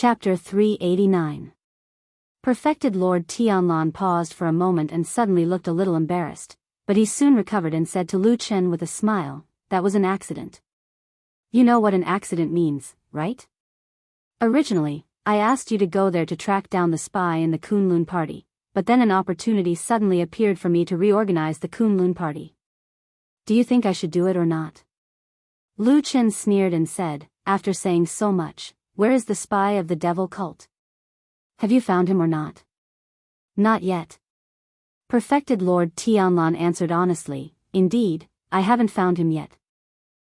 Chapter 389. Perfected Lord Tianlan paused for a moment and suddenly looked a little embarrassed, but he soon recovered and said to Lu Chen with a smile, "That was an accident. You know what an accident means, right? Originally, I asked you to go there to track down the spy in the Kunlun party, but then an opportunity suddenly appeared for me to reorganize the Kunlun party. Do you think I should do it or not?" Lu Chen sneered and said, "After saying so much, where is the spy of the devil cult? Have you found him or not?" "Not yet." Perfected Lord Tianlan answered honestly, "Indeed, I haven't found him yet.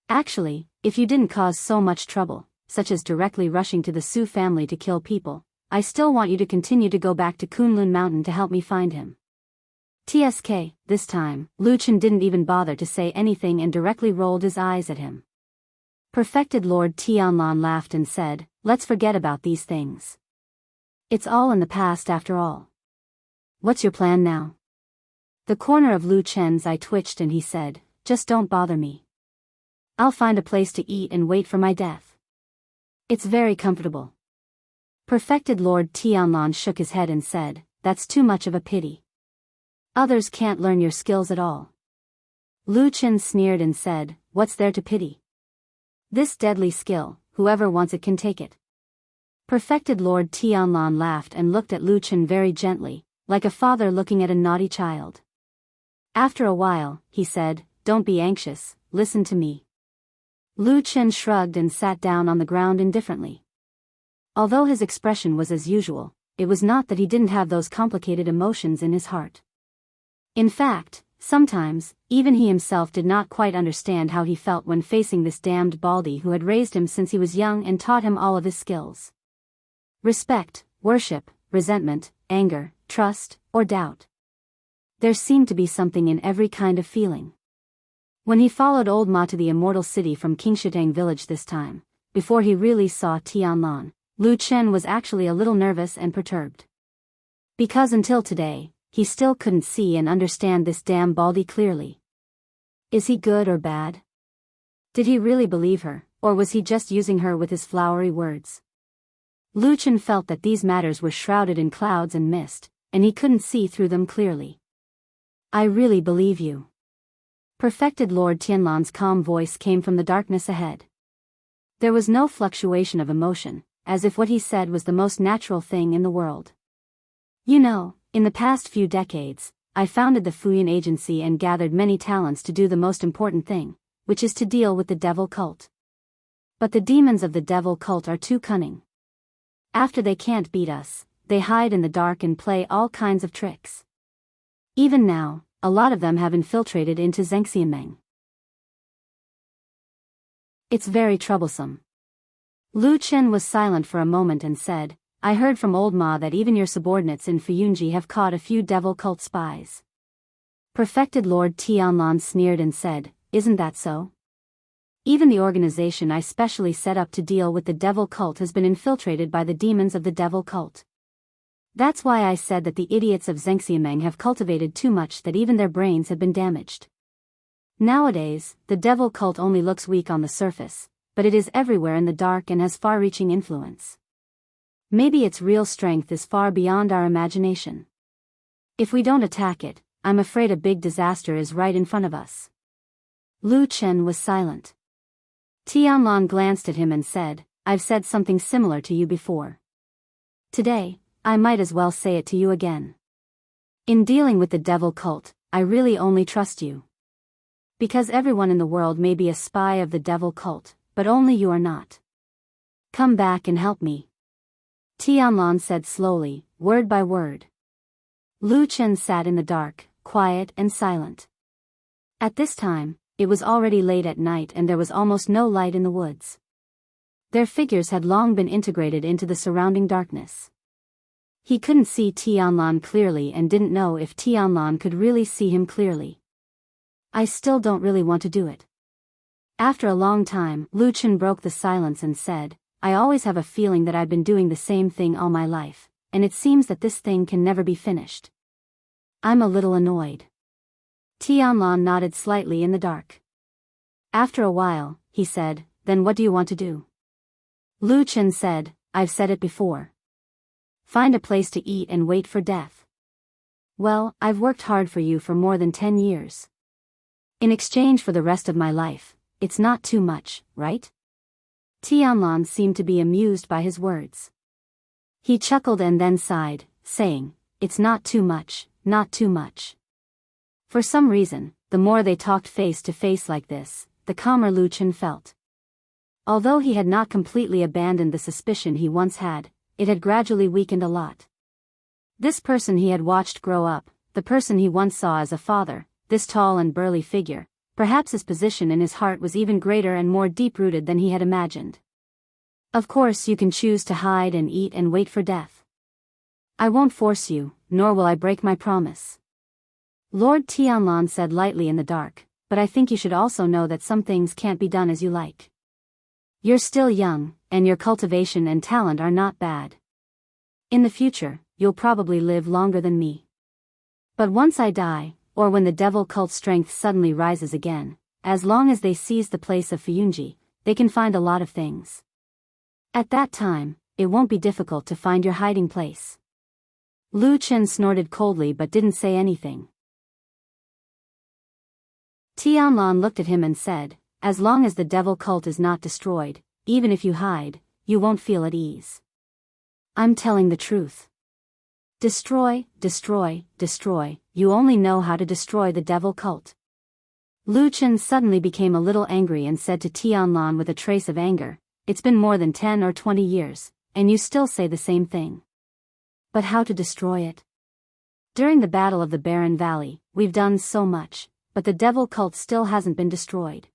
Actually, if you didn't cause so much trouble, such as directly rushing to the Su family to kill people, I still want you to continue to go back to Kunlun Mountain to help me find him." TSK, this time, Lu Chen didn't even bother to say anything and directly rolled his eyes at him. Perfected Lord Tianlan laughed and said, "Let's forget about these things. It's all in the past after all. What's your plan now?" The corner of Lu Chen's eye twitched and he said, "Just don't bother me. I'll find a place to eat and wait for my death. It's very comfortable." Perfected Lord Tianlan shook his head and said, "That's too much of a pity. Others can't learn your skills at all." Lu Chen sneered and said, "What's there to pity? This deadly skill, whoever wants it can take it." Perfected Lord Tianlan laughed and looked at Lu Chen very gently, like a father looking at a naughty child. After a while, he said, "Don't be anxious, listen to me." Lu Chen shrugged and sat down on the ground indifferently. Although his expression was as usual, it was not that he didn't have those complicated emotions in his heart. In fact, sometimes, even he himself did not quite understand how he felt when facing this damned Baldy who had raised him since he was young and taught him all of his skills. Respect, worship, resentment, anger, trust, or doubt. There seemed to be something in every kind of feeling. When he followed Old Ma to the immortal city from Qingshitang village this time, before he really saw Tianlan, Lu Chen was actually a little nervous and perturbed. Because until today, he still couldn't see and understand this damn Baldy clearly. Is he good or bad? Did he really believe her, or was he just using her with his flowery words? Lu Chen felt that these matters were shrouded in clouds and mist, and he couldn't see through them clearly. "I really believe you." Perfected Lord Tianlan's calm voice came from the darkness ahead. There was no fluctuation of emotion, as if what he said was the most natural thing in the world. "You know, in the past few decades, I founded the Fuyan Agency and gathered many talents to do the most important thing, which is to deal with the devil cult. But the demons of the devil cult are too cunning. After they can't beat us, they hide in the dark and play all kinds of tricks. Even now, a lot of them have infiltrated into Zhengxianmeng. It's very troublesome." Lu Chen was silent for a moment and said, "I heard from Old Ma that even your subordinates in Fuyunji have caught a few devil cult spies." Perfected Lord Tianlan sneered and said, "Isn't that so? Even the organization I specially set up to deal with the devil cult has been infiltrated by the demons of the devil cult. That's why I said that the idiots of Zhengxianmeng have cultivated too much that even their brains have been damaged. Nowadays, the devil cult only looks weak on the surface, but it is everywhere in the dark and has far-reaching influence. Maybe its real strength is far beyond our imagination. If we don't attack it, I'm afraid a big disaster is right in front of us." Lu Chen was silent. Tianlan glanced at him and said, "I've said something similar to you before. Today, I might as well say it to you again. In dealing with the devil cult, I really only trust you. Because everyone in the world may be a spy of the devil cult, but only you are not. Come back and help me." Tianlan said slowly, word by word. Lu Chen sat in the dark, quiet and silent. At this time, it was already late at night and there was almost no light in the woods. Their figures had long been integrated into the surrounding darkness. He couldn't see Tianlan clearly and didn't know if Tianlan could really see him clearly. "I still don't really want to do it." After a long time, Lu Chen broke the silence and said, "I always have a feeling that I've been doing the same thing all my life, and it seems that this thing can never be finished. I'm a little annoyed." Tianlan nodded slightly in the dark. After a while, he said, "Then what do you want to do?" Lu Chen said, I've said it before. Find a place to eat and wait for death. Well, I've worked hard for you for more than 10 years. In exchange for the rest of my life, it's not too much, right? Tianlan seemed to be amused by his words. He chuckled and then sighed, saying, "It's not too much, not too much." For some reason, the more they talked face to face like this, the calmer Lu Chen felt. Although he had not completely abandoned the suspicion he once had, it had gradually weakened a lot. This person he had watched grow up, the person he once saw as a father, this tall and burly figure, perhaps his position in his heart was even greater and more deep-rooted than he had imagined. Of course you can choose to hide and eat and wait for death. I won't force you, nor will I break my promise. Lord Tianlan said lightly in the dark, but I think you should also know that some things can't be done as you like. You're still young, and your cultivation and talent are not bad. In the future, you'll probably live longer than me. But once I die, or when the devil cult strength suddenly rises again, as long as they seize the place of Fuyunji, they can find a lot of things. At that time, it won't be difficult to find your hiding place. Lu Chen snorted coldly but didn't say anything. Tianlan looked at him and said, "As long as the devil cult is not destroyed, even if you hide, you won't feel at ease. I'm telling the truth. Destroy, destroy, destroy, you only know how to destroy the devil cult." Lu Chen suddenly became a little angry and said to Tianlan with a trace of anger, "It's been more than 10 or 20 years, and you still say the same thing. But how to destroy it? During the Battle of the Barren Valley, we've done so much, but the devil cult still hasn't been destroyed.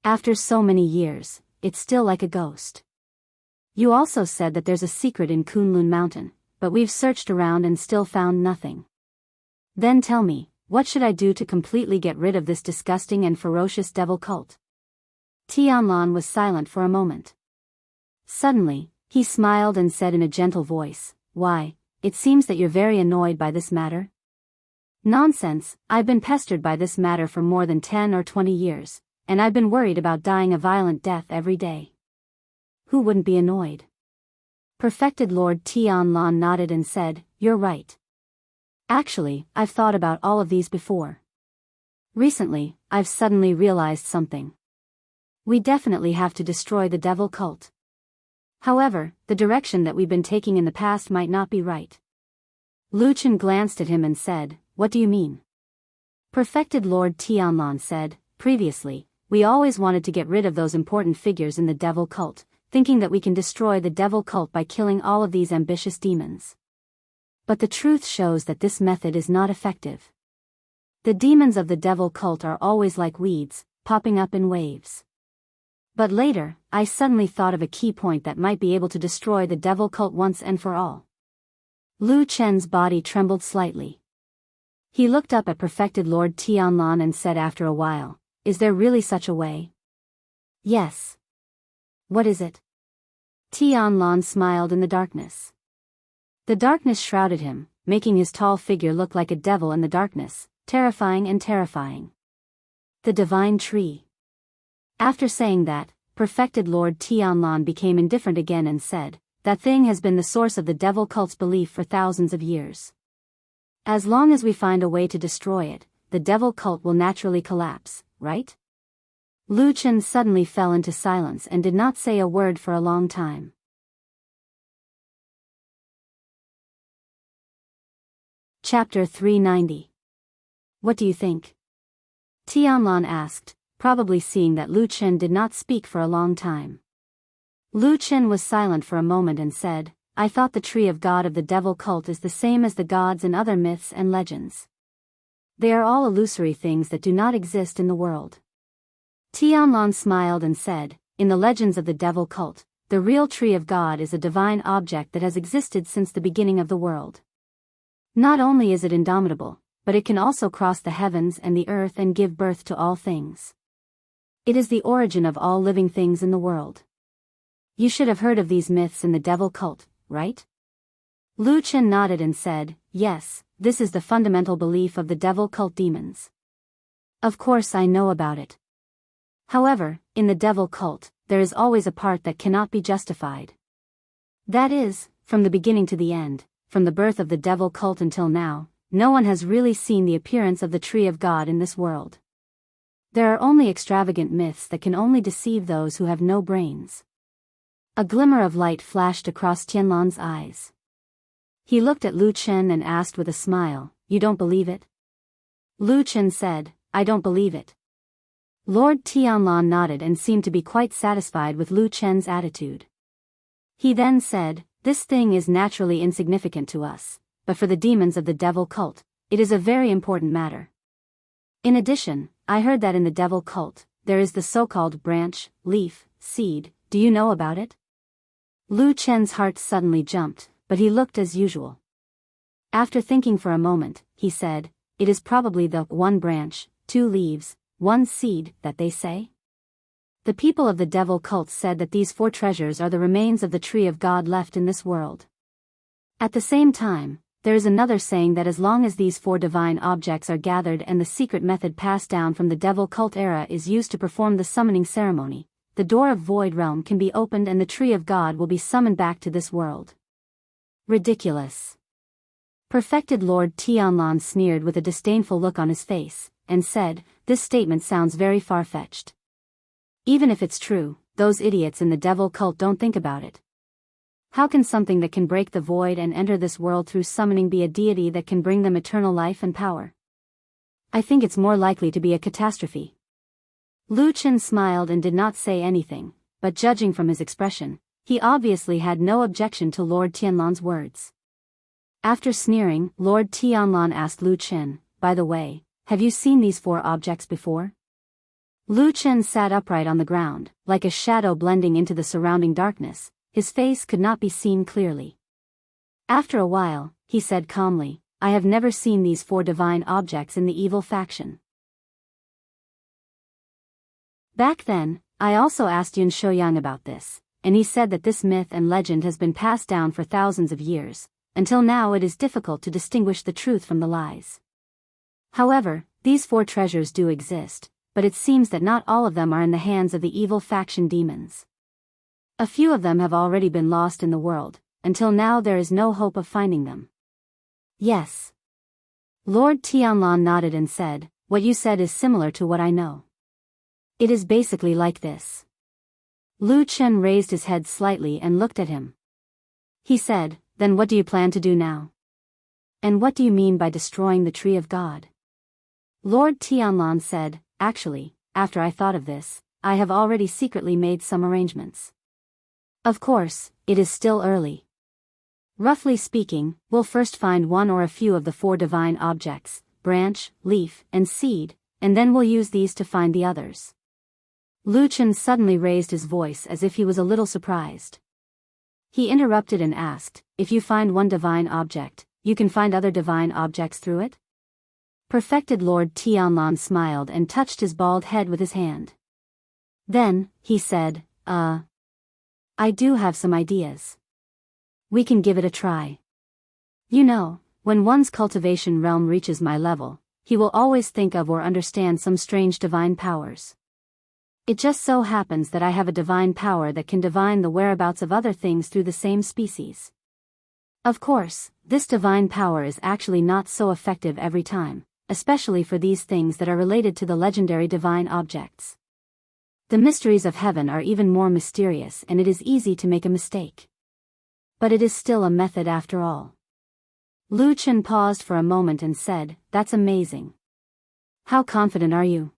After so many years, it's still like a ghost. You also said that there's a secret in Kunlun Mountain, but we've searched around and still found nothing. Then tell me, what should I do to completely get rid of this disgusting and ferocious devil cult?" Tianlan was silent for a moment. Suddenly, he smiled and said in a gentle voice, "Why, it seems that you're very annoyed by this matter?" "Nonsense, I've been pestered by this matter for more than 10 or 20 years, and I've been worried about dying a violent death every day. Who wouldn't be annoyed?" Perfected Lord Tianlan nodded and said, "You're right. Actually, I've thought about all of these before. Recently, I've suddenly realized something. We definitely have to destroy the devil cult. However, the direction that we've been taking in the past might not be right." Lu Chen glanced at him and said, "What do you mean?" Perfected Lord Tianlan said, "Previously, we always wanted to get rid of those important figures in the devil cult, thinking that we can destroy the devil cult by killing all of these ambitious demons. But the truth shows that this method is not effective. The demons of the devil cult are always like weeds, popping up in waves. But later, I suddenly thought of a key point that might be able to destroy the devil cult once and for all." Lu Chen's body trembled slightly. He looked up at Perfected Lord Tianlan and said after a while, "Is there really such a way?" "Yes." "What is it?" Tianlan smiled in the darkness. The darkness shrouded him, making his tall figure look like a devil in the darkness, terrifying and terrifying. "The divine tree." After saying that, Perfected Lord Tianlan became indifferent again and said, "That thing has been the source of the devil cult's belief for thousands of years. As long as we find a way to destroy it, the devil cult will naturally collapse, right?" Lu Chen suddenly fell into silence and did not say a word for a long time. Chapter 390. "What do you think?" Tianlan asked, probably seeing that Lu Chen did not speak for a long time. Lu Chen was silent for a moment and said, "I thought the tree of God of the devil cult is the same as the gods in other myths and legends. They are all illusory things that do not exist in the world." Tianlan smiled and said, "In the legends of the devil cult, the real tree of God is a divine object that has existed since the beginning of the world. Not only is it indomitable, but it can also cross the heavens and the earth and give birth to all things. It is the origin of all living things in the world. You should have heard of these myths in the devil cult, right?" Lu Chen nodded and said, "Yes, this is the fundamental belief of the devil cult demons. Of course I know about it. However, in the devil cult, there is always a part that cannot be justified. That is, from the beginning to the end, from the birth of the devil cult until now, no one has really seen the appearance of the tree of God in this world. There are only extravagant myths that can only deceive those who have no brains. A glimmer of light flashed across Tianlan's eyes. He looked at Lu Chen and asked with a smile, "You don't believe it?" Lu Chen said, "I don't believe it." Lord Tianlan nodded and seemed to be quite satisfied with Lu Chen's attitude. He then said, "This thing is naturally insignificant to us, but for the demons of the devil cult, it is a very important matter. In addition, I heard that in the devil cult, there is the so-called branch, leaf, seed. Do you know about it?" Lu Chen's heart suddenly jumped, but he looked as usual. After thinking for a moment, he said, "It is probably the one branch, two leaves, one seed that they say." The people of the devil cult said that these four treasures are the remains of the tree of God left in this world. At the same time, there is another saying that as long as these four divine objects are gathered and the secret method passed down from the devil cult era is used to perform the summoning ceremony, the door of Void Realm can be opened and the tree of God will be summoned back to this world. Ridiculous. Perfected Lord Tianlan sneered with a disdainful look on his face, and said, "This statement sounds very far-fetched. Even if it's true, those idiots in the devil cult don't think about it. How can something that can break the void and enter this world through summoning be a deity that can bring them eternal life and power? I think it's more likely to be a catastrophe." Lu Chen smiled and did not say anything, but judging from his expression, he obviously had no objection to Lord Tianlan's words. After sneering, Lord Tianlan asked Lu Chen, "By the way, have you seen these four objects before?" Lu Chen sat upright on the ground, like a shadow blending into the surrounding darkness. His face could not be seen clearly. After a while, he said calmly, "I have never seen these four divine objects in the evil faction. Back then, I also asked Yun Shouyang about this, and he said that this myth and legend has been passed down for thousands of years. Until now it is difficult to distinguish the truth from the lies. However, these four treasures do exist, but it seems that not all of them are in the hands of the evil faction demons. A few of them have already been lost in the world. Until now there is no hope of finding them." "Yes." Lord Tianlan nodded and said, "What you said is similar to what I know. It is basically like this." Lu Chen raised his head slightly and looked at him. He said, "Then what do you plan to do now? And what do you mean by destroying the tree of God?" Lord Tianlan said, "Actually, after I thought of this, I have already secretly made some arrangements. Of course, it is still early. Roughly speaking, we'll first find one or a few of the four divine objects, branch, leaf, and seed, and then we'll use these to find the others." Lu Chen suddenly raised his voice as if he was a little surprised. He interrupted and asked, "If you find one divine object, you can find other divine objects through it?" Perfected Lord Tianlan smiled and touched his bald head with his hand. Then, he said, I do have some ideas. We can give it a try. You know, when one's cultivation realm reaches my level, he will always think of or understand some strange divine powers. It just so happens that I have a divine power that can divine the whereabouts of other things through the same species. Of course, this divine power is actually not so effective every time, especially for these things that are related to the legendary divine objects. The mysteries of heaven are even more mysterious and it is easy to make a mistake. But it is still a method after all." Lu Chen paused for a moment and said, "That's amazing. How confident are you?"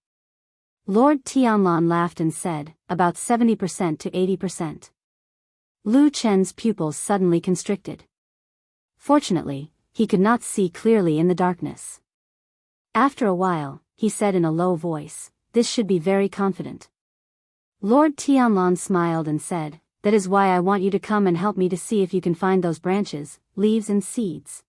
Lord Tianlan laughed and said, "About 70% to 80%. Lu Chen's pupils suddenly constricted. Fortunately, he could not see clearly in the darkness. After a while, he said in a low voice, "This should be very confident." Lord Tianlan smiled and said, "That is why I want you to come and help me to see if you can find those branches, leaves and seeds."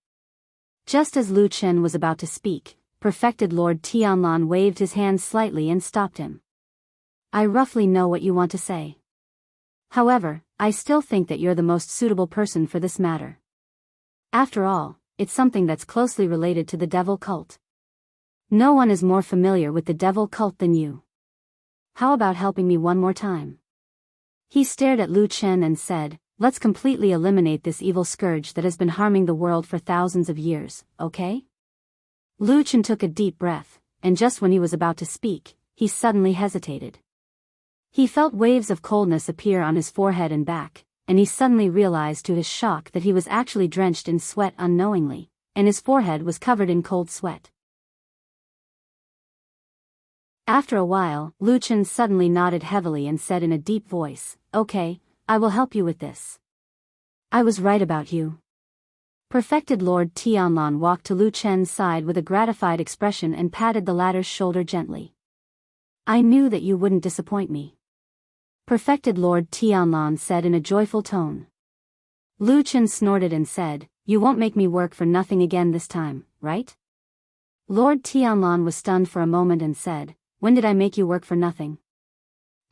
Just as Lu Chen was about to speak, Perfected Lord Tianlan waved his hand slightly and stopped him. "I roughly know what you want to say. However, I still think that you're the most suitable person for this matter. After all, it's something that's closely related to the devil cult. No one is more familiar with the devil cult than you. How about helping me one more time?" He stared at Lu Chen and said, let's completely eliminate this evil scourge that has been harming the world for thousands of years, okay? Lu Chen took a deep breath, and just when he was about to speak, he suddenly hesitated. He felt waves of coldness appear on his forehead and back, and he suddenly realized to his shock that he was actually drenched in sweat unknowingly, and his forehead was covered in cold sweat. After a while, Lu Chen suddenly nodded heavily and said in a deep voice, "Okay, I will help you with this. I was right about you." Perfected Lord Tianlan walked to Lu Chen's side with a gratified expression and patted the latter's shoulder gently. "I knew that you wouldn't disappoint me," Perfected Lord Tianlan said in a joyful tone. Lu Chen snorted and said, "You won't make me work for nothing again this time, right?" Lord Tianlan was stunned for a moment and said, "When did I make you work for nothing?"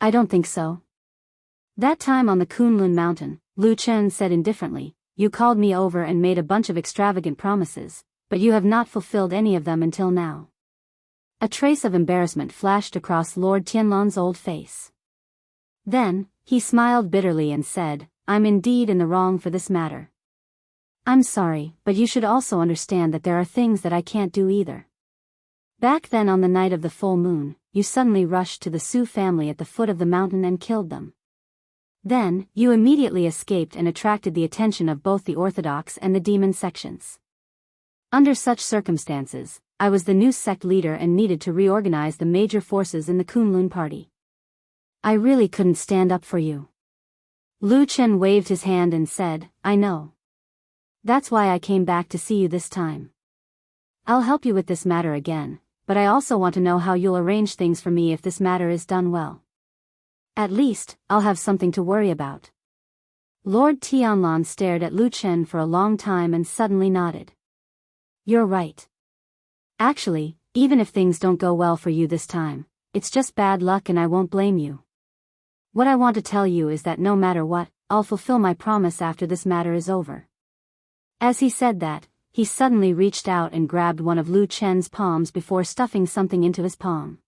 "I don't think so." "That time on the Kunlun mountain," Lu Chen said indifferently, "you called me over and made a bunch of extravagant promises, but you have not fulfilled any of them until now." A trace of embarrassment flashed across Lord Tianlan's old face. Then, he smiled bitterly and said, "I'm indeed in the wrong for this matter. I'm sorry, but you should also understand that there are things that I can't do either. Back then on the night of the full moon, you suddenly rushed to the Su family at the foot of the mountain and killed them. Then, you immediately escaped and attracted the attention of both the Orthodox and the demon sections. Under such circumstances, I was the new sect leader and needed to reorganize the major forces in the Kunlun party. I really couldn't stand up for you." Lu Chen waved his hand and said, "I know. That's why I came back to see you this time. I'll help you with this matter again, but I also want to know how you'll arrange things for me if this matter is done well. At least, I'll have something to worry about." Lord Tianlan stared at Lu Chen for a long time and suddenly nodded. "You're right. Actually, even if things don't go well for you this time, it's just bad luck and I won't blame you. What I want to tell you is that no matter what, I'll fulfill my promise after this matter is over." As he said that, he suddenly reached out and grabbed one of Lu Chen's palms before stuffing something into his palm.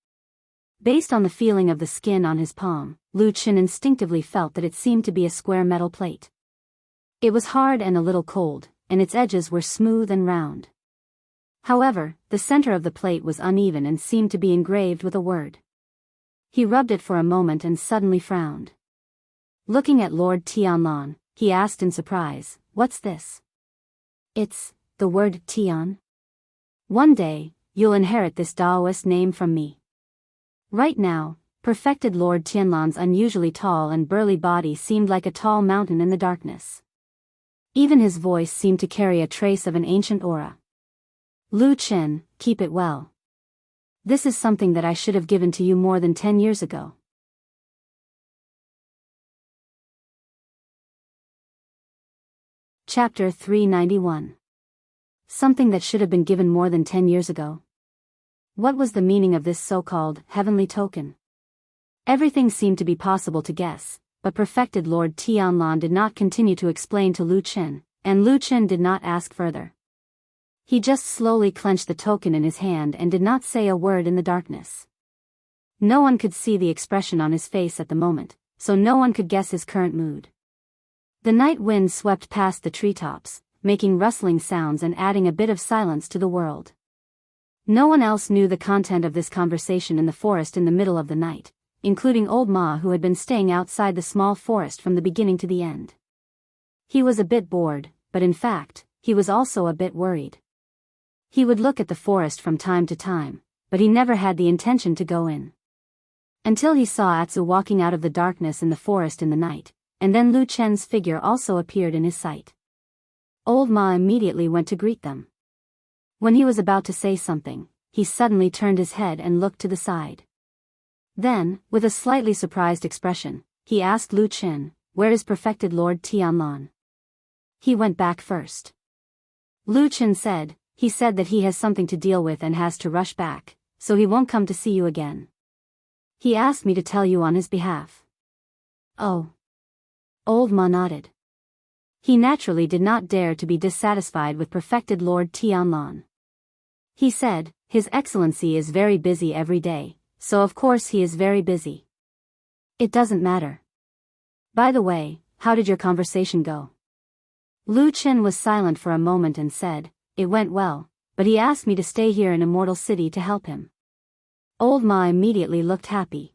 Based on the feeling of the skin on his palm, Lu Chen instinctively felt that it seemed to be a square metal plate. It was hard and a little cold, and its edges were smooth and round. However, the center of the plate was uneven and seemed to be engraved with a word. He rubbed it for a moment and suddenly frowned. Looking at Lord Tianlan, he asked in surprise, "What's this?" "It's the word Tian. One day, you'll inherit this Taoist name from me." Right now, Perfected Lord Tianlan's unusually tall and burly body seemed like a tall mountain in the darkness. Even his voice seemed to carry a trace of an ancient aura. "Lu Chen, keep it well. This is something that I should have given to you more than 10 years ago." Chapter 391. Something that should have been given more than 10 years ago. What was the meaning of this so-called heavenly token? Everything seemed to be possible to guess, but Perfected Lord Tianlan did not continue to explain to Lu Chen, and Lu Chen did not ask further. He just slowly clenched the token in his hand and did not say a word in the darkness. No one could see the expression on his face at the moment, so no one could guess his current mood. The night wind swept past the treetops, making rustling sounds and adding a bit of silence to the world. No one else knew the content of this conversation in the forest in the middle of the night, including Old Ma, who had been staying outside the small forest from the beginning to the end. He was a bit bored, but in fact, he was also a bit worried. He would look at the forest from time to time, but he never had the intention to go in. Until he saw Atsu walking out of the darkness in the forest in the night, and then Lu Chen's figure also appeared in his sight. Old Ma immediately went to greet them. When he was about to say something, he suddenly turned his head and looked to the side. Then, with a slightly surprised expression, he asked Lu Chen, "Where is Perfected Lord Tianlan?" "He went back first." Lu Chen said, "He said that he has something to deal with and has to rush back, so he won't come to see you again. He asked me to tell you on his behalf." "Oh." Old Ma nodded. He naturally did not dare to be dissatisfied with Perfected Lord Tianlan. He said, "His Excellency is very busy every day, so of course he is very busy. It doesn't matter. By the way, how did your conversation go? Lu Chen was silent for a moment and said, it went well, but he asked me to stay here in Immortal City to help him. Old Ma immediately looked happy.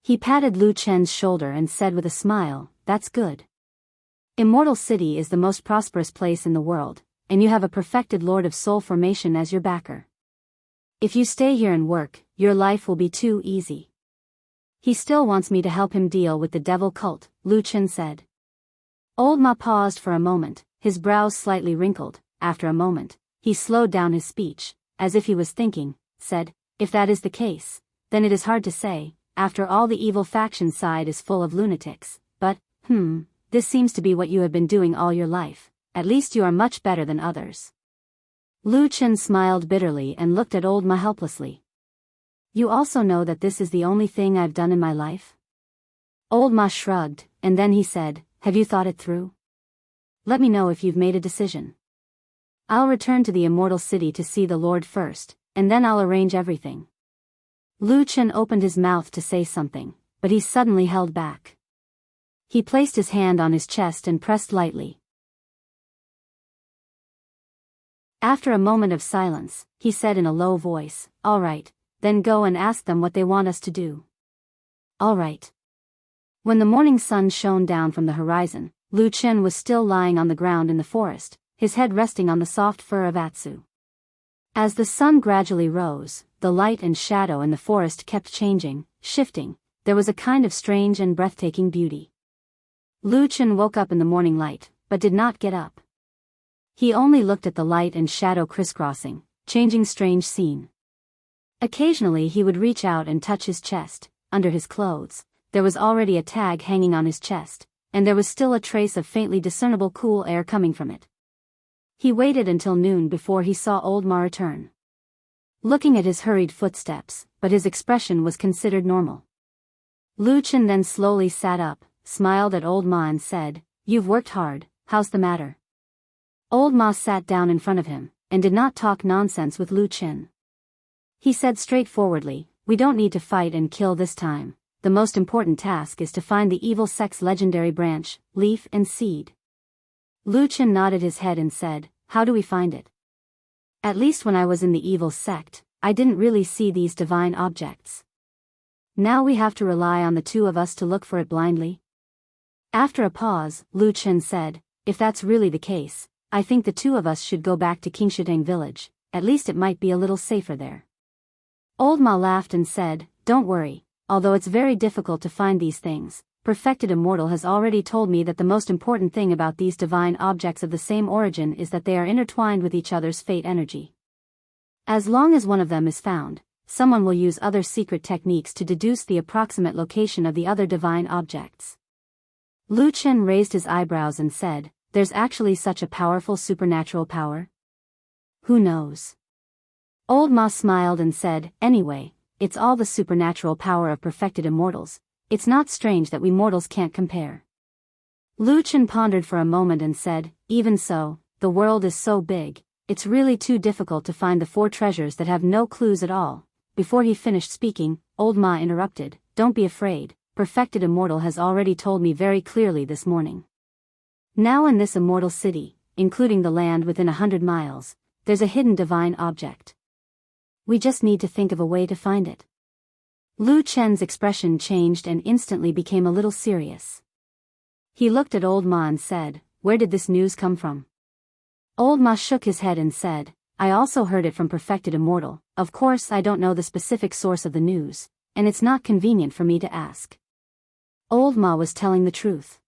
He patted Lu Chen's shoulder and said with a smile, that's good. Immortal City is the most prosperous place in the world, and you have a perfected Lord of Soul Formation as your backer. If you stay here and work, your life will be too easy. He still wants me to help him deal with the devil cult, Lu Chen said. Old Ma paused for a moment, his brows slightly wrinkled. After a moment, he slowed down his speech, as if he was thinking, said, if that is the case, then it is hard to say, after all the evil faction side is full of lunatics, but, this seems to be what you have been doing all your life, at least you are much better than others. Lu Chen smiled bitterly and looked at Old Ma helplessly. You also know that this is the only thing I've done in my life? Old Ma shrugged, and then he said, have you thought it through? Let me know if you've made a decision. I'll return to the Immortal City to see the Lord first, and then I'll arrange everything. Lu Chen opened his mouth to say something, but he suddenly held back. He placed his hand on his chest and pressed lightly. After a moment of silence, he said in a low voice, all right, then go and ask them what they want us to do. All right. When the morning sun shone down from the horizon, Lu Chen was still lying on the ground in the forest, his head resting on the soft fur of Atsu. As the sun gradually rose, the light and shadow in the forest kept changing, shifting. There was a kind of strange and breathtaking beauty. Lu Chen woke up in the morning light, but did not get up. He only looked at the light and shadow crisscrossing, changing strange scene. Occasionally he would reach out and touch his chest. Under his clothes, there was already a tag hanging on his chest, and there was still a trace of faintly discernible cool air coming from it. He waited until noon before he saw Old Ma return. Looking at his hurried footsteps, but his expression was considered normal. Lu Chen then slowly sat up, smiled at Old Ma and said, you've worked hard, how's the matter? Old Ma sat down in front of him, and did not talk nonsense with Lu Chen. He said straightforwardly, we don't need to fight and kill this time, the most important task is to find the evil sect's legendary branch, leaf and seed. Lu Chen nodded his head and said, how do we find it? At least when I was in the evil sect, I didn't really see these divine objects. Now we have to rely on the two of us to look for it blindly? After a pause, Lu Chen said, if that's really the case, I think the two of us should go back to Enchanting village, at least it might be a little safer there. Old Ma laughed and said, don't worry, although it's very difficult to find these things, Perfected Immortal has already told me that the most important thing about these divine objects of the same origin is that they are intertwined with each other's fate energy. As long as one of them is found, someone will use other secret techniques to deduce the approximate location of the other divine objects. Lu Chen raised his eyebrows and said, there's actually such a powerful supernatural power? Who knows? Old Ma smiled and said, anyway, it's all the supernatural power of perfected immortals. It's not strange that we mortals can't compare. Lu Chen pondered for a moment and said, even so, the world is so big, it's really too difficult to find the 4 treasures that have no clues at all. Before he finished speaking, Old Ma interrupted, don't be afraid, Perfected Immortal has already told me very clearly this morning. Now in this immortal city, including the land within 100 miles, there's a hidden divine object. We just need to think of a way to find it. Lu Chen's expression changed and instantly became a little serious. He looked at Old Ma and said, where did this news come from? Old Ma shook his head and said, I also heard it from Perfected Immortal. Of course I don't know the specific source of the news, and it's not convenient for me to ask. Old Ma was telling the truth.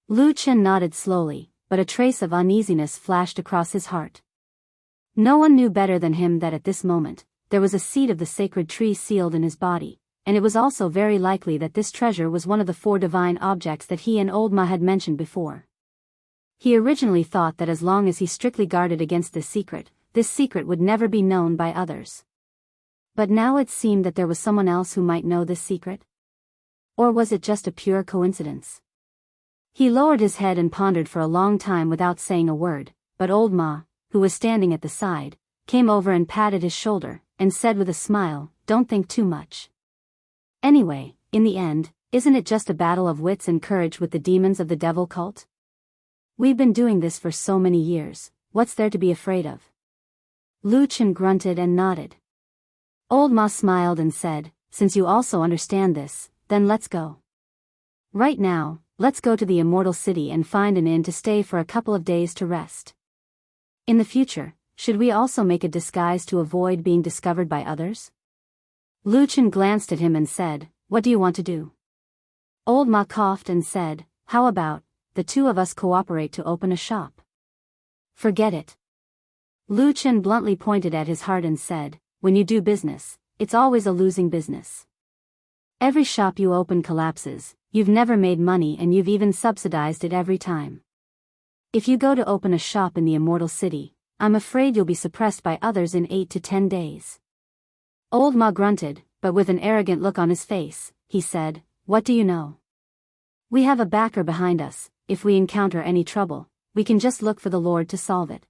Lu Chen nodded slowly, but a trace of uneasiness flashed across his heart. No one knew better than him that at this moment, there was a seed of the sacred tree sealed in his body, and it was also very likely that this treasure was one of the 4 divine objects that he and Old Ma had mentioned before. He originally thought that as long as he strictly guarded against this secret would never be known by others. But now it seemed that there was someone else who might know this secret? Or was it just a pure coincidence? He lowered his head and pondered for a long time without saying a word, but Old Ma, who was standing at the side, came over and patted his shoulder, and said with a smile, don't think too much. Anyway, in the end, Isn't it just a battle of wits and courage with the demons of the devil cult? We've been doing this for so many years, what's there to be afraid of? Lu Chen grunted and nodded. Old Ma smiled and said, since you also understand this, then let's go. Right now, let's go to the Immortal City and find an inn to stay for a couple of days to rest. In the future, should we also make a disguise to avoid being discovered by others? Lu Chen glanced at him and said, what do you want to do? Old Ma coughed and said, how about, the two of us cooperate to open a shop? Forget it. Lu Chen bluntly pointed at his heart and said, when you do business, it's always a losing business. Every shop you open collapses, you've never made money and you've even subsidized it every time. If you go to open a shop in the Immortal City, I'm afraid you'll be suppressed by others in 8 to 10 days. Old Ma grunted, but with an arrogant look on his face, he said, what do you know? We have a backer behind us, if we encounter any trouble, we can just look for the Lord to solve it.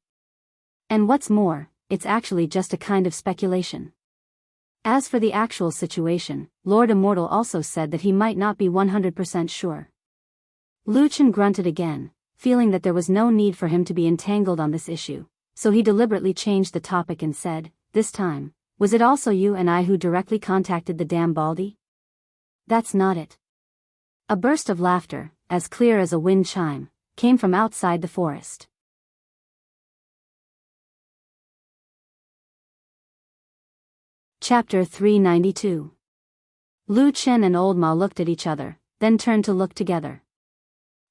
And what's more, it's actually just a kind of speculation. As for the actual situation, Lord Immortal also said that he might not be 100% sure. Lu Chen grunted again, feeling that there was no need for him to be entangled on this issue, so he deliberately changed the topic and said, this time, was it also you and I who directly contacted the damn Baldy? That's not it. A burst of laughter, as clear as a wind chime, came from outside the forest. Chapter 392. Lu Chen and Old Ma looked at each other, then turned to look together.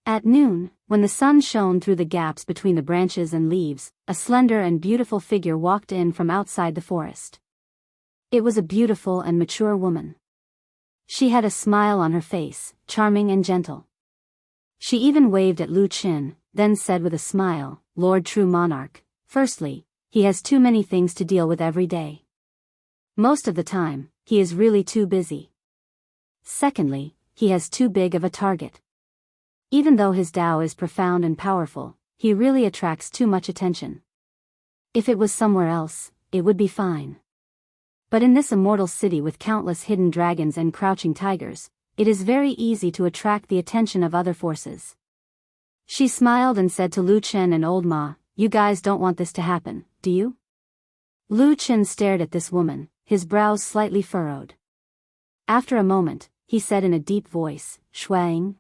At noon, when the sun shone through the gaps between the branches and leaves, a slender and beautiful figure walked in from outside the forest. It was a beautiful and mature woman. She had a smile on her face, charming and gentle. She even waved at Lu Chen, then said with a smile, Lord True Monarch, firstly, he has too many things to deal with every day. Most of the time, he is really too busy. Secondly, he has too big of a target. Even though his Tao is profound and powerful, he really attracts too much attention. If it was somewhere else, it would be fine. But in this immortal city with countless hidden dragons and crouching tigers, it is very easy to attract the attention of other forces. She smiled and said to Lu Chen and Old Ma, you guys don't want this to happen, do you? Lu Chen stared at this woman, his brows slightly furrowed. After a moment, he said in a deep voice, Shuang?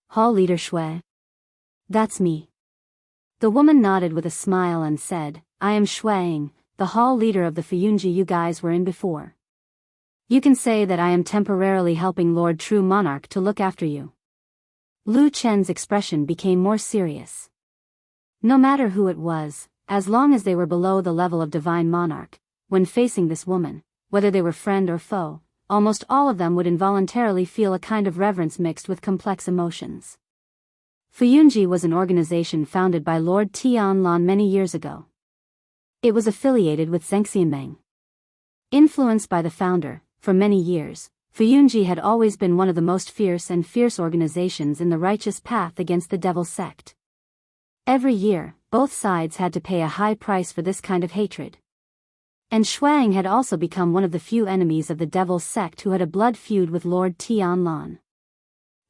Hall Leader Shui? That's me. The woman nodded with a smile and said, I am Shuang, the hall leader of the Fuyunji you guys were in before. You can say that I am temporarily helping Lord True Monarch to look after you. Lu Chen's expression became more serious. No matter who it was, as long as they were below the level of Divine Monarch, when facing this woman, whether they were friend or foe, almost all of them would involuntarily feel a kind of reverence mixed with complex emotions. Fuyunji was an organization founded by Lord Tianlan many years ago. It was affiliated with Zhengxianmeng. Influenced by the founder, for many years, Fuyunji had always been one of the most fierce organizations in the righteous path against the devil sect. Every year, both sides had to pay a high price for this kind of hatred. And Shuang had also become one of the few enemies of the devil sect who had a blood feud with Lord Tianlan.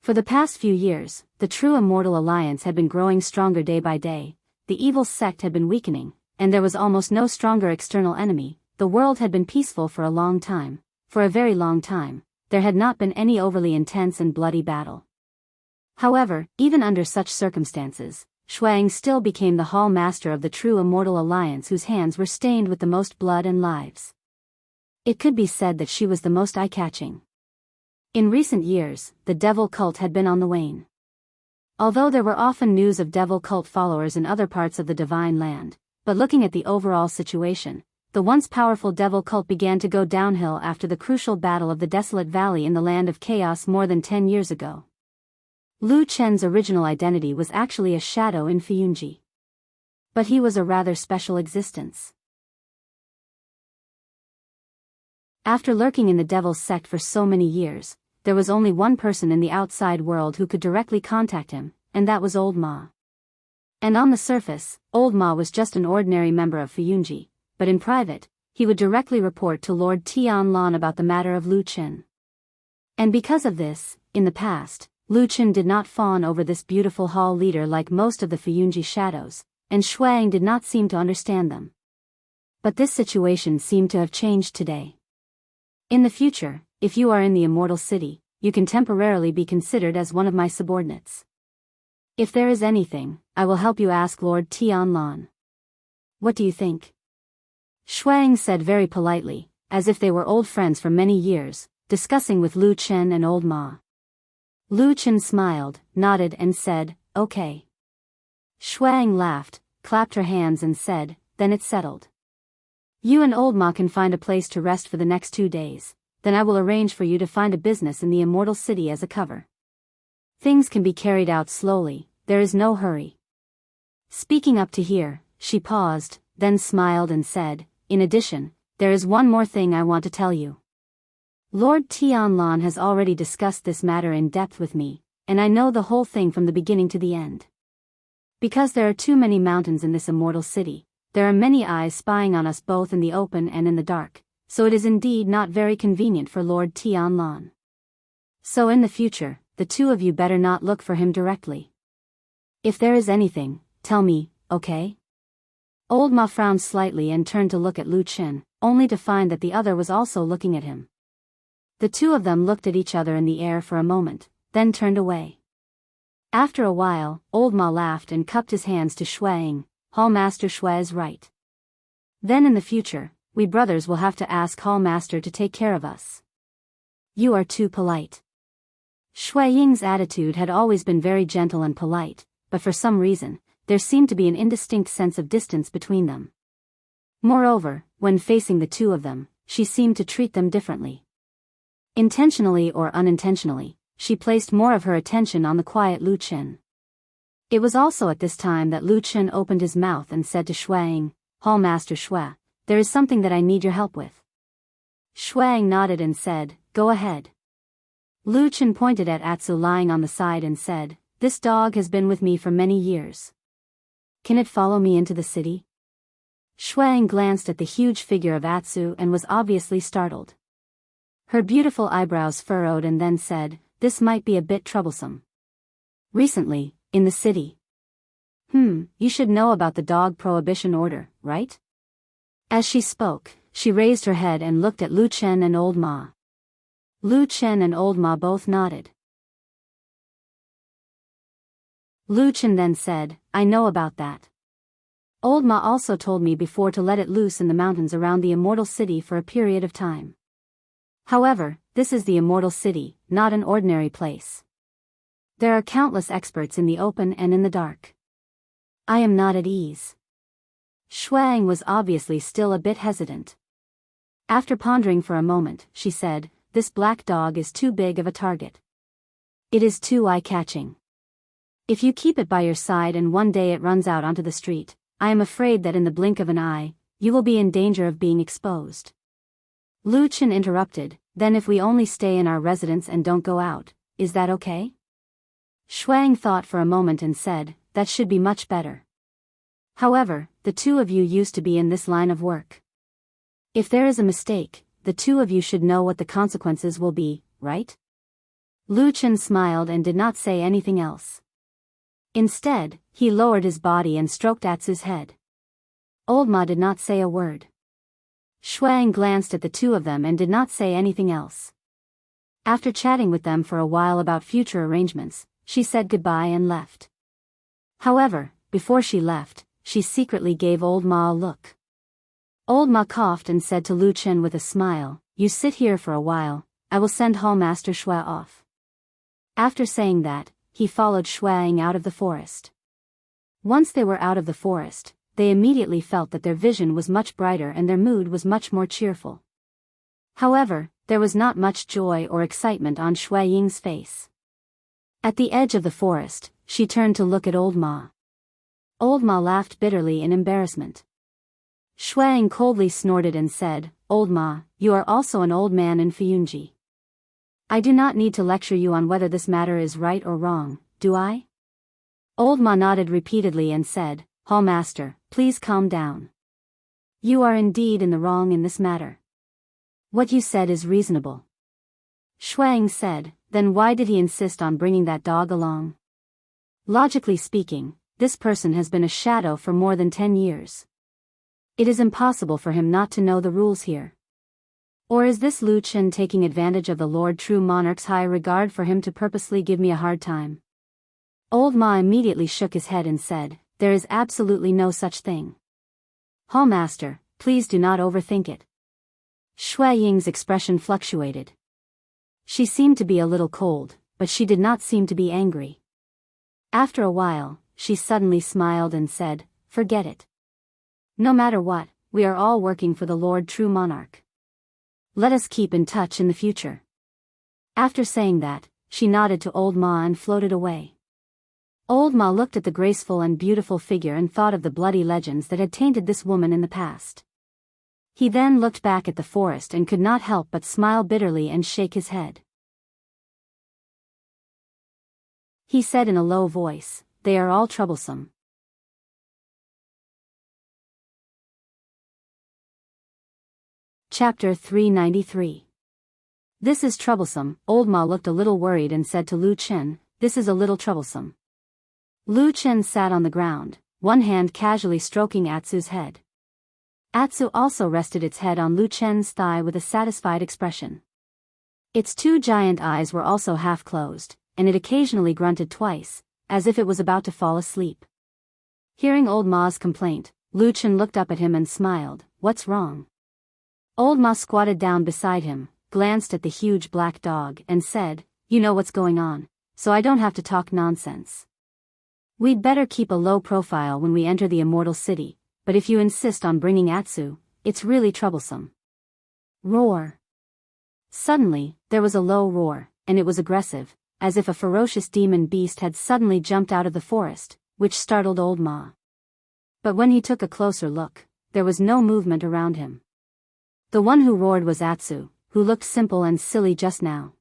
For the past few years, the true immortal alliance had been growing stronger day by day, the evil sect had been weakening, and there was almost no stronger external enemy. The world had been peaceful for a long time. For a very long time, there had not been any overly intense and bloody battle. However, even under such circumstances, Shuang still became the hall master of the true immortal alliance whose hands were stained with the most blood and lives. It could be said that she was the most eye-catching. In recent years, the devil cult had been on the wane. Although there were often news of devil cult followers in other parts of the divine land, but looking at the overall situation, the once powerful devil cult began to go downhill after the crucial battle of the Desolate Valley in the Land of Chaos more than 10 years ago. Lu Chen's original identity was actually a shadow in Fuyunji. But he was a rather special existence. After lurking in the devil's sect for so many years, there was only one person in the outside world who could directly contact him, and that was Old Ma. And on the surface, Old Ma was just an ordinary member of Fuyunji, but in private, he would directly report to Lord Tianlan about the matter of Lu Chen. And because of this, In the past, Lu Chen did not fawn over this beautiful hall leader like most of the Fuyunji shadows, and Shuang did not seem to understand them. But this situation seemed to have changed today. In the future, if you are in the Immortal City, you can temporarily be considered as one of my subordinates. If there is anything, I will help you ask Lord Tianlan. What do you think? Shuang said very politely, as if they were old friends for many years, discussing with Lu Chen and Old Ma. Lu Chen smiled, nodded and said, okay. Shuang laughed, clapped her hands and said, then it's settled. You and Old Ma can find a place to rest for the next 2 days, then I will arrange for you to find a business in the Immortal City as a cover. Things can be carried out slowly, there is no hurry. Speaking up to here, she paused, then smiled and said, in addition, there is one more thing I want to tell you. Lord Tianlan has already discussed this matter in depth with me, and I know the whole thing from the beginning to the end. Because there are too many mountains in this Immortal City, there are many eyes spying on us both in the open and in the dark, so it is indeed not very convenient for Lord Tianlan. So in the future, the two of you better not look for him directly. If there is anything, tell me, okay? Old Ma frowned slightly and turned to look at Lu Chen, only to find that the other was also looking at him. The two of them looked at each other in the air for a moment, then turned away. After a while, Old Ma laughed and cupped his hands to Shuang. Hallmaster Shui is right. Then in the future, we brothers will have to ask Hallmaster to take care of us. You are too polite. Shui Ying's attitude had always been very gentle and polite, but for some reason, there seemed to be an indistinct sense of distance between them. Moreover, when facing the two of them, she seemed to treat them differently. Intentionally or unintentionally, she placed more of her attention on the quiet Lu Chen. It was also at this time that Lu Chen opened his mouth and said to Shuang, Hallmaster Shui, there is something that I need your help with. Shuang nodded and said, go ahead. Lu Chen pointed at Atsu lying on the side and said, this dog has been with me for many years. Can it follow me into the city? Shuang glanced at the huge figure of Atsu and was obviously startled. Her beautiful eyebrows furrowed and then said, this might be a bit troublesome. Recently, in the city. You should know about the dog prohibition order, right? As she spoke, she raised her head and looked at Lu Chen and Old Ma. Lu Chen and Old Ma both nodded. Lu Chen then said, I know about that. Old Ma also told me before to let it loose in the mountains around the Immortal City for a period of time. However, this is the Immortal City, not an ordinary place. There are countless experts in the open and in the dark. I am not at ease. Shuang was obviously still a bit hesitant. After pondering for a moment, she said, this black dog is too big of a target. It is too eye-catching. If you keep it by your side and one day it runs out onto the street, I am afraid that in the blink of an eye, you will be in danger of being exposed. Lu Chen interrupted, then if we only stay in our residence and don't go out, is that okay? Shuang thought for a moment and said, that should be much better. However, the two of you used to be in this line of work. If there is a mistake, the two of you should know what the consequences will be, right? Lu Chen smiled and did not say anything else. Instead, he lowered his body and stroked Atsu's head. Old Ma did not say a word. Shuang glanced at the two of them and did not say anything else. After chatting with them for a while about future arrangements, she said goodbye and left. However, before she left, she secretly gave Old Ma a look. Old Ma coughed and said to Lu Chen with a smile, you sit here for a while, I will send Hallmaster Shui off. After saying that, he followed Shuang out of the forest. Once they were out of the forest, they immediately felt that their vision was much brighter and their mood was much more cheerful. However, there was not much joy or excitement on Shui Ying's face. At the edge of the forest, she turned to look at Old Ma. Old Ma laughed bitterly in embarrassment. Shuang coldly snorted and said, Old Ma, you are also an old man in Fuyunji. I do not need to lecture you on whether this matter is right or wrong, do I? Old Ma nodded repeatedly and said, Hallmaster, please calm down. You are indeed in the wrong in this matter. What you said is reasonable. Shuang said, then why did he insist on bringing that dog along? Logically speaking, this person has been a shadow for more than 10 years. It is impossible for him not to know the rules here. Or is this Lu Chen taking advantage of the Lord True Monarch's high regard for him to purposely give me a hard time? Old Ma immediately shook his head and said, "There is absolutely no such thing. Hall Master, please do not overthink it." Shui Ying's expression fluctuated. She seemed to be a little cold, but she did not seem to be angry. After a while, she suddenly smiled and said, "Forget it. No matter what, we are all working for the Lord True Monarch. Let us keep in touch in the future." After saying that, she nodded to Old Ma and floated away. Old Ma looked at the graceful and beautiful figure and thought of the bloody legends that had tainted this woman in the past. He then looked back at the forest and could not help but smile bitterly and shake his head. He said in a low voice, "They are all troublesome." Chapter 393. This is troublesome. Old Ma looked a little worried and said to Lu Chen, "This is a little troublesome." Lu Chen sat on the ground, one hand casually stroking Atsu's head. Atsu also rested its head on Lu Chen's thigh with a satisfied expression. Its two giant eyes were also half closed, and it occasionally grunted twice, as if it was about to fall asleep. Hearing Old Ma's complaint, Lu Chen looked up at him and smiled. "What's wrong?" Old Ma squatted down beside him, glanced at the huge black dog, and said, "You know what's going on, so I don't have to talk nonsense. We'd better keep a low profile when we enter the Immortal City, but if you insist on bringing Atsu, it's really troublesome." Roar. Suddenly, there was a low roar, and it was aggressive, as if a ferocious demon beast had suddenly jumped out of the forest, which startled Old Ma. But when he took a closer look, there was no movement around him. The one who roared was Atsu, who looked simple and silly just now.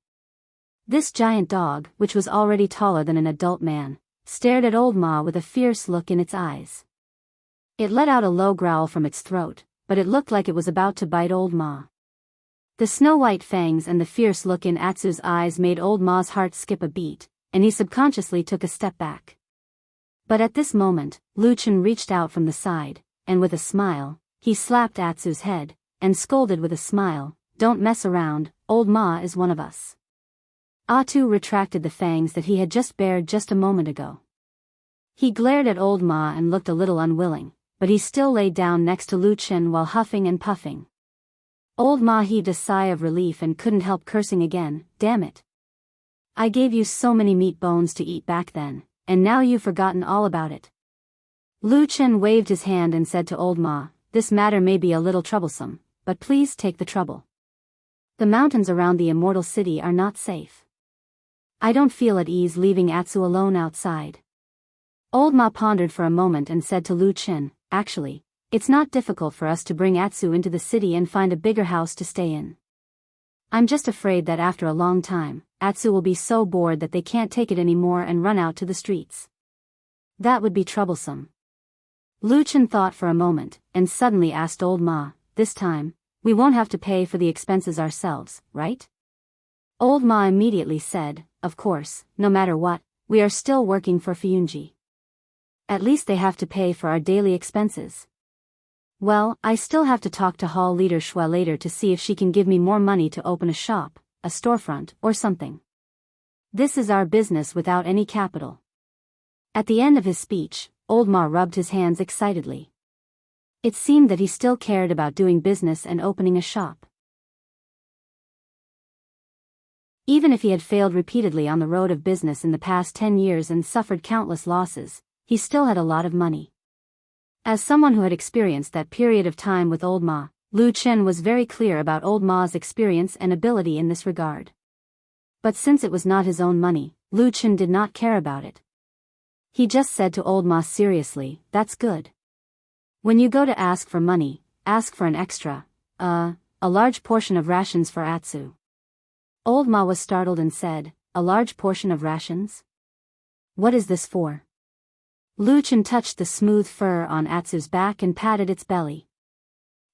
This giant dog, which was already taller than an adult man, stared at Old Ma with a fierce look in its eyes. It let out a low growl from its throat, but it looked like it was about to bite Old Ma. The snow-white fangs and the fierce look in Atsu's eyes made Old Ma's heart skip a beat, and he subconsciously took a step back. But at this moment, Lu Chen reached out from the side, and with a smile, he slapped Atsu's head, and scolded with a smile, "Don't mess around, Old Ma is one of us." Atsu retracted the fangs that he had just bared just a moment ago. He glared at Old Ma and looked a little unwilling, but he still lay down next to Lu Chen while huffing and puffing. Old Ma heaved a sigh of relief and couldn't help cursing again. "Damn it. I gave you so many meat bones to eat back then, and now you've forgotten all about it." Lu Chen waved his hand and said to Old Ma, "This matter may be a little troublesome, but please take the trouble. The mountains around the Immortal City are not safe. I don't feel at ease leaving Atsu alone outside." Old Ma pondered for a moment and said to Lu Chen, "Actually, it's not difficult for us to bring Atsu into the city and find a bigger house to stay in. I'm just afraid that after a long time, Atsu will be so bored that they can't take it anymore and run out to the streets. That would be troublesome." Lu Chen thought for a moment, and suddenly asked Old Ma, "This time, we won't have to pay for the expenses ourselves, right?" Old Ma immediately said, "Of course, no matter what, we are still working for Fyunji. At least they have to pay for our daily expenses. Well, I still have to talk to hall leader Shui later to see if she can give me more money to open a shop, a storefront, or something. This is our business without any capital." At the end of his speech, Old Ma rubbed his hands excitedly. It seemed that he still cared about doing business and opening a shop. Even if he had failed repeatedly on the road of business in the past 10 years and suffered countless losses, he still had a lot of money. As someone who had experienced that period of time with Old Ma, Lu Chen was very clear about Old Ma's experience and ability in this regard. But since it was not his own money, Lu Chen did not care about it. He just said to Old Ma seriously, "That's good. When you go to ask for money, ask for an extra, a large portion of rations for Atsu." Old Ma was startled and said, "A large portion of rations? What is this for?" Lu Chen touched the smooth fur on Atsu's back and patted its belly.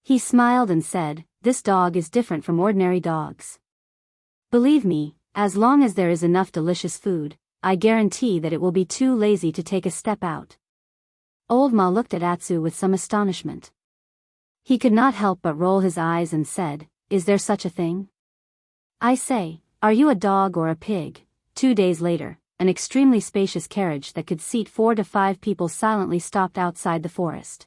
He smiled and said, "This dog is different from ordinary dogs. Believe me, As long as there is enough delicious food, I guarantee that it will be too lazy to take a step out. Old Ma looked at Atsu with some astonishment. He could not help but roll his eyes and said, "Is there such a thing? I say, are you a dog or a pig?" 2 days later, an extremely spacious carriage that could seat 4 to 5 people silently stopped outside the forest.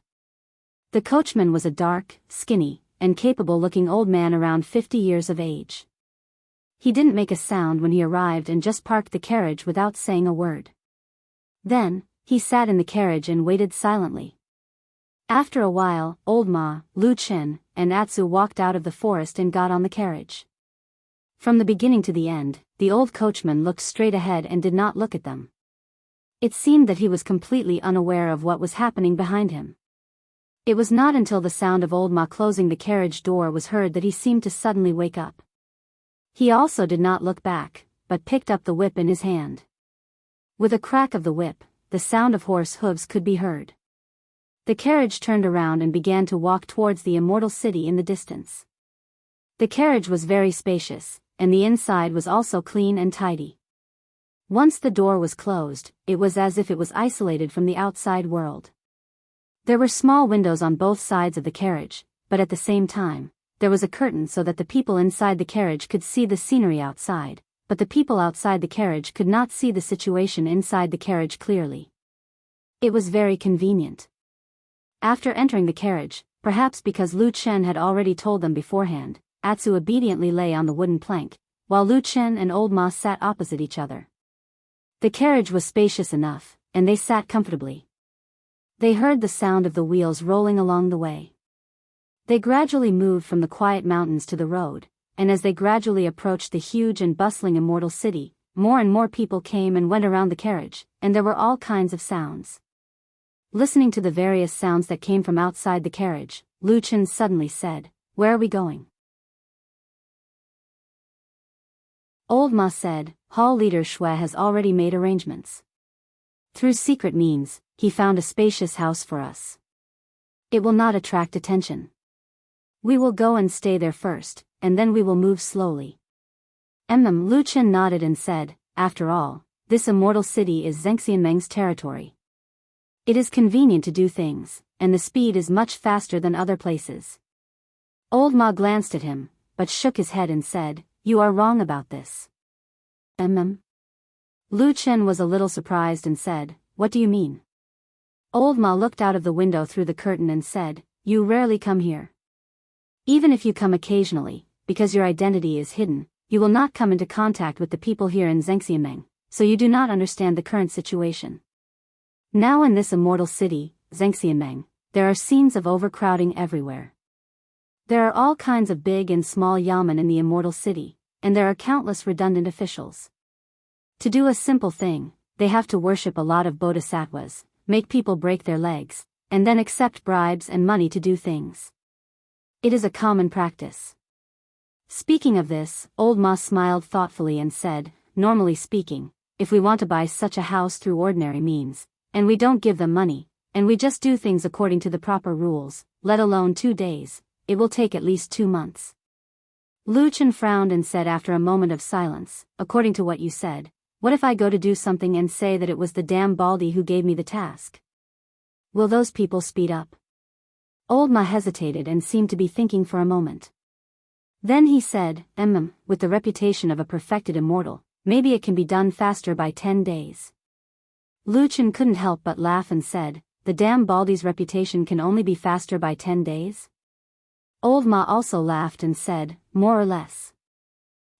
The coachman was a dark, skinny, and capable-looking old man around 50 years of age. He didn't make a sound when he arrived and just parked the carriage without saying a word. Then, he sat in the carriage and waited silently. After a while, Old Ma, Lu Chen, and Atsu walked out of the forest and got on the carriage. From the beginning to the end, the old coachman looked straight ahead and did not look at them. It seemed that he was completely unaware of what was happening behind him. It was not until the sound of Old Ma closing the carriage door was heard that he seemed to suddenly wake up. He also did not look back, but picked up the whip in his hand. With a crack of the whip, the sound of horse hooves could be heard. The carriage turned around and began to walk towards the immortal city in the distance. The carriage was very spacious, and the inside was also clean and tidy. Once the door was closed, it was as if it was isolated from the outside world. There were small windows on both sides of the carriage, but at the same time, there was a curtain so that the people inside the carriage could see the scenery outside, but the people outside the carriage could not see the situation inside the carriage clearly. It was very convenient. After entering the carriage, perhaps because Lu Chen had already told them beforehand, Atsu obediently lay on the wooden plank, while Lu Chen and Old Ma sat opposite each other. The carriage was spacious enough, and they sat comfortably. They heard the sound of the wheels rolling along the way. They gradually moved from the quiet mountains to the road, and as they gradually approached the huge and bustling immortal city, more and more people came and went around the carriage, and there were all kinds of sounds. Listening to the various sounds that came from outside the carriage, Lu Chen suddenly said, "Where are we going?" Old Ma said, "Hall leader Shui has already made arrangements. Through secret means, he found a spacious house for us. It will not attract attention. We will go and stay there first, and then we will move slowly." Lu Chen nodded and said, "After all, this immortal city is Zhengxianmeng's territory. It is convenient to do things, and the speed is much faster than other places." Old Ma glanced at him, but shook his head and said, "You are wrong about this." Lu Chen was a little surprised and said, "What do you mean?" Old Ma looked out of the window through the curtain and said, "You rarely come here. Even if you come occasionally, because your identity is hidden, you will not come into contact with the people here in Zhengxianmeng, so you do not understand the current situation. Now in this immortal city, Zhengxianmeng, there are scenes of overcrowding everywhere. There are all kinds of big and small yamen in the immortal city, and there are countless redundant officials. To do a simple thing, they have to worship a lot of bodhisattvas, make people break their legs, and then accept bribes and money to do things. It is a common practice." Speaking of this, Old Ma smiled thoughtfully and said, "Normally speaking, if we want to buy such a house through ordinary means, and we don't give them money, and we just do things according to the proper rules, let alone 2 days, it will take at least 2 months." Lu Chen frowned and said after a moment of silence, "According to what you said, what if I go to do something and say that it was the damn Baldy who gave me the task? Will those people speed up?" Old Ma hesitated and seemed to be thinking for a moment. Then he said, With the reputation of a perfected immortal, maybe it can be done faster by 10 days. Lu Chen couldn't help but laugh and said, "The damn Baldy's reputation can only be faster by 10 days? Old Ma also laughed and said, "More or less.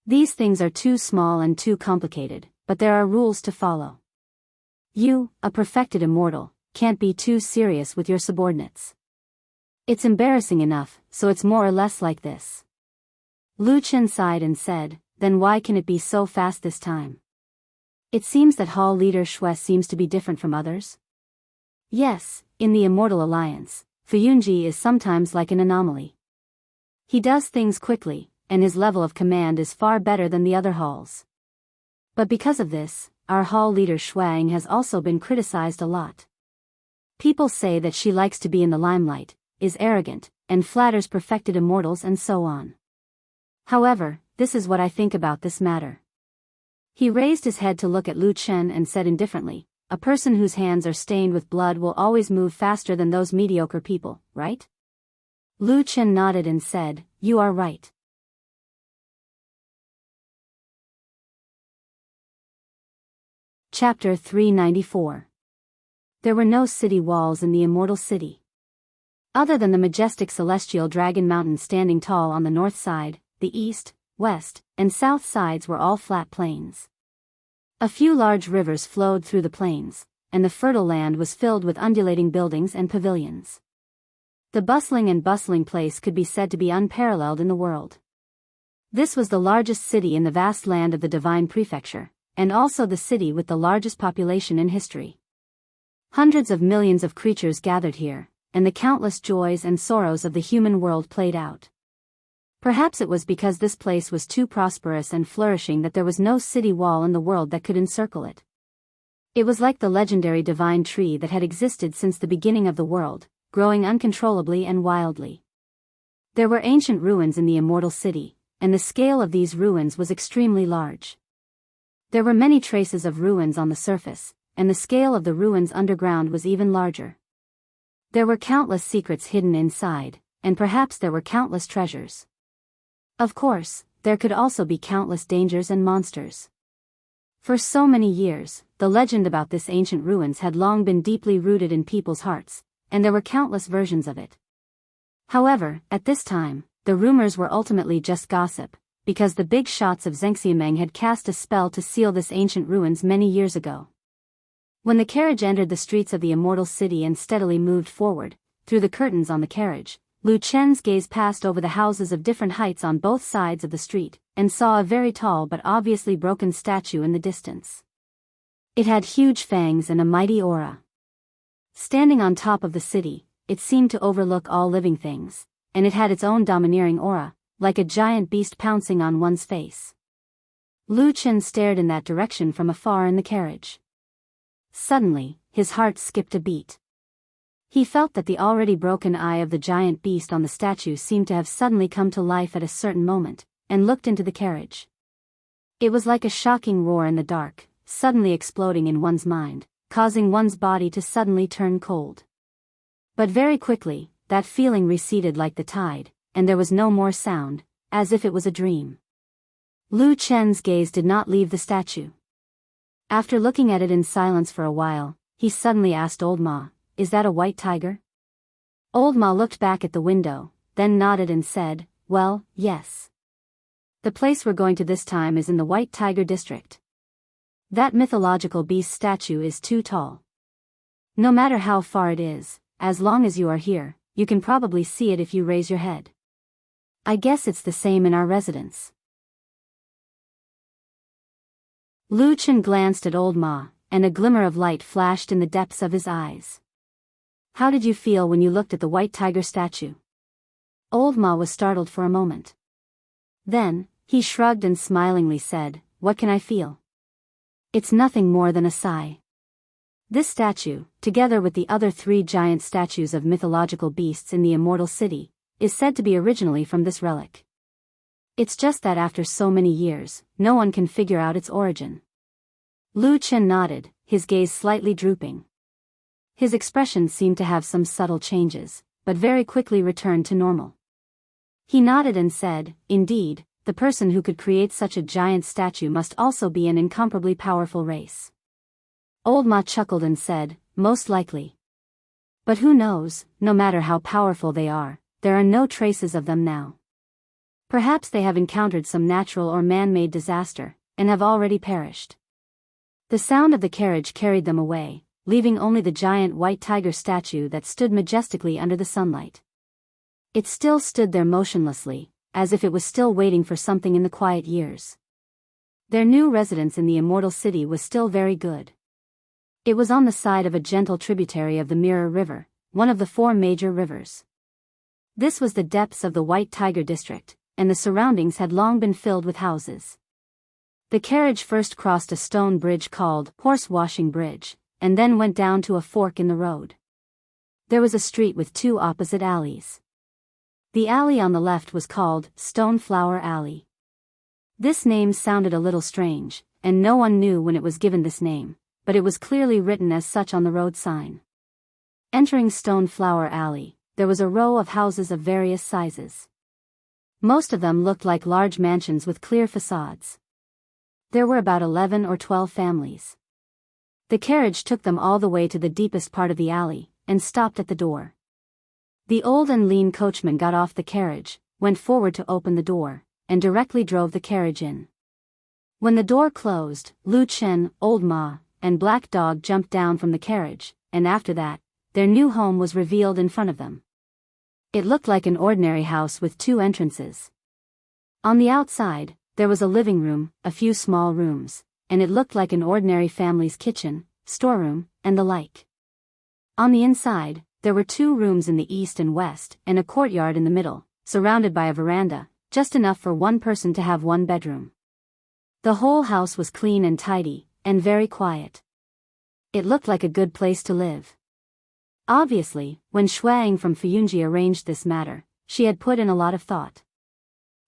These things are too small and too complicated, but there are rules to follow. You, a perfected immortal, can't be too serious with your subordinates. It's embarrassing enough, so it's more or less like this." Lu Chen sighed and said, "Then why can it be so fast this time? It seems that Hall leader Shui seems to be different from others." "Yes, in the Immortal Alliance, Fuyunji is sometimes like an anomaly. He does things quickly, and his level of command is far better than the other halls. But because of this, our hall leader Shuang has also been criticized a lot. People say that she likes to be in the limelight, is arrogant, and flatters perfected immortals and so on. However, this is what I think about this matter. He raised his head to look at Lu Chen and said indifferently, "A person whose hands are stained with blood will always move faster than those mediocre people, right?" Lu Chen nodded and said, "You are right." Chapter 394. There were no city walls in the immortal city. Other than the majestic celestial dragon mountain standing tall on the north side, the east, west, and south sides were all flat plains. A few large rivers flowed through the plains, and the fertile land was filled with undulating buildings and pavilions. The bustling place could be said to be unparalleled in the world. This was the largest city in the vast land of the Divine Prefecture, and also the city with the largest population in history. Hundreds of millions of creatures gathered here, and the countless joys and sorrows of the human world played out. Perhaps it was because this place was too prosperous and flourishing that there was no city wall in the world that could encircle it. It was like the legendary divine tree that had existed since the beginning of the world, growing uncontrollably and wildly. There were ancient ruins in the immortal city, and the scale of these ruins was extremely large. There were many traces of ruins on the surface, and the scale of the ruins underground was even larger. There were countless secrets hidden inside, and perhaps there were countless treasures. Of course, there could also be countless dangers and monsters. For so many years, the legend about this ancient ruins had long been deeply rooted in people's hearts, and there were countless versions of it. However, at this time, the rumors were ultimately just gossip, because the big shots of Zhengxiameng had cast a spell to seal this ancient ruins many years ago. When the carriage entered the streets of the immortal city and steadily moved forward, through the curtains on the carriage, Lu Chen's gaze passed over the houses of different heights on both sides of the street, and saw a very tall but obviously broken statue in the distance. It had huge fangs and a mighty aura. Standing on top of the city, it seemed to overlook all living things, and it had its own domineering aura, like a giant beast pouncing on one's face. Lu Chen stared in that direction from afar in the carriage. Suddenly, his heart skipped a beat. He felt that the already broken eye of the giant beast on the statue seemed to have suddenly come to life at a certain moment, and looked into the carriage. It was like a shocking roar in the dark, suddenly exploding in one's mind, causing one's body to suddenly turn cold. But very quickly, that feeling receded like the tide, and there was no more sound, as if it was a dream. Lu Chen's gaze did not leave the statue. After looking at it in silence for a while, he suddenly asked Old Ma, "Is that a white tiger?" Old Ma looked back at the window, then nodded and said, "Well, yes. The place we're going to this time is in the White Tiger District. That mythological beast statue is too tall. No matter how far it is, as long as you are here, you can probably see it if you raise your head. I guess it's the same in our residence." Lu Chen glanced at Old Ma, and a glimmer of light flashed in the depths of his eyes. "How did you feel when you looked at the white tiger statue?" Old Ma was startled for a moment. Then, he shrugged and smilingly said, "What can I feel? It's nothing more than a sigh. This statue, together with the other 3 giant statues of mythological beasts in the immortal city, is said to be originally from this relic. It's just that after so many years, no one can figure out its origin." Lu Chen nodded, his gaze slightly drooping. His expression seemed to have some subtle changes, but very quickly returned to normal. He nodded and said, "Indeed, the person who could create such a giant statue must also be an incomparably powerful race." Old Ma chuckled and said, "Most likely. But who knows, no matter how powerful they are, there are no traces of them now. Perhaps they have encountered some natural or man-made disaster, and have already perished." The sound of the carriage carried them away, leaving only the giant white tiger statue that stood majestically under the sunlight. It still stood there motionlessly, as if it was still waiting for something in the quiet years. Their new residence in the immortal city was still very good. It was on the side of a gentle tributary of the Mirror River, one of the 4 major rivers. This was the depths of the White Tiger District, and the surroundings had long been filled with houses. The carriage first crossed a stone bridge called Horse Washing Bridge, and then went down to a fork in the road. There was a street with 2 opposite alleys. The alley on the left was called Stone Flower Alley. This name sounded a little strange, and no one knew when it was given this name, but it was clearly written as such on the road sign. Entering Stone Flower Alley, there was a row of houses of various sizes. Most of them looked like large mansions with clear facades. There were about 11 or 12 families. The carriage took them all the way to the deepest part of the alley, and stopped at the door. The old and lean coachman got off the carriage, went forward to open the door, and directly drove the carriage in. When the door closed, Lu Chen, Old Ma, and Black Dog jumped down from the carriage, and after that, their new home was revealed in front of them. It looked like an ordinary house with 2 entrances. On the outside, there was a living room, a few small rooms, and it looked like an ordinary family's kitchen, storeroom, and the like. On the inside, there were 2 rooms in the east and west, and a courtyard in the middle, surrounded by a veranda, just enough for one person to have 1 bedroom. The whole house was clean and tidy, and very quiet. It looked like a good place to live. Obviously, when Shuang from Fuyunji arranged this matter, she had put in a lot of thought.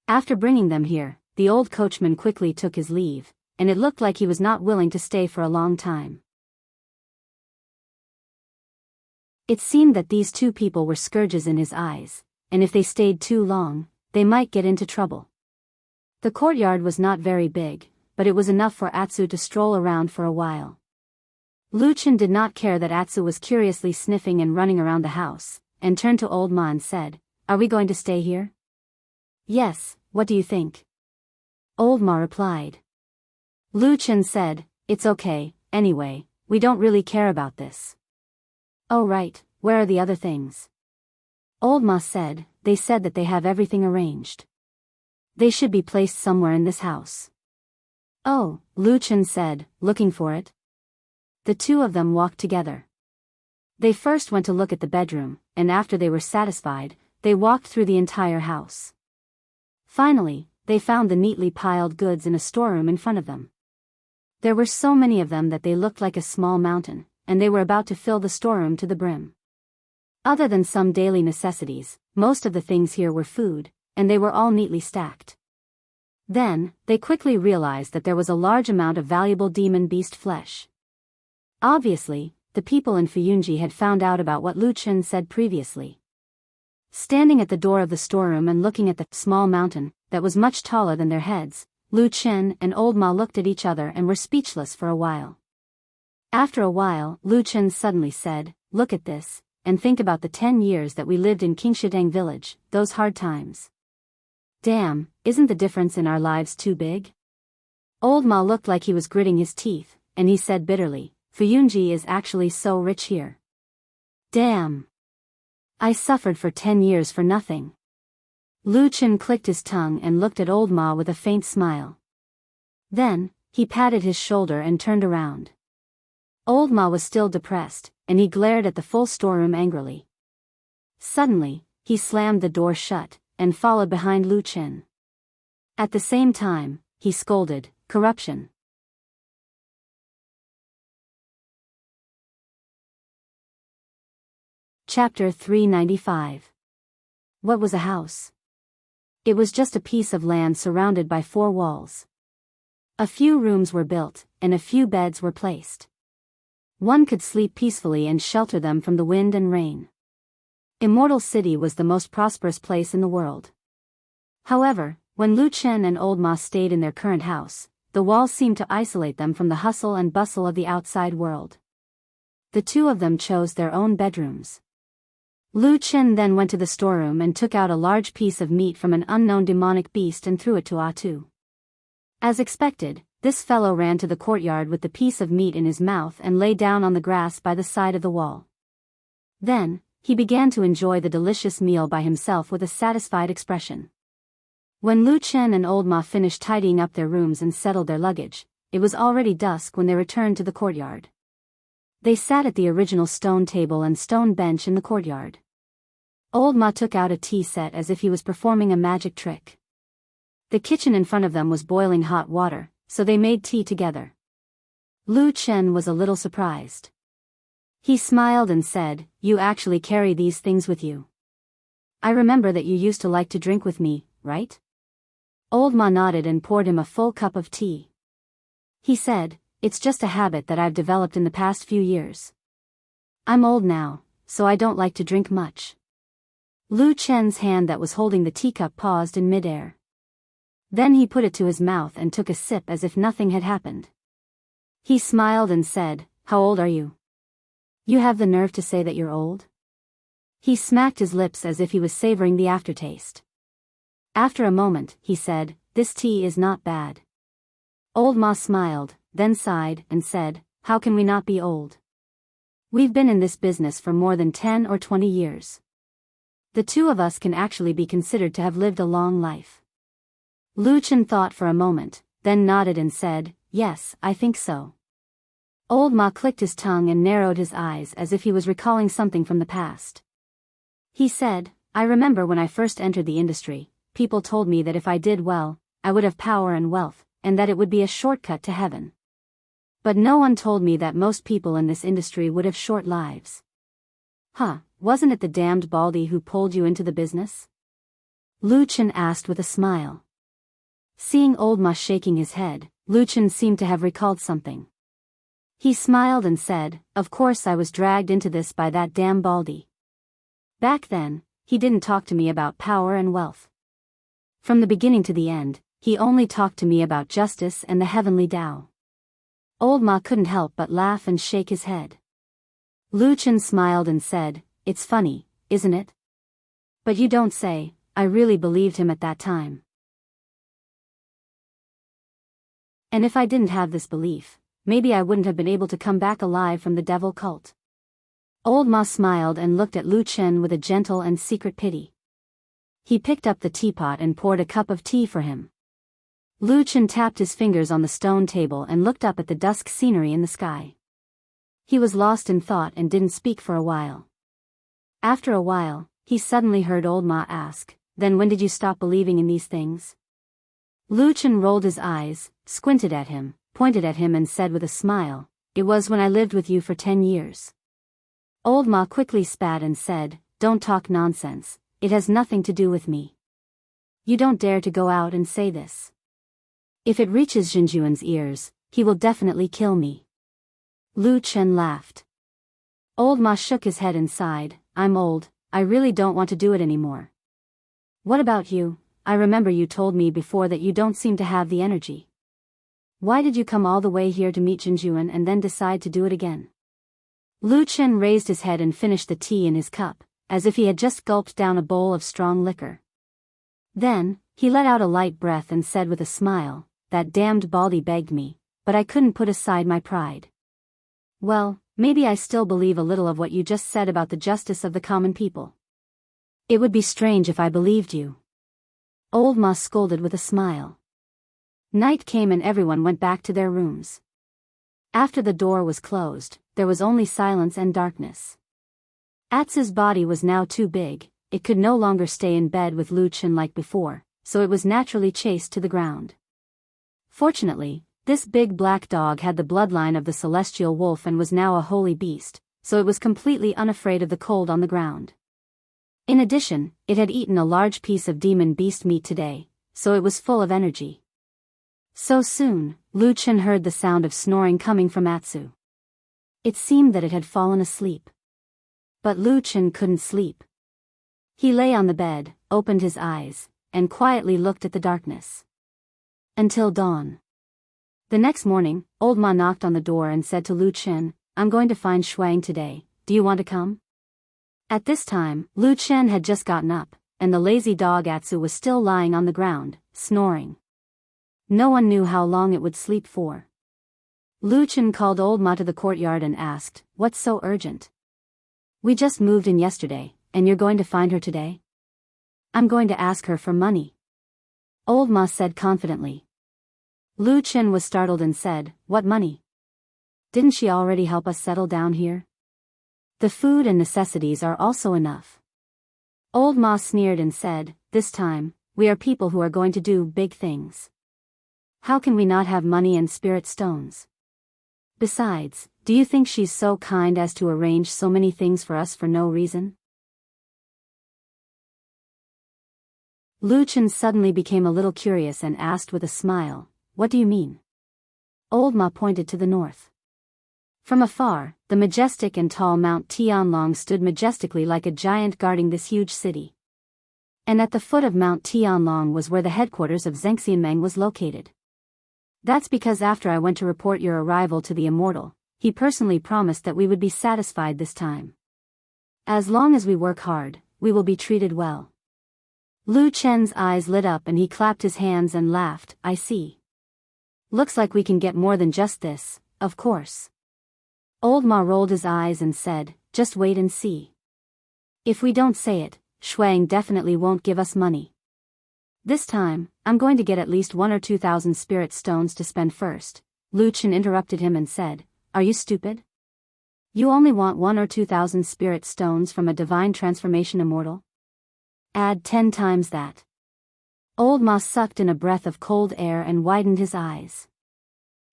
After bringing them here, the old coachman quickly took his leave, and it looked like he was not willing to stay for a long time. It seemed that these 2 people were scourges in his eyes, and if they stayed too long, they might get into trouble. The courtyard was not very big, but it was enough for Atsu to stroll around for a while. Lu Chen did not care that Atsu was curiously sniffing and running around the house, and turned to Old Ma and said, "Are we going to stay here?" "Yes, what do you think?" Old Ma replied. Lu Chen said, "It's okay, anyway, we don't really care about this." "Oh right, where are the other things?" Old Ma said, "They said that they have everything arranged. They should be placed somewhere in this house." "Oh," Lu Chen said, looking for it. The 2 of them walked together. They first went to look at the bedroom, and after they were satisfied, they walked through the entire house. Finally, they found the neatly piled goods in a storeroom in front of them. There were so many of them that they looked like a small mountain, and they were about to fill the storeroom to the brim. Other than some daily necessities, most of the things here were food, and they were all neatly stacked. Then, they quickly realized that there was a large amount of valuable demon beast flesh. Obviously, the people in Fuyunji had found out about what Lu Chen said previously. Standing at the door of the storeroom and looking at the small mountain that was much taller than their heads, Lu Chen and Old Ma looked at each other and were speechless for a while. After a while, Lu Chen suddenly said, "Look at this, and think about the 10 years that we lived in Qingshidang village, those hard times. Damn, isn't the difference in our lives too big?" Old Ma looked like he was gritting his teeth, and he said bitterly, "Fuyunji is actually so rich here. Damn. I suffered for 10 years for nothing." Lu Chen clicked his tongue and looked at Old Ma with a faint smile. Then, he patted his shoulder and turned around. Old Ma was still depressed, and he glared at the full storeroom angrily. Suddenly, he slammed the door shut, and followed behind Lu Chen. At the same time, he scolded, "Corruption." Chapter 395. What was a house? It was just a piece of land surrounded by 4 walls. A few rooms were built, and a few beds were placed. One could sleep peacefully and shelter them from the wind and rain. Immortal City was the most prosperous place in the world. However, when Lu Chen and Old Ma stayed in their current house, the walls seemed to isolate them from the hustle and bustle of the outside world. The 2 of them chose their own bedrooms. Lu Chen then went to the storeroom and took out a large piece of meat from an unknown demonic beast and threw it to Atu. As expected, this fellow ran to the courtyard with the piece of meat in his mouth and lay down on the grass by the side of the wall. Then, he began to enjoy the delicious meal by himself with a satisfied expression. When Lu Chen and Old Ma finished tidying up their rooms and settled their luggage, it was already dusk when they returned to the courtyard. They sat at the original stone table and stone bench in the courtyard. Old Ma took out a tea set as if he was performing a magic trick. The kitchen in front of them was boiling hot water, so they made tea together. Lu Chen was a little surprised. He smiled and said, "You actually carry these things with you. I remember that you used to like to drink with me, right?" Old Ma nodded and poured him a full cup of tea. He said, "It's just a habit that I've developed in the past few years. I'm old now, so I don't like to drink much." Lu Chen's hand that was holding the teacup paused in midair. Then he put it to his mouth and took a sip as if nothing had happened. He smiled and said, "How old are you? You have the nerve to say that you're old?" He smacked his lips as if he was savoring the aftertaste. After a moment, he said, "This tea is not bad." Old Ma smiled, then sighed, and said, "How can we not be old? We've been in this business for more than 10 or 20 years. The two of us can actually be considered to have lived a long life." Lu Chen thought for a moment, then nodded and said, "Yes, I think so." Old Ma clicked his tongue and narrowed his eyes as if he was recalling something from the past. He said, "I remember when I first entered the industry, people told me that if I did well, I would have power and wealth, and that it would be a shortcut to heaven. But no one told me that most people in this industry would have short lives." "Huh, wasn't it the damned baldy who pulled you into the business?" Lu Chen asked with a smile. Seeing Old Ma shaking his head, Lu Chen seemed to have recalled something. He smiled and said, "Of course I was dragged into this by that damn baldy. Back then, he didn't talk to me about power and wealth. From the beginning to the end, he only talked to me about justice and the heavenly Tao." Old Ma couldn't help but laugh and shake his head. Lu Chen smiled and said, "It's funny, isn't it? But you don't say, I really believed him at that time. And if I didn't have this belief, maybe I wouldn't have been able to come back alive from the devil cult." Old Ma smiled and looked at Lu Chen with a gentle and secret pity. He picked up the teapot and poured a cup of tea for him. Lu Chen tapped his fingers on the stone table and looked up at the dusk scenery in the sky. He was lost in thought and didn't speak for a while. After a while, he suddenly heard Old Ma ask, "Then when did you stop believing in these things?" Lu Chen rolled his eyes, squinted at him, pointed at him and said with a smile, "It was when I lived with you for 10 years. Old Ma quickly spat and said, "Don't talk nonsense, it has nothing to do with me. You don't dare to go out and say this. If it reaches Jinjuan's ears, he will definitely kill me." Lu Chen laughed. Old Ma shook his head and sighed, "I'm old, I really don't want to do it anymore. What about you? I remember you told me before that you don't seem to have the energy. Why did you come all the way here to meet Jinjuan and then decide to do it again?" Lu Chen raised his head and finished the tea in his cup, as if he had just gulped down a bowl of strong liquor. Then, he let out a light breath and said with a smile, "That damned baldy begged me, but I couldn't put aside my pride. Well, maybe I still believe a little of what you just said about the justice of the common people. It would be strange if I believed you." Old Ma scolded with a smile. Night came and everyone went back to their rooms. After the door was closed, there was only silence and darkness. Atsu's body was now too big, it could no longer stay in bed with Lu Chen like before, so it was naturally chased to the ground. Fortunately, this big black dog had the bloodline of the celestial wolf and was now a holy beast, so it was completely unafraid of the cold on the ground. In addition, it had eaten a large piece of demon beast meat today, so it was full of energy. So soon, Lu Chen heard the sound of snoring coming from Atsu. It seemed that it had fallen asleep. But Lu Chen couldn't sleep. He lay on the bed, opened his eyes, and quietly looked at the darkness. Until dawn. The next morning, Old Ma knocked on the door and said to Lu Chen, "I'm going to find Shuang today, do you want to come?" At this time, Lu Chen had just gotten up, and the lazy dog Atsu was still lying on the ground, snoring. No one knew how long it would sleep for. Lu Chen called Old Ma to the courtyard and asked, "What's so urgent? We just moved in yesterday, and you're going to find her today?" "I'm going to ask her for money," Old Ma said confidently. Lu Chen was startled and said, "What money? Didn't she already help us settle down here? The food and necessities are also enough." Old Ma sneered and said, "This time, we are people who are going to do big things. How can we not have money and spirit stones? Besides, do you think she's so kind as to arrange so many things for us for no reason?" Lu Chen suddenly became a little curious and asked with a smile, "What do you mean?" Old Ma pointed to the north. From afar, the majestic and tall Mount Tianlong stood majestically like a giant guarding this huge city. And at the foot of Mount Tianlong was where the headquarters of Zhengxianmeng was located. That's because after I went to report your arrival to the immortal, he personally promised that we would be satisfied this time. As long as we work hard, we will be treated well. Lu Chen's eyes lit up and he clapped his hands and laughed. I see. Looks like we can get more than just this, of course. Old Ma rolled his eyes and said, just wait and see. If we don't say it, Shuang definitely won't give us money. This time, I'm going to get at least 1 or 2,000 spirit stones to spend first. Lu Chen interrupted him and said, are you stupid? You only want 1 or 2,000 spirit stones from a divine transformation immortal? Add 10 times that. Old Ma sucked in a breath of cold air and widened his eyes.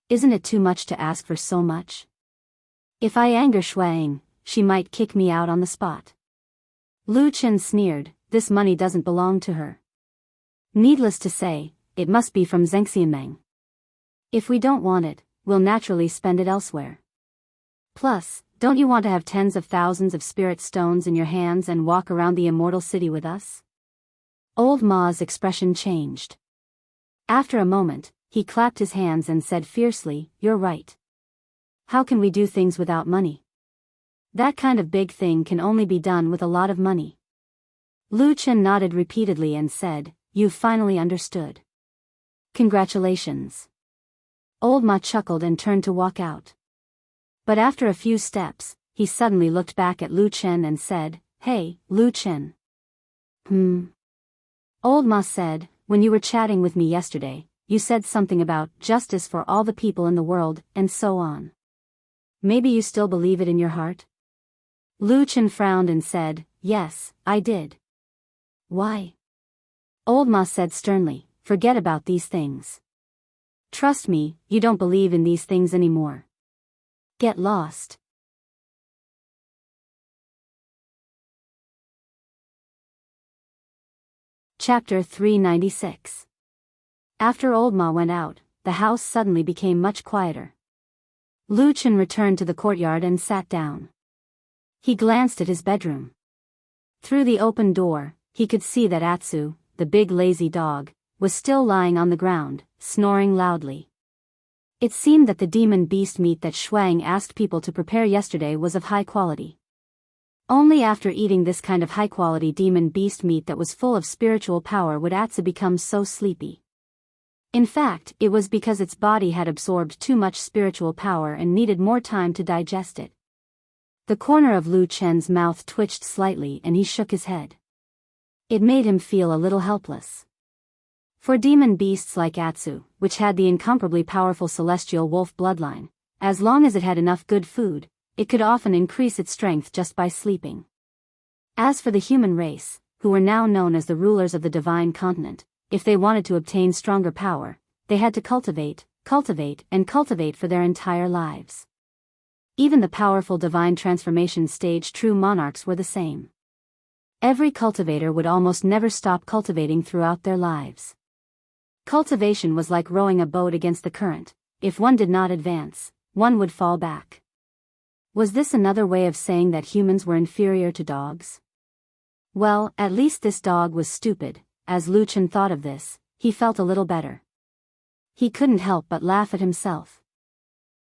Isn't it too much to ask for so much? If I anger Shuang, she might kick me out on the spot. Lu Chen sneered, this money doesn't belong to her. Needless to say, it must be from Zhengxianmeng. If we don't want it, we'll naturally spend it elsewhere. Plus, don't you want to have tens of thousands of spirit stones in your hands and walk around the immortal city with us? Old Ma's expression changed. After a moment, he clapped his hands and said fiercely, you're right. How can we do things without money? That kind of big thing can only be done with a lot of money. Lu Chen nodded repeatedly and said, you've finally understood. Congratulations. Old Ma chuckled and turned to walk out. But after a few steps, he suddenly looked back at Lu Chen and said, hey, Lu Chen. Old Ma said, when you were chatting with me yesterday, you said something about justice for all the people in the world, and so on. Maybe you still believe it in your heart? Lu Chen frowned and said, yes, I did. Why? Old Ma said sternly, forget about these things. Trust me, you don't believe in these things anymore. Get lost. Chapter 396. After Old Ma went out, the house suddenly became much quieter. Lu Chen returned to the courtyard and sat down. He glanced at his bedroom. Through the open door, he could see that Atsu, the big lazy dog, was still lying on the ground, snoring loudly. It seemed that the demon beast meat that Shuang asked people to prepare yesterday was of high quality. Only after eating this kind of high-quality demon beast meat that was full of spiritual power would Atsu become so sleepy. In fact, it was because its body had absorbed too much spiritual power and needed more time to digest it. The corner of Lu Chen's mouth twitched slightly and he shook his head. It made him feel a little helpless. For demon beasts like Atsu, which had the incomparably powerful celestial wolf bloodline, as long as it had enough good food, it could often increase its strength just by sleeping. As for the human race, who were now known as the rulers of the divine continent, if they wanted to obtain stronger power, they had to cultivate, and cultivate for their entire lives. Even the powerful divine transformation stage true monarchs were the same. Every cultivator would almost never stop cultivating throughout their lives. Cultivation was like rowing a boat against the current. If one did not advance, one would fall back. Was this another way of saying that humans were inferior to dogs? Well, at least this dog was stupid. As Lu Chen thought of this, he felt a little better. He couldn't help but laugh at himself.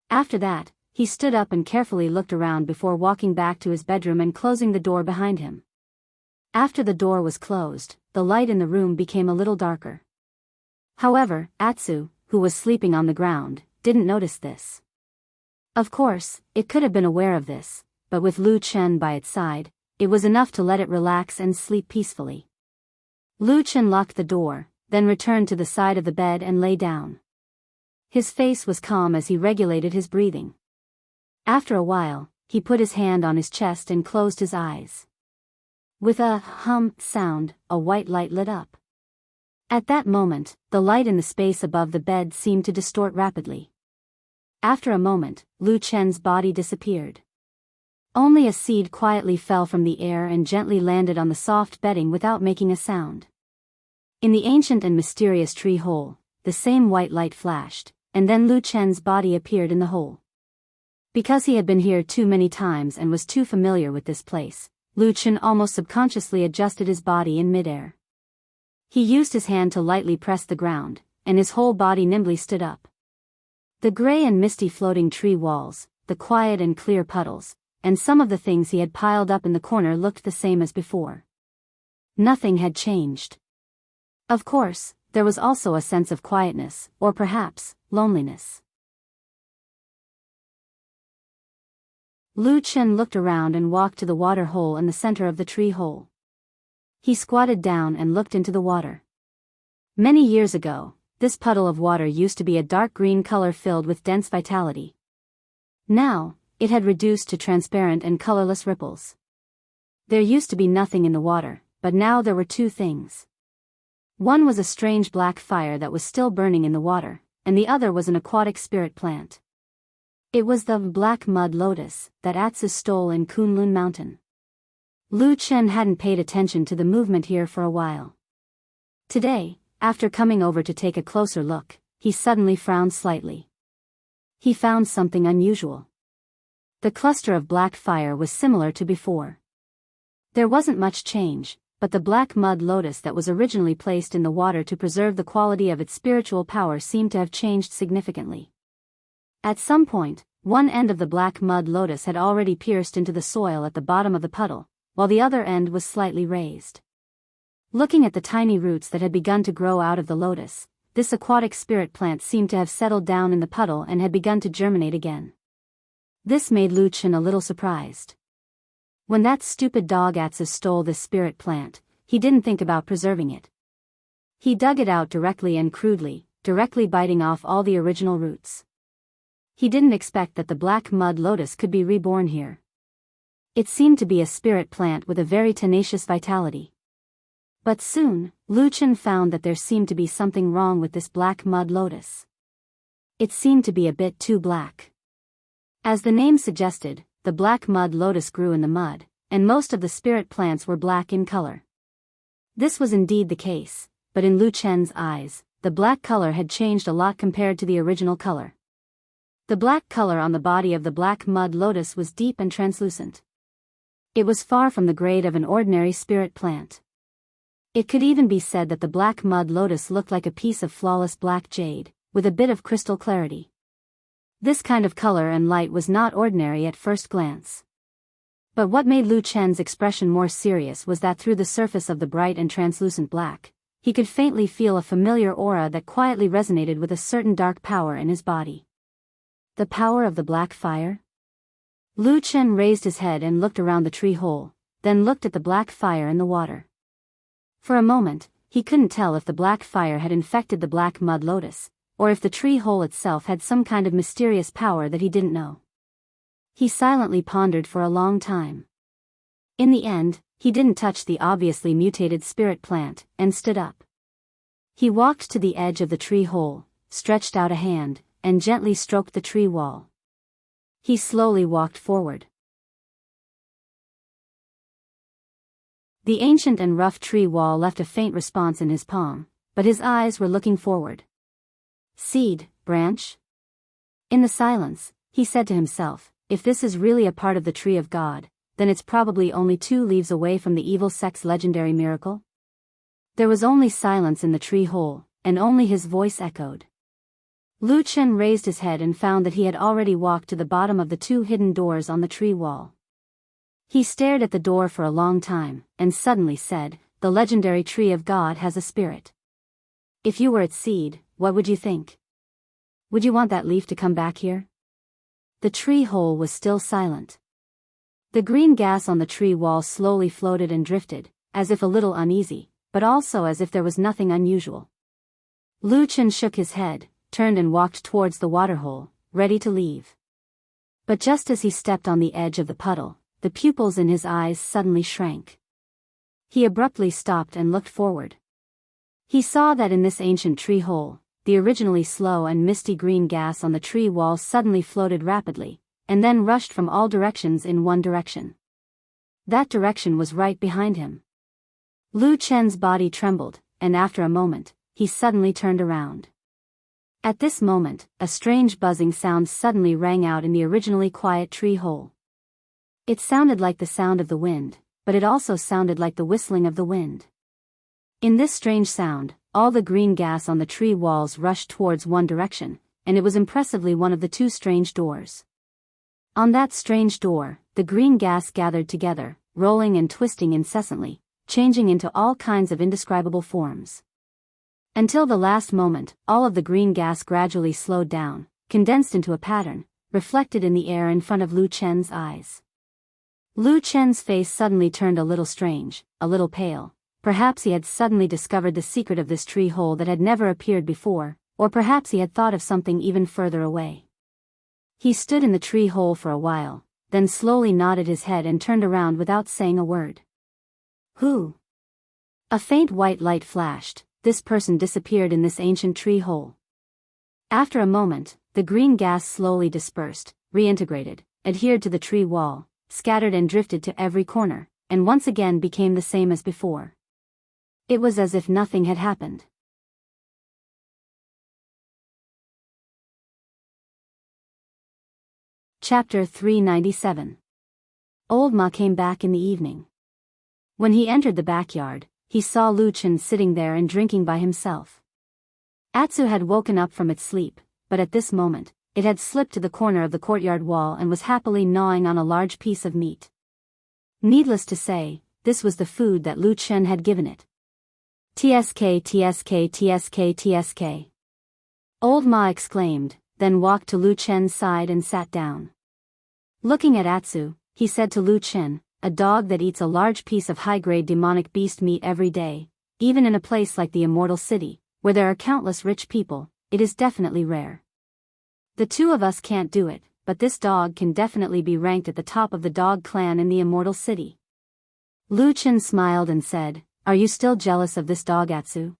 After that, he stood up and carefully looked around before walking back to his bedroom and closing the door behind him. After the door was closed, the light in the room became a little darker. However, Atsu, who was sleeping on the ground, didn't notice this. Of course, it could have been aware of this, but with Lu Chen by its side, it was enough to let it relax and sleep peacefully. Lu Chen locked the door, then returned to the side of the bed and lay down. His face was calm as he regulated his breathing. After a while, he put his hand on his chest and closed his eyes. With a hum sound, a white light lit up. At that moment, the light in the space above the bed seemed to distort rapidly. After a moment, Lu Chen's body disappeared. Only a seed quietly fell from the air and gently landed on the soft bedding without making a sound. In the ancient and mysterious tree hole, the same white light flashed, and then Lu Chen's body appeared in the hole. Because he had been here too many times and was too familiar with this place, Lu Chen almost subconsciously adjusted his body in midair. He used his hand to lightly press the ground, and his whole body nimbly stood up. The gray and misty floating tree walls, the quiet and clear puddles, and some of the things he had piled up in the corner looked the same as before. Nothing had changed. Of course, there was also a sense of quietness, or perhaps, loneliness. Lu Chen looked around and walked to the water hole in the center of the tree hole. He squatted down and looked into the water. Many years ago, this puddle of water used to be a dark green color filled with dense vitality. Now, it had reduced to transparent and colorless ripples. There used to be nothing in the water, but now there were two things. One was a strange black fire that was still burning in the water, and the other was an aquatic spirit plant. It was the black mud lotus that Atsu stole in Kunlun Mountain. Lu Chen hadn't paid attention to the movement here for a while. Today, after coming over to take a closer look, he suddenly frowned slightly. He found something unusual. The cluster of black fire was similar to before. There wasn't much change, but the black mud lotus that was originally placed in the water to preserve the quality of its spiritual power seemed to have changed significantly. At some point, one end of the black mud lotus had already pierced into the soil at the bottom of the puddle, while the other end was slightly raised. Looking at the tiny roots that had begun to grow out of the lotus, this aquatic spirit plant seemed to have settled down in the puddle and had begun to germinate again. This made Lu Chen a little surprised. When that stupid dog Atsu stole this spirit plant, he didn't think about preserving it. He dug it out directly and crudely, directly biting off all the original roots. He didn't expect that the black mud lotus could be reborn here. It seemed to be a spirit plant with a very tenacious vitality. But soon, Lu Chen found that there seemed to be something wrong with this black mud lotus. It seemed to be a bit too black. As the name suggested, the black mud lotus grew in the mud, and most of the spirit plants were black in color. This was indeed the case, but in Lu Chen's eyes, the black color had changed a lot compared to the original color. The black color on the body of the black mud lotus was deep and translucent. It was far from the grade of an ordinary spirit plant. It could even be said that the black mud lotus looked like a piece of flawless black jade, with a bit of crystal clarity. This kind of color and light was not ordinary at first glance. But what made Lu Chen's expression more serious was that through the surface of the bright and translucent black, he could faintly feel a familiar aura that quietly resonated with a certain dark power in his body. The power of the black fire? Lu Chen raised his head and looked around the tree hole, then looked at the black fire in the water. For a moment, he couldn't tell if the black fire had infected the black mud lotus, or if the tree hole itself had some kind of mysterious power that he didn't know. He silently pondered for a long time. In the end, he didn't touch the obviously mutated spirit plant, and stood up. He walked to the edge of the tree hole, stretched out a hand, and gently stroked the tree wall. He slowly walked forward. The ancient and rough tree wall left a faint response in his palm, but his eyes were looking forward. Seed, branch? In the silence, he said to himself, if this is really a part of the tree of God, then it's probably only 2 leaves away from the evil sect's legendary miracle. There was only silence in the tree hole, and only his voice echoed. Lu Chen raised his head and found that he had already walked to the bottom of the 2 hidden doors on the tree wall. He stared at the door for a long time, and suddenly said, the legendary tree of God has a spirit. If you were its seed, what would you think? Would you want that leaf to come back here? The tree hole was still silent. The green gas on the tree wall slowly floated and drifted, as if a little uneasy, but also as if there was nothing unusual. Lu Chen shook his head, turned and walked towards the waterhole, ready to leave. But just as he stepped on the edge of the puddle, the pupils in his eyes suddenly shrank. He abruptly stopped and looked forward. He saw that in this ancient tree hole, the originally slow and misty green gas on the tree wall suddenly floated rapidly, and then rushed from all directions in one direction. That direction was right behind him. Lu Chen's body trembled, and after a moment, he suddenly turned around. At this moment, a strange buzzing sound suddenly rang out in the originally quiet tree hole. It sounded like the sound of the wind, but it also sounded like the whistling of the wind. In this strange sound, all the green gas on the tree walls rushed towards one direction, and it was impressively one of the two strange doors. On that strange door, the green gas gathered together, rolling and twisting incessantly, changing into all kinds of indescribable forms. Until the last moment, all of the green gas gradually slowed down, condensed into a pattern, reflected in the air in front of Lu Chen's eyes. Lu Chen's face suddenly turned a little strange, a little pale. Perhaps he had suddenly discovered the secret of this tree hole that had never appeared before, or perhaps he had thought of something even further away. He stood in the tree hole for a while, then slowly nodded his head and turned around without saying a word. Who? A faint white light flashed. This person disappeared in this ancient tree hole. After a moment, the green gas slowly dispersed, reintegrated, adhered to the tree wall, scattered and drifted to every corner, and once again became the same as before. It was as if nothing had happened. Chapter 397. Old Ma came back in the evening. When he entered the backyard, he saw Lu Chen sitting there and drinking by himself. Atsu had woken up from its sleep, but at this moment, it had slipped to the corner of the courtyard wall and was happily gnawing on a large piece of meat. Needless to say, this was the food that Lu Chen had given it. TSK TSK TSK TSK. Old Ma exclaimed, then walked to Lu Chen's side and sat down. Looking at Atsu, he said to Lu Chen, a dog that eats a large piece of high-grade demonic beast meat every day, even in a place like the Immortal City, where there are countless rich people, it is definitely rare. The two of us can't do it, but this dog can definitely be ranked at the top of the dog clan in the Immortal City. Lu Chen smiled and said, are you still jealous of this dog, Atsu?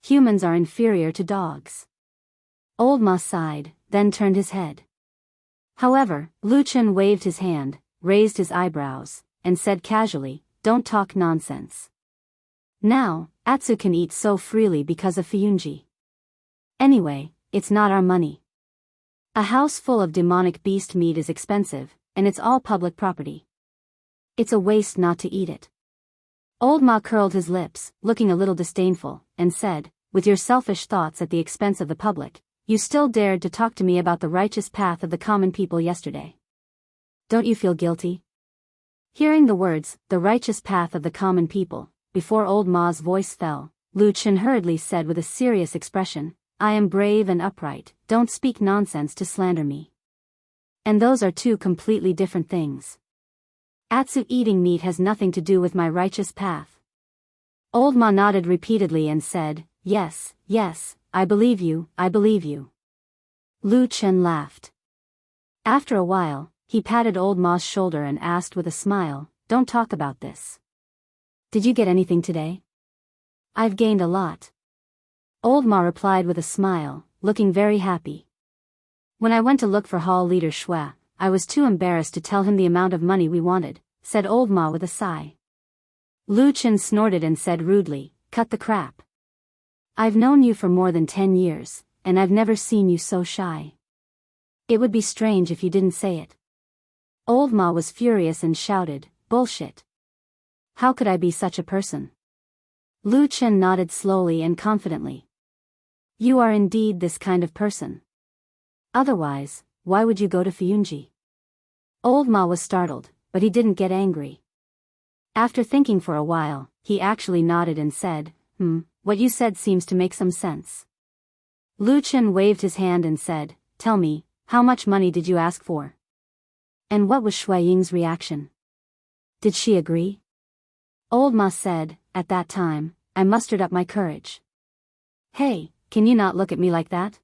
Humans are inferior to dogs. Old Ma sighed, then turned his head. However, Lu Chen waved his hand, raised his eyebrows, and said casually, don't talk nonsense. Now, Atsu can eat so freely because of Fuyunji. Anyway, it's not our money. A house full of demonic beast meat is expensive, and it's all public property. It's a waste not to eat it. Old Ma curled his lips, looking a little disdainful, and said, with your selfish thoughts at the expense of the public, you still dared to talk to me about the righteous path of the common people yesterday. Don't you feel guilty? Hearing the words, the righteous path of the common people, before Old Ma's voice fell, Lu Chen hurriedly said with a serious expression, I am brave and upright, don't speak nonsense to slander me. And those are two completely different things. Atsu eating meat has nothing to do with my righteous path. Old Ma nodded repeatedly and said, yes, yes, I believe you, I believe you. Lu Chen laughed. After a while, he patted Old Ma's shoulder and asked with a smile, don't talk about this. Did you get anything today? I've gained a lot. Old Ma replied with a smile, looking very happy. When I went to look for hall leader Shui, I was too embarrassed to tell him the amount of money we wanted, said Old Ma with a sigh. Lu Chen snorted and said rudely, cut the crap. I've known you for more than 10 years, and I've never seen you so shy. It would be strange if you didn't say it. Old Ma was furious and shouted, bullshit. How could I be such a person? Lu Chen nodded slowly and confidently. You are indeed this kind of person. Otherwise, why would you go to Fuyunji? Old Ma was startled, but he didn't get angry. After thinking for a while, he actually nodded and said, what you said seems to make some sense. Lu Chen waved his hand and said, tell me, how much money did you ask for? And what was Shui Ying's reaction? Did she agree? Old Ma said, at that time, I mustered up my courage. Hey, can you not look at me like that?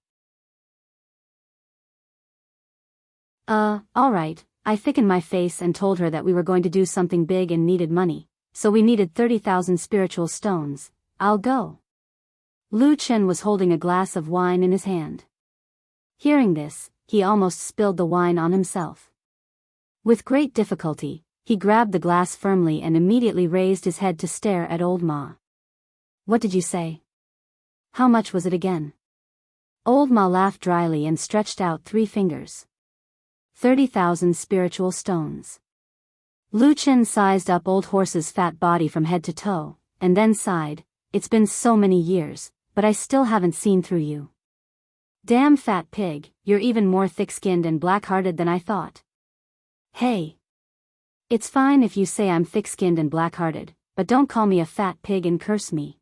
Alright, I thickened my face and told her that we were going to do something big and needed money, so we needed 30,000 spiritual stones. I'll go. Lu Chen was holding a glass of wine in his hand. Hearing this, he almost spilled the wine on himself. With great difficulty, he grabbed the glass firmly and immediately raised his head to stare at Old Ma. What did you say? How much was it again? Old Ma laughed dryly and stretched out 3 fingers. 30,000 spiritual stones. Lu Chen sized up Old Horse's fat body from head to toe, and then sighed, "It's been so many years, but I still haven't seen through you. Damn fat pig, you're even more thick-skinned and black-hearted than I thought." "Hey. It's fine if you say I'm thick-skinned and black-hearted, but don't call me a fat pig and curse me."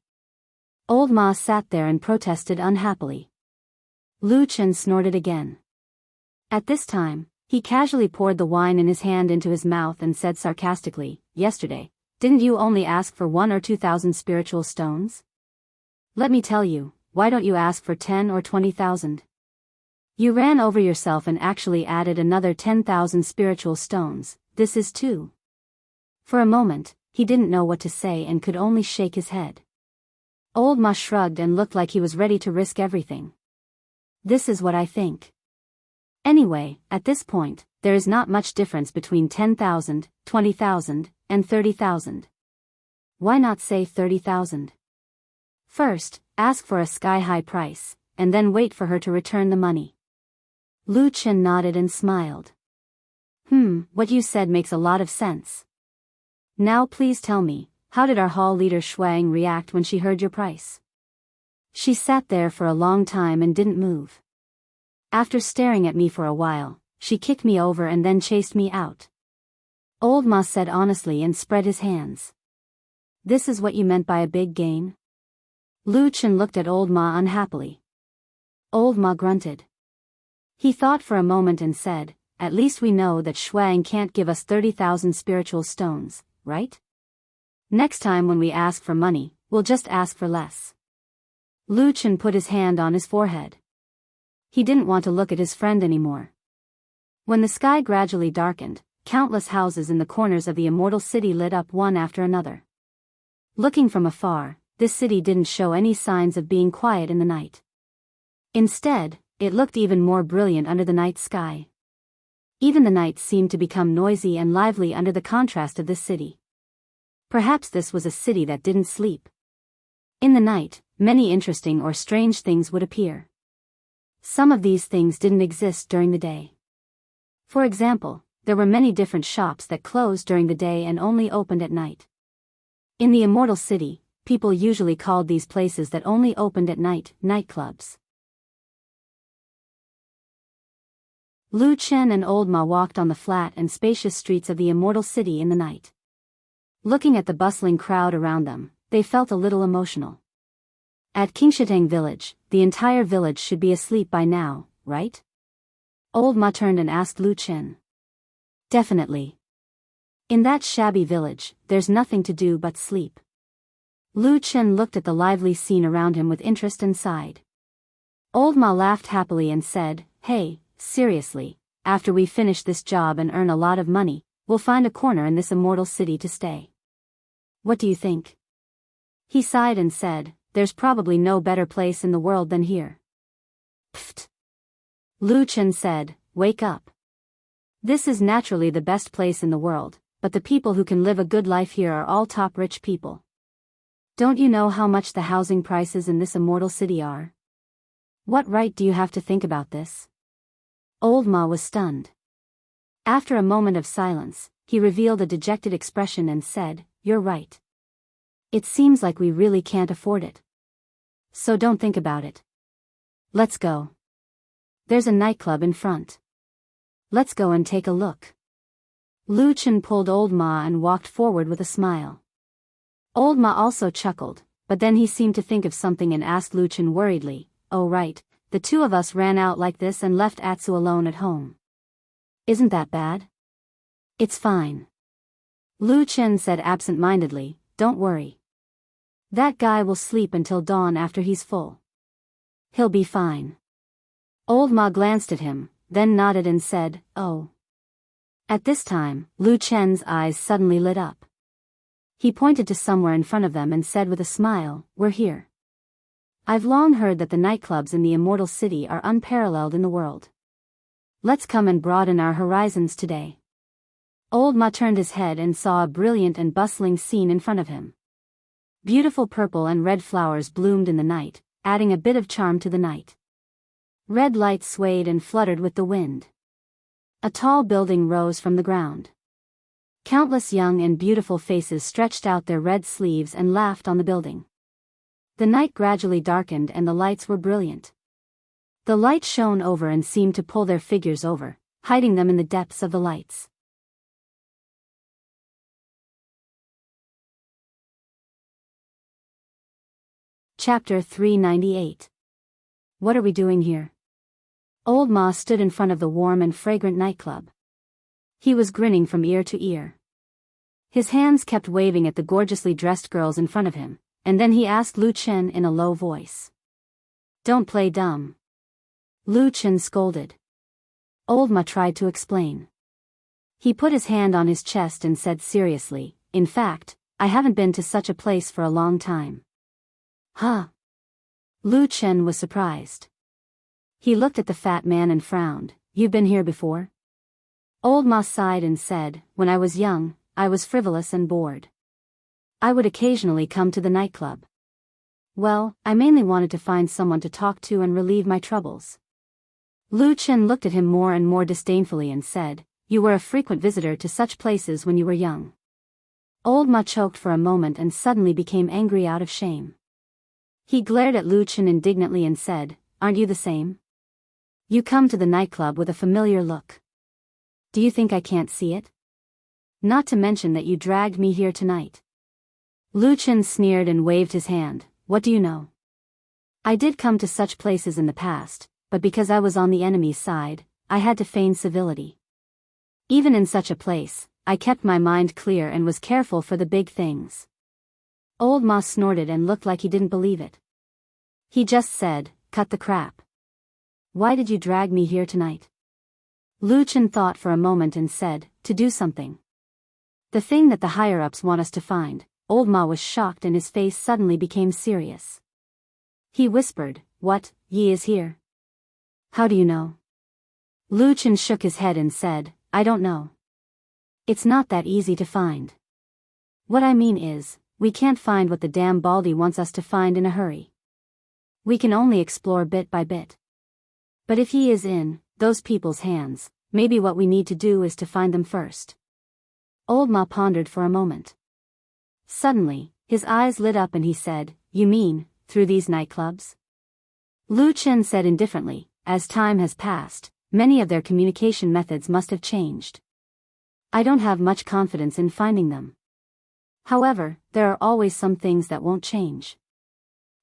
Old Ma sat there and protested unhappily. Lu Chen snorted again. At this time, he casually poured the wine in his hand into his mouth and said sarcastically, "Yesterday, didn't you only ask for 1 or 2,000 spiritual stones? Let me tell you, why don't you ask for 10 or 20,000? You ran over yourself and actually added another 10,000 spiritual stones, this is too." For a moment, he didn't know what to say and could only shake his head. Old Ma shrugged and looked like he was ready to risk everything. "This is what I think. Anyway, at this point, there is not much difference between 10,000, 20,000, and 30,000. Why not say 30,000? First, ask for a sky-high price, and then wait for her to return the money." Lu Chen nodded and smiled. What you said makes a lot of sense. Now please tell me, how did our hall leader Shuang react when she heard your price?" "She sat there for a long time and didn't move. After staring at me for a while, she kicked me over and then chased me out." Old Ma said honestly and spread his hands. "This is what you meant by a big gain?" Lu Chen looked at Old Ma unhappily. Old Ma grunted. He thought for a moment and said, "At least we know that Shuang can't give us 30,000 spiritual stones, right? Next time when we ask for money, we'll just ask for less." Lu Chen put his hand on his forehead. He didn't want to look at his friend anymore. When the sky gradually darkened, countless houses in the corners of the immortal city lit up one after another. Looking from afar, this city didn't show any signs of being quiet in the night. Instead, it looked even more brilliant under the night sky. Even the night seemed to become noisy and lively under the contrast of this city. Perhaps this was a city that didn't sleep. In the night, many interesting or strange things would appear. Some of these things didn't exist during the day. For example, there were many different shops that closed during the day and only opened at night. In the immortal city, people usually called these places that only opened at night, nightclubs. Lu Chen and Old Ma walked on the flat and spacious streets of the immortal city in the night. Looking at the bustling crowd around them, they felt a little emotional. At Enchanting village, the entire village should be asleep by now, right? Old Ma turned and asked Lu Chen. "Definitely. In that shabby village, there's nothing to do but sleep." Lu Chen looked at the lively scene around him with interest and sighed. Old Ma laughed happily and said, "Hey, seriously, after we finish this job and earn a lot of money, we'll find a corner in this immortal city to stay. What do you think?" He sighed and said, "There's probably no better place in the world than here." "Pfft." Lu Chen said, "Wake up. This is naturally the best place in the world, but the people who can live a good life here are all top rich people. Don't you know how much the housing prices in this immortal city are? What right do you have to think about this?" Old Ma was stunned. After a moment of silence, he revealed a dejected expression and said, "You're right. It seems like we really can't afford it. So don't think about it. Let's go. There's a nightclub in front. Let's go and take a look." Lu Chen pulled Old Ma and walked forward with a smile. Old Ma also chuckled, but then he seemed to think of something and asked Lu Chen worriedly, "Oh right, the two of us ran out like this and left Atsu alone at home. Isn't that bad?" "It's fine." Lu Chen said absent-mindedly, "Don't worry. That guy will sleep until dawn after he's full. He'll be fine." Old Ma glanced at him, then nodded and said, "Oh." At this time, Lu Chen's eyes suddenly lit up. He pointed to somewhere in front of them and said with a smile, "We're here. I've long heard that the nightclubs in the immortal city are unparalleled in the world. Let's come and broaden our horizons today." Old Ma turned his head and saw a brilliant and bustling scene in front of him. Beautiful purple and red flowers bloomed in the night, adding a bit of charm to the night. Red lights swayed and fluttered with the wind. A tall building rose from the ground. Countless young and beautiful faces stretched out their red sleeves and laughed on the building. The night gradually darkened and the lights were brilliant. The light shone over and seemed to pull their figures over, hiding them in the depths of the lights. Chapter 398. What are we doing here? Old Ma stood in front of the warm and fragrant nightclub. He was grinning from ear to ear. His hands kept waving at the gorgeously dressed girls in front of him, and then he asked Lu Chen in a low voice. "Don't play dumb." Lu Chen scolded. Old Ma tried to explain. He put his hand on his chest and said seriously, "In fact, I haven't been to such a place for a long time." Huh? Lu Chen was surprised. He looked at the fat man and frowned. "You've been here before?" Old Ma sighed and said, "When I was young, I was frivolous and bored. I would occasionally come to the nightclub. Well, I mainly wanted to find someone to talk to and relieve my troubles." Lu Chen looked at him more and more disdainfully and said, "You were a frequent visitor to such places when you were young." Old Ma choked for a moment and suddenly became angry out of shame. He glared at Lu Chen indignantly and said, "Aren't you the same? You come to the nightclub with a familiar look. Do you think I can't see it? Not to mention that you dragged me here tonight." Lu Chen sneered and waved his hand. "What do you know? I did come to such places in the past, but because I was on the enemy's side, I had to feign civility. Even in such a place, I kept my mind clear and was careful for the big things." Old Ma snorted and looked like he didn't believe it. He just said, "Cut the crap. Why did you drag me here tonight?" Lu Chen thought for a moment and said, "To do something. The thing that the higher-ups want us to find." Old Ma was shocked and his face suddenly became serious. He whispered, "What, Yi is here? How do you know?" Lu Chen shook his head and said, "I don't know. It's not that easy to find. What I mean is, we can't find what the damn Baldy wants us to find in a hurry. We can only explore bit by bit. But if he is in those people's hands, maybe what we need to do is to find them first." Old Ma pondered for a moment. Suddenly, his eyes lit up and he said, "You mean, through these nightclubs?" Lu Chen said indifferently, "As time has passed, many of their communication methods must have changed. I don't have much confidence in finding them. However, there are always some things that won't change.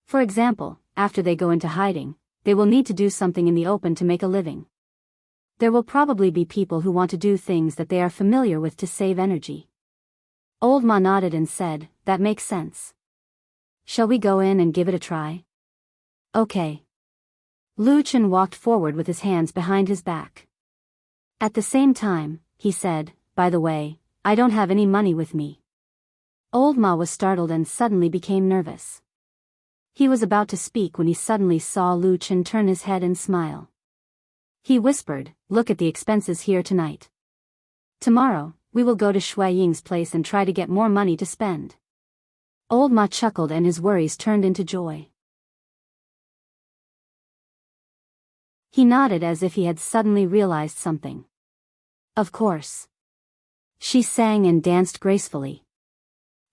For example, after they go into hiding, they will need to do something in the open to make a living. There will probably be people who want to do things that they are familiar with to save energy." Old Ma nodded and said, "That makes sense. Shall we go in and give it a try?" "Okay." Lu Chen walked forward with his hands behind his back. At the same time, he said, "By the way, I don't have any money with me." Old Ma was startled and suddenly became nervous. He was about to speak when he suddenly saw Lu Chen turn his head and smile. He whispered, "Look at the expenses here tonight. Tomorrow, we will go to Shui Ying's place and try to get more money to spend." Old Ma chuckled and his worries turned into joy. He nodded as if he had suddenly realized something. "Of course." She sang and danced gracefully.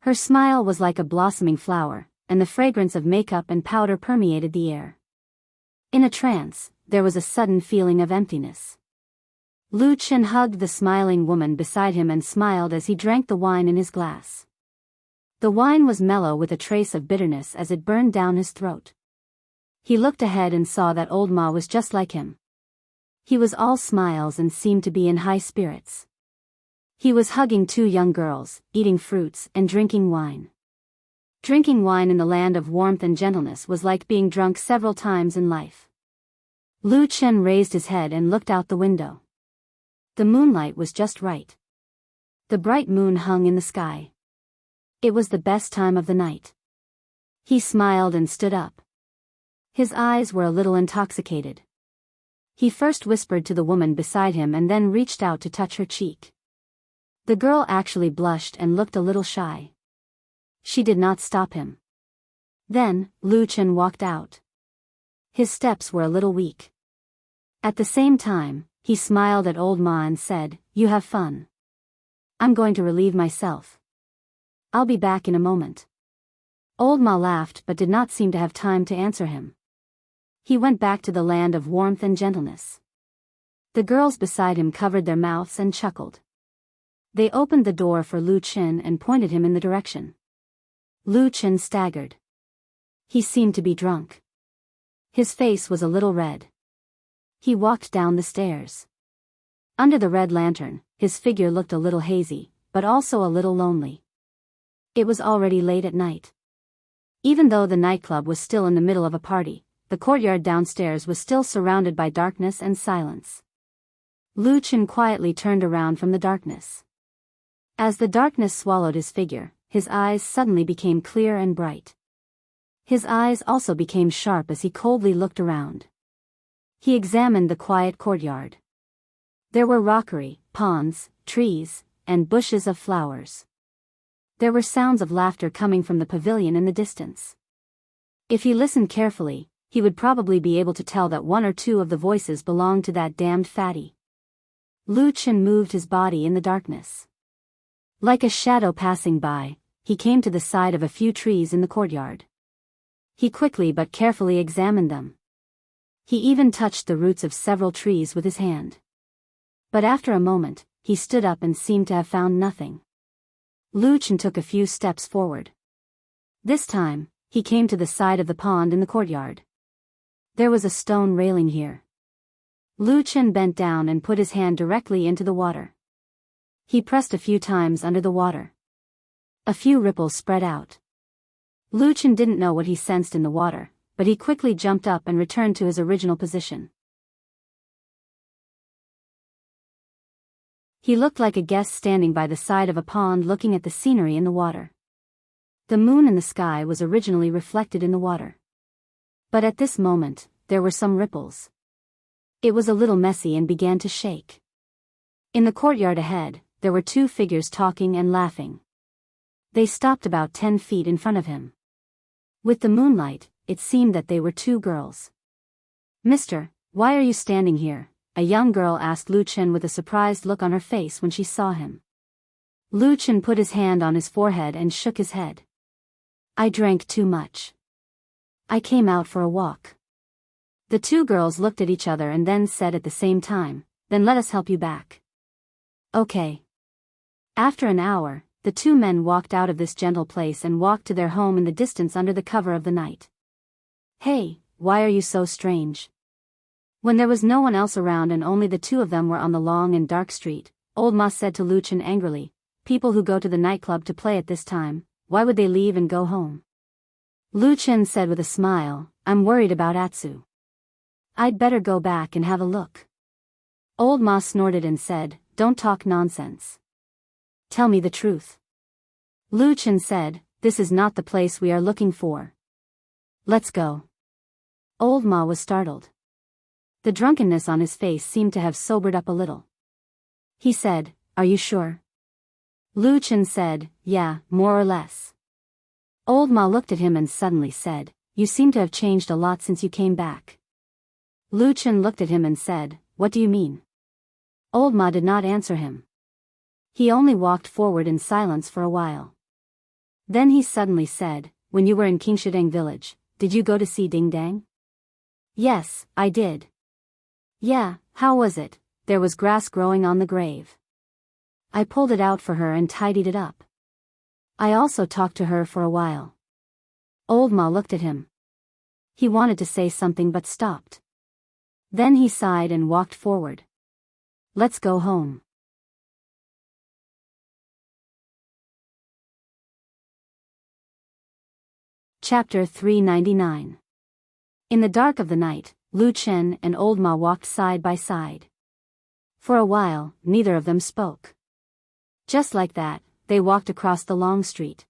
Her smile was like a blossoming flower, and the fragrance of makeup and powder permeated the air. In a trance, there was a sudden feeling of emptiness. Lu Chen hugged the smiling woman beside him and smiled as he drank the wine in his glass. The wine was mellow with a trace of bitterness as it burned down his throat. He looked ahead and saw that Old Ma was just like him. He was all smiles and seemed to be in high spirits. He was hugging two young girls, eating fruits and drinking wine. Drinking wine in the land of warmth and gentleness was like being drunk several times in life. Lu Chen raised his head and looked out the window. The moonlight was just right. The bright moon hung in the sky. It was the best time of the night. He smiled and stood up. His eyes were a little intoxicated. He first whispered to the woman beside him and then reached out to touch her cheek. The girl actually blushed and looked a little shy. She did not stop him. Then, Lu Chen walked out. His steps were a little weak. At the same time, he smiled at old Ma and said, "You have fun. I'm going to relieve myself. I'll be back in a moment." Old Ma laughed but did not seem to have time to answer him. He went back to the land of warmth and gentleness. The girls beside him covered their mouths and chuckled. They opened the door for Lu Chen and pointed him in the direction. Lu Chen staggered. He seemed to be drunk. His face was a little red. He walked down the stairs. Under the red lantern, his figure looked a little hazy, but also a little lonely. It was already late at night. Even though the nightclub was still in the middle of a party, the courtyard downstairs was still surrounded by darkness and silence. Lu Chen quietly turned around from the darkness. As the darkness swallowed his figure, his eyes suddenly became clear and bright. His eyes also became sharp as he coldly looked around. He examined the quiet courtyard. There were rockery, ponds, trees, and bushes of flowers. There were sounds of laughter coming from the pavilion in the distance. If he listened carefully, he would probably be able to tell that one or two of the voices belonged to that damned fatty. Lu Chen moved his body in the darkness. Like a shadow passing by, he came to the side of a few trees in the courtyard. He quickly but carefully examined them. He even touched the roots of several trees with his hand. But after a moment, he stood up and seemed to have found nothing. Lu Chen took a few steps forward. This time, he came to the side of the pond in the courtyard. There was a stone railing here. Lu Chen bent down and put his hand directly into the water. He pressed a few times under the water. A few ripples spread out. Lu Chen didn't know what he sensed in the water, but he quickly jumped up and returned to his original position. He looked like a guest standing by the side of a pond looking at the scenery in the water. The moon in the sky was originally reflected in the water. But at this moment, there were some ripples. It was a little messy and began to shake. In the courtyard ahead, there were two figures talking and laughing. They stopped about 10 feet in front of him. With the moonlight, it seemed that they were two girls. "Mister, why are you standing here?" a young girl asked Lu Chen with a surprised look on her face when she saw him. Lu Chen put his hand on his forehead and shook his head. "I drank too much. I came out for a walk." The two girls looked at each other and then said at the same time, "Then let us help you back." "Okay." After an hour, the two men walked out of this gentle place and walked to their home in the distance under the cover of the night. "Hey, why are you so strange?" When there was no one else around and only the two of them were on the long and dark street, old Ma said to Lu Chen angrily, "People who go to the nightclub to play at this time, why would they leave and go home?" Lu Chen said with a smile, "I'm worried about Atsu. I'd better go back and have a look." Old Ma snorted and said, "Don't talk nonsense. Tell me the truth." Lu Chen said, "This is not the place we are looking for. Let's go." Old Ma was startled. The drunkenness on his face seemed to have sobered up a little. He said, "Are you sure?" Lu Chen said, "Yeah, more or less." Old Ma looked at him and suddenly said, "You seem to have changed a lot since you came back." Lu Chen looked at him and said, "What do you mean?" Old Ma did not answer him. He only walked forward in silence for a while. Then he suddenly said, "When you were in Qingshideng village, did you go to see Ding Dang?" "Yes, I did." "Yeah, how was it?" "There was grass growing on the grave. I pulled it out for her and tidied it up. I also talked to her for a while." Old Ma looked at him. He wanted to say something but stopped. Then he sighed and walked forward. "Let's go home." Chapter 399. In the dark of the night, Lu Chen and Old Ma walked side by side. For a while, neither of them spoke. Just like that, they walked across the long street.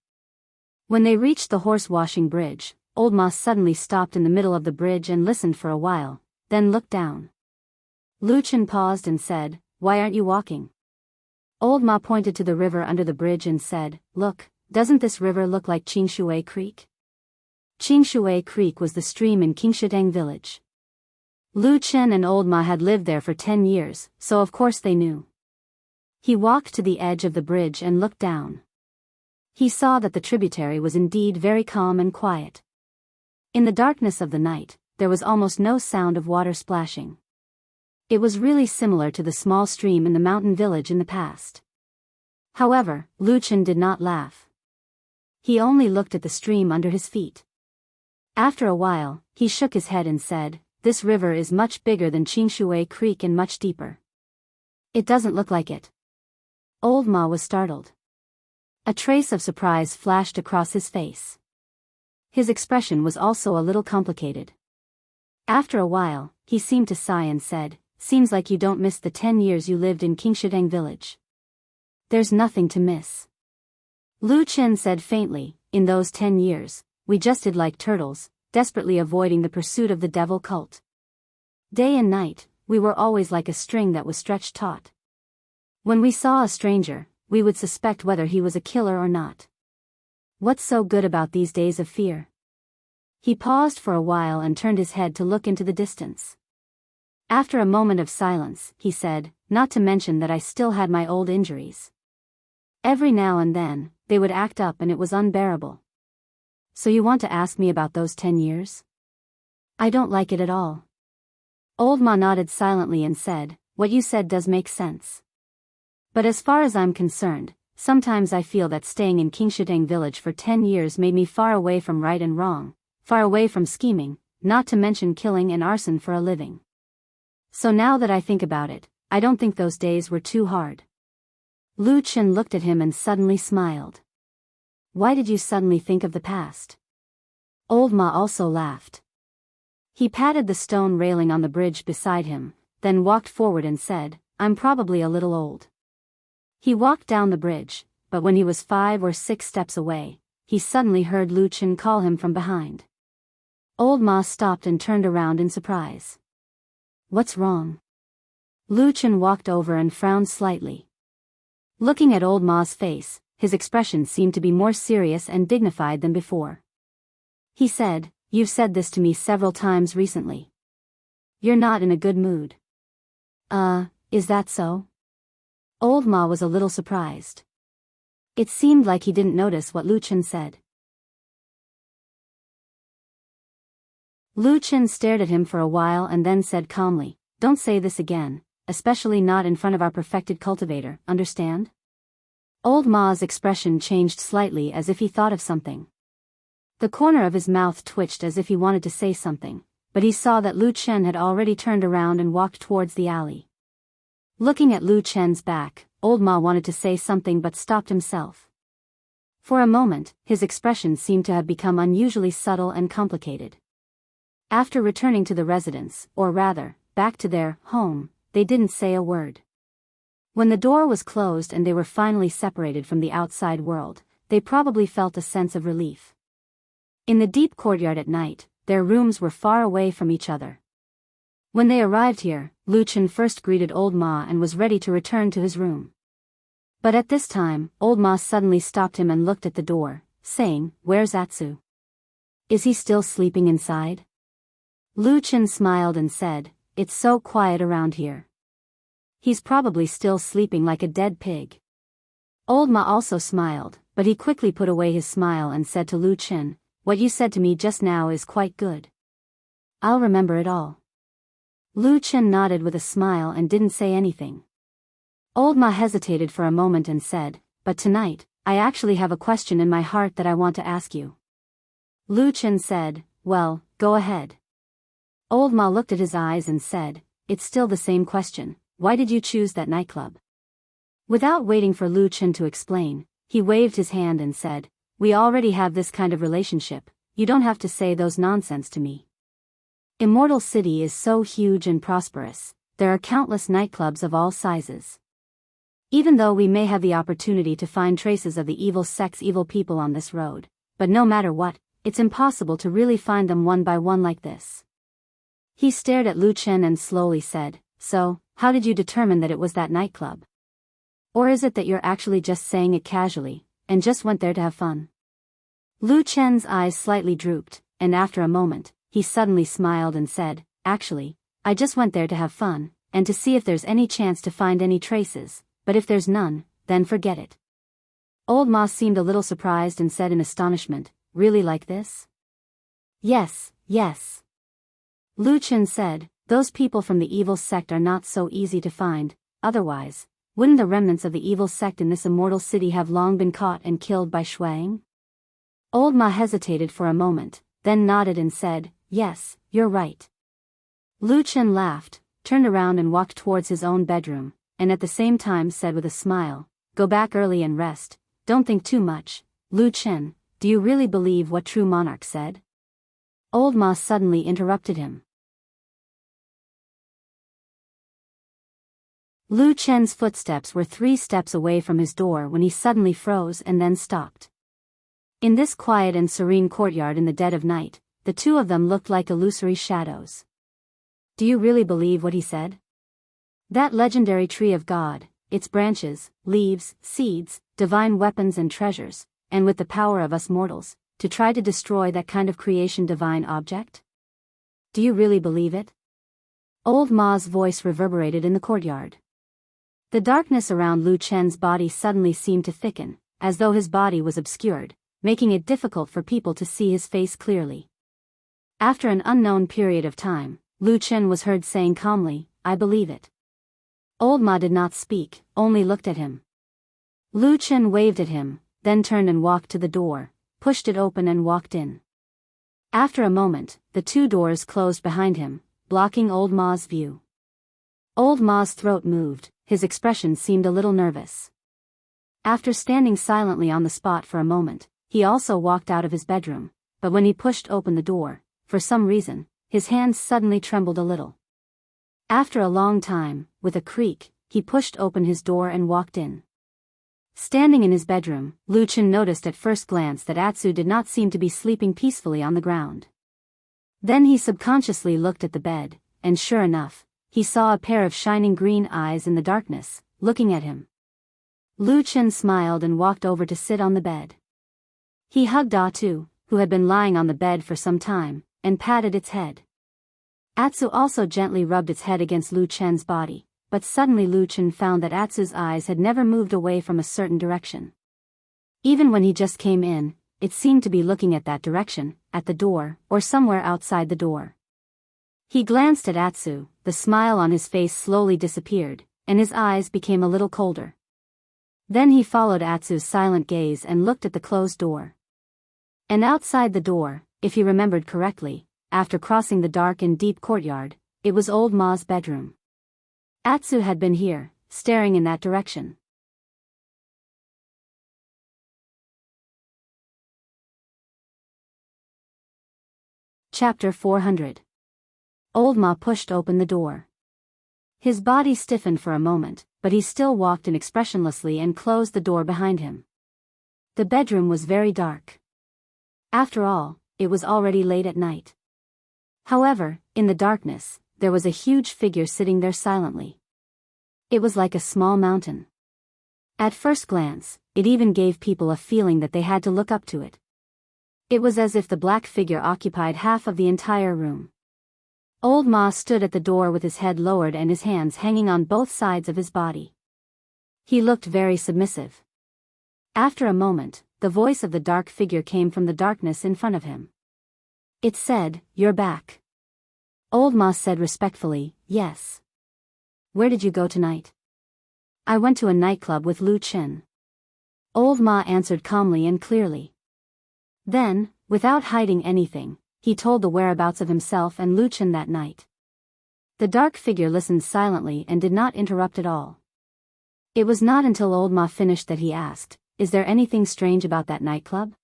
When they reached the horse-washing bridge, Old Ma suddenly stopped in the middle of the bridge and listened for a while, then looked down. Lu Chen paused and said, "Why aren't you walking?" Old Ma pointed to the river under the bridge and said, "Look, doesn't this river look like Qingshui Creek?" Qingshui Creek was the stream in Qingshideng village. Lu Chen and Old Ma had lived there for 10 years, so of course they knew. He walked to the edge of the bridge and looked down. He saw that the tributary was indeed very calm and quiet. In the darkness of the night, there was almost no sound of water splashing. It was really similar to the small stream in the mountain village in the past. However, Lu Chen did not laugh. He only looked at the stream under his feet. After a while, he shook his head and said, "This river is much bigger than Qingshui Creek and much deeper." "It doesn't look like it." Old Ma was startled. A trace of surprise flashed across his face. His expression was also a little complicated. After a while, he seemed to sigh and said, "Seems like you don't miss the 10 years you lived in Qingshui village." "There's nothing to miss." Lu Chen said faintly, "In those 10 years, we just did like turtles, desperately avoiding the pursuit of the devil cult. Day and night, we were always like a string that was stretched taut. When we saw a stranger, we would suspect whether he was a killer or not. What's so good about these days of fear?" He paused for a while and turned his head to look into the distance. After a moment of silence, he said, "Not to mention that I still had my old injuries. Every now and then, they would act up and it was unbearable." "So you want to ask me about those 10 years? I don't like it at all." Old Ma nodded silently and said, "What you said does make sense. But as far as I'm concerned, sometimes I feel that staying in Qingshui village for 10 years made me far away from right and wrong, far away from scheming, not to mention killing and arson for a living. So now that I think about it, I don't think those days were too hard." Lu Chen looked at him and suddenly smiled. "Why did you suddenly think of the past?" Old Ma also laughed. He patted the stone railing on the bridge beside him, then walked forward and said, "I'm probably a little old." He walked down the bridge, but when he was 5 or 6 steps away, he suddenly heard Lu Chen call him from behind. Old Ma stopped and turned around in surprise. "What's wrong?" Lu Chen walked over and frowned slightly. Looking at Old Ma's face, his expression seemed to be more serious and dignified than before. He said, "You've said this to me several times recently. You're not in a good mood." Is that so?" Old Ma was a little surprised. It seemed like he didn't notice what Lu Chen said. Lu Chen stared at him for a while and then said calmly, "Don't say this again, especially not in front of our perfected cultivator, understand?" Old Ma's expression changed slightly as if he thought of something. The corner of his mouth twitched as if he wanted to say something, but he saw that Lu Chen had already turned around and walked towards the alley. Looking at Lu Chen's back, Old Ma wanted to say something but stopped himself. For a moment, his expression seemed to have become unusually subtle and complicated. After returning to the residence, or rather, back to their home, they didn't say a word. When the door was closed and they were finally separated from the outside world, they probably felt a sense of relief. In the deep courtyard at night, their rooms were far away from each other. When they arrived here, Lu Chen first greeted Old Ma and was ready to return to his room. But at this time, Old Ma suddenly stopped him and looked at the door, saying, "Where's Atsu? Is he still sleeping inside?" Lu Chen smiled and said, "It's so quiet around here. He's probably still sleeping like a dead pig." Old Ma also smiled, but he quickly put away his smile and said to Lu Chen, "What you said to me just now is quite good. I'll remember it all." Lu Chen nodded with a smile and didn't say anything. Old Ma hesitated for a moment and said, "But tonight, I actually have a question in my heart that I want to ask you." Lu Chen said, "Well, go ahead." Old Ma looked at his eyes and said, "It's still the same question. Why did you choose that nightclub?" Without waiting for Lu Chen to explain, he waved his hand and said, "We already have this kind of relationship, you don't have to say those nonsense to me. Immortal City is so huge and prosperous, there are countless nightclubs of all sizes. Even though we may have the opportunity to find traces of the evil sect's evil people on this road, but no matter what, it's impossible to really find them one by one like this." He stared at Lu Chen and slowly said, "So, how did you determine that it was that nightclub? Or is it that you're actually just saying it casually, and just went there to have fun?" Lu Chen's eyes slightly drooped, and after a moment, he suddenly smiled and said, "Actually, I just went there to have fun, and to see if there's any chance to find any traces, but if there's none, then forget it. Old Ma seemed a little surprised and said in astonishment, really like this? Yes, yes. Lu Chen said, those people from the evil sect are not so easy to find, otherwise, wouldn't the remnants of the evil sect in this immortal city have long been caught and killed by Shuang? Old Ma hesitated for a moment, then nodded and said, yes, you're right. Lu Chen laughed, turned around and walked towards his own bedroom, and at the same time said with a smile, go back early and rest, don't think too much. Lu Chen, do you really believe what true monarch said? Old Ma suddenly interrupted him. Lu Chen's footsteps were 3 steps away from his door when he suddenly froze and then stopped. In this quiet and serene courtyard in the dead of night, the two of them looked like illusory shadows. Do you really believe what he said? That legendary tree of God, its branches, leaves, seeds, divine weapons and treasures, and with the power of us mortals, to try to destroy that kind of creation divine object? Do you really believe it? Old Ma's voice reverberated in the courtyard. The darkness around Lu Chen's body suddenly seemed to thicken, as though his body was obscured, making it difficult for people to see his face clearly. After an unknown period of time, Lu Chen was heard saying calmly, I believe it. Old Ma did not speak, only looked at him. Lu Chen waved at him, then turned and walked to the door, pushed it open and walked in. After a moment, the 2 doors closed behind him, blocking Old Ma's view. Old Ma's throat moved, his expression seemed a little nervous. After standing silently on the spot for a moment, he also walked out of his bedroom, but when he pushed open the door, for some reason, his hands suddenly trembled a little. After a long time, with a creak, he pushed open his door and walked in. Standing in his bedroom, Lu Chen noticed at first glance that Atsu did not seem to be sleeping peacefully on the ground. Then he subconsciously looked at the bed, and sure enough, he saw a pair of shining green eyes in the darkness, looking at him. Lu Chen smiled and walked over to sit on the bed. He hugged Atsu, who had been lying on the bed for some time, and patted its head. Atsu also gently rubbed its head against Lu Chen's body, but suddenly Lu Chen found that Atsu's eyes had never moved away from a certain direction. Even when he just came in, it seemed to be looking at that direction, at the door, or somewhere outside the door. He glanced at Atsu, the smile on his face slowly disappeared, and his eyes became a little colder. Then he followed Atsu's silent gaze and looked at the closed door. And outside the door, if he remembered correctly, after crossing the dark and deep courtyard, it was Old Ma's bedroom. Atsu had been here, staring in that direction. Chapter 400. Old Ma pushed open the door. His body stiffened for a moment, but he still walked in expressionlessly and closed the door behind him. The bedroom was very dark. After all, it was already late at night. However, in the darkness, there was a huge figure sitting there silently. It was like a small mountain. At first glance, it even gave people a feeling that they had to look up to it. It was as if the black figure occupied half of the entire room. Old Ma stood at the door with his head lowered and his hands hanging on both sides of his body. He looked very submissive. After a moment, the voice of the dark figure came from the darkness in front of him. It said, "You're back." Old Ma said respectfully, "Yes." "Where did you go tonight?" "I went to a nightclub with Lu Chen." Old Ma answered calmly and clearly. Then, without hiding anything, he told the whereabouts of himself and Lu Chen that night. The dark figure listened silently and did not interrupt at all. It was not until Old Ma finished that he asked, "Is there anything strange about that nightclub?"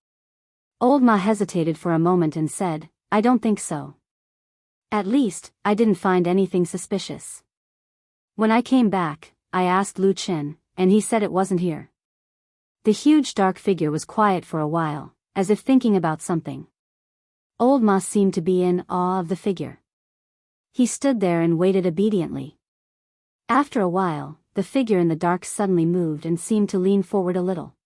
Old Ma hesitated for a moment and said, "I don't think so. At least, I didn't find anything suspicious. When I came back, I asked Lu Chen, and he said it wasn't here." The huge dark figure was quiet for a while, as if thinking about something. Old Ma seemed to be in awe of the figure. He stood there and waited obediently. After a while, the figure in the dark suddenly moved and seemed to lean forward a little.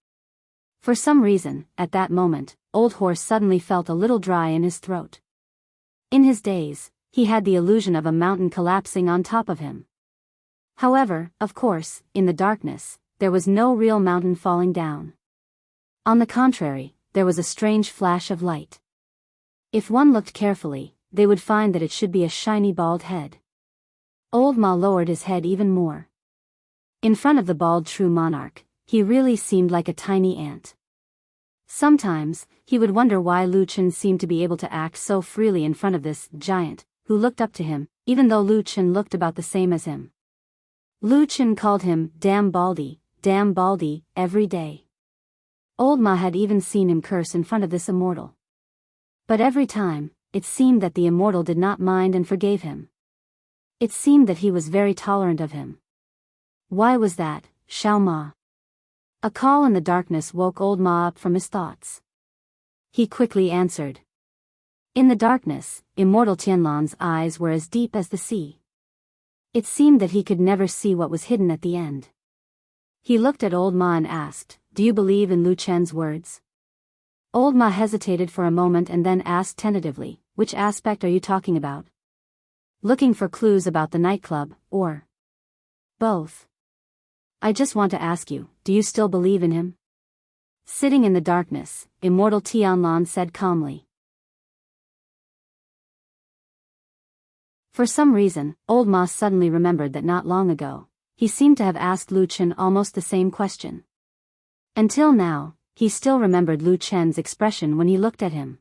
For some reason, at that moment, Old Horse suddenly felt a little dry in his throat. In his daze, he had the illusion of a mountain collapsing on top of him. However, of course, in the darkness, there was no real mountain falling down. On the contrary, there was a strange flash of light. If one looked carefully, they would find that it should be a shiny bald head. Old Ma lowered his head even more. In front of the bald true monarch, he really seemed like a tiny ant. Sometimes, he would wonder why Lu Chen seemed to be able to act so freely in front of this giant, who looked up to him, even though Lu Chen looked about the same as him. Lu Chen called him damn baldy, every day. Old Ma had even seen him curse in front of this immortal. But every time, it seemed that the immortal did not mind and forgave him. It seemed that he was very tolerant of him. Why was that, Xiao Ma? A call in the darkness woke old Ma up from his thoughts. He quickly answered. In the darkness, immortal Tianlan's eyes were as deep as the sea. It seemed that he could never see what was hidden at the end. He looked at old Ma and asked, "Do you believe in Lu Chen's words?" Old Ma hesitated for a moment and then asked tentatively, "Which aspect are you talking about? Looking for clues about the nightclub, or both?" "I just want to ask you, do you still believe in him?" Sitting in the darkness, immortal Tianlan said calmly. For some reason, old Ma suddenly remembered that not long ago, he seemed to have asked Lu Chen almost the same question. Until now, he still remembered Lu Chen's expression when he looked at him.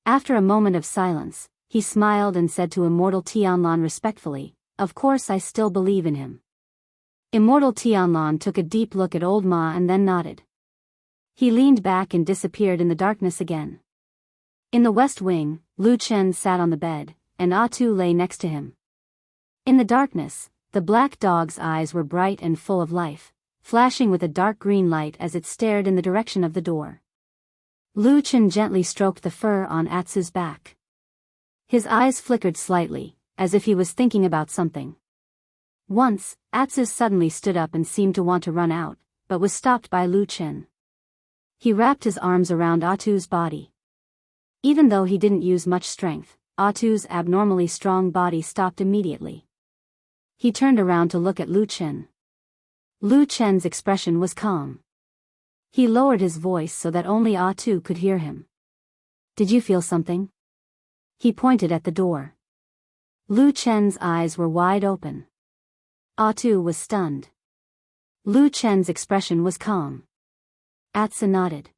After a moment of silence, he smiled and said to immortal Tianlan respectfully, "Of course I still believe in him." Immortal Tianlan took a deep look at old Ma and then nodded. He leaned back and disappeared in the darkness again. In the west wing, Lu Chen sat on the bed, and Atu lay next to him. In the darkness, the black dog's eyes were bright and full of life, flashing with a dark green light as it stared in the direction of the door. Lu Chen gently stroked the fur on Atsu's back. His eyes flickered slightly, as if he was thinking about something. Once, Atsu suddenly stood up and seemed to want to run out, but was stopped by Lu Chen. He wrapped his arms around Atu's body. Even though he didn't use much strength, Atu's abnormally strong body stopped immediately. He turned around to look at Lu Chen. Lu Chen's expression was calm. He lowered his voice so that only Atu could hear him. "Did you feel something?" He pointed at the door. Lu Chen's eyes were wide open. Atu was stunned. Lu Chen's expression was calm. Atsu nodded.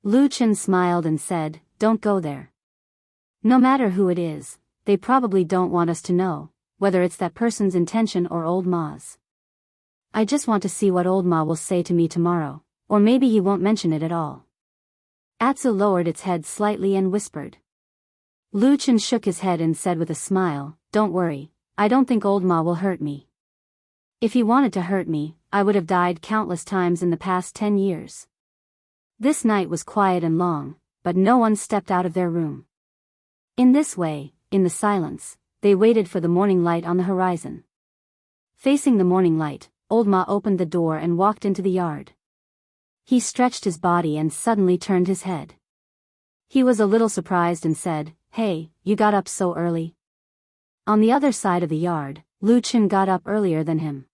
Lu Chen smiled and said, "Don't go there. No matter who it is, they probably don't want us to know, whether it's that person's intention or old Ma's. I just want to see what old Ma will say to me tomorrow, or maybe he won't mention it at all." Atsu lowered its head slightly and whispered. Lu Chen shook his head and said with a smile, "Don't worry, I don't think old Ma will hurt me. If he wanted to hurt me, I would have died countless times in the past 10 years. This night was quiet and long, but no one stepped out of their room. In this way, in the silence, they waited for the morning light on the horizon. Facing the morning light, old Ma opened the door and walked into the yard. He stretched his body and suddenly turned his head. He was a little surprised and said, "Hey, you got up so early?" On the other side of the yard, Lu Chen got up earlier than him.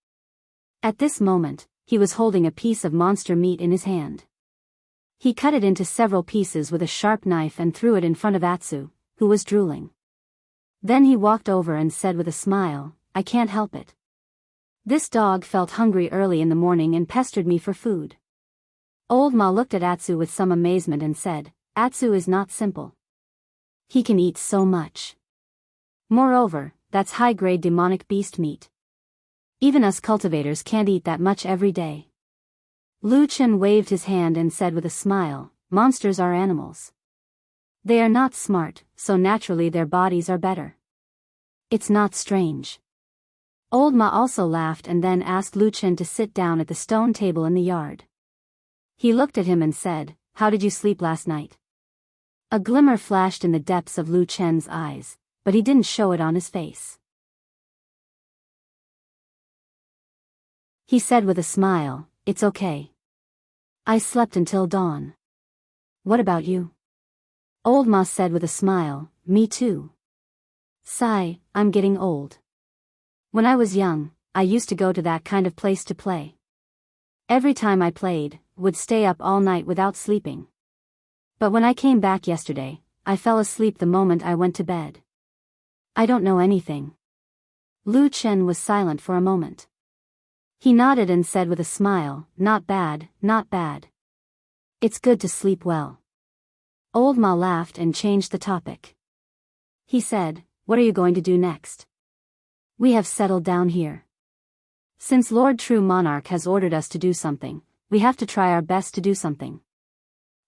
At this moment, he was holding a piece of monster meat in his hand. He cut it into several pieces with a sharp knife and threw it in front of Atsu, who was drooling. Then he walked over and said with a smile, "I can't help it. This dog felt hungry early in the morning and pestered me for food." Old Ma looked at Atsu with some amazement and said, "Atsu is not simple. He can eat so much. Moreover, that's high-grade demonic beast meat. Even us cultivators can't eat that much every day." Lu Chen waved his hand and said with a smile, "Monsters are animals. They are not smart, so naturally their bodies are better. It's not strange." Old Ma also laughed and then asked Lu Chen to sit down at the stone table in the yard. He looked at him and said, "How did you sleep last night?" A glimmer flashed in the depths of Lu Chen's eyes, but he didn't show it on his face. He said with a smile, "It's okay. I slept until dawn. What about you?" Old Ma said with a smile, "Me too." Sigh, I'm getting old. When I was young, I used to go to that kind of place to play. Every time I played, would stay up all night without sleeping. But when I came back yesterday, I fell asleep the moment I went to bed. I don't know anything. Lu Chen was silent for a moment. He nodded and said with a smile, not bad, not bad. It's good to sleep well. Old Ma laughed and changed the topic. He said, what are you going to do next? We have settled down here. Since Lord True Monarch has ordered us to do something, we have to try our best to do something.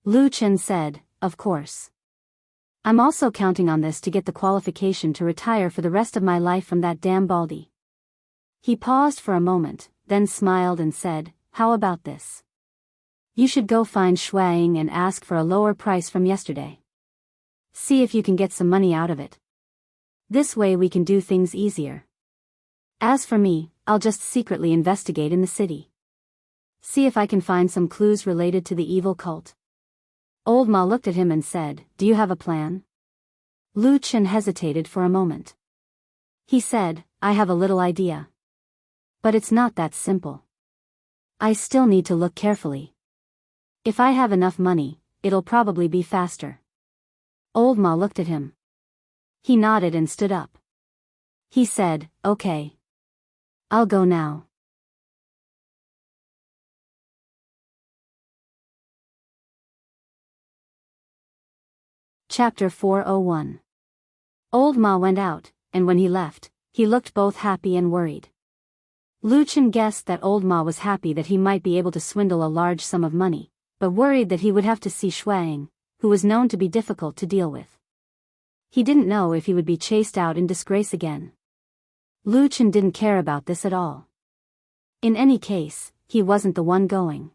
Lu Chen said, of course. I'm also counting on this to get the qualification to retire for the rest of my life from that damn Baldy. He paused for a moment, then smiled and said, how about this? You should go find Shuang and ask for a lower price from yesterday. See if you can get some money out of it. This way we can do things easier. As for me, I'll just secretly investigate in the city. See if I can find some clues related to the evil cult. Old Ma looked at him and said, do you have a plan? Lu Chen hesitated for a moment. He said, I have a little idea. But it's not that simple. I still need to look carefully. If I have enough money, it'll probably be faster. Old Ma looked at him. He nodded and stood up. He said, okay. I'll go now. Chapter 401. Old Ma went out, and when he left, he looked both happy and worried. Lu Chen guessed that Old Ma was happy that he might be able to swindle a large sum of money, but worried that he would have to see Shuang, who was known to be difficult to deal with. He didn't know if he would be chased out in disgrace again. Lu Chen didn't care about this at all. In any case, he wasn't the one going.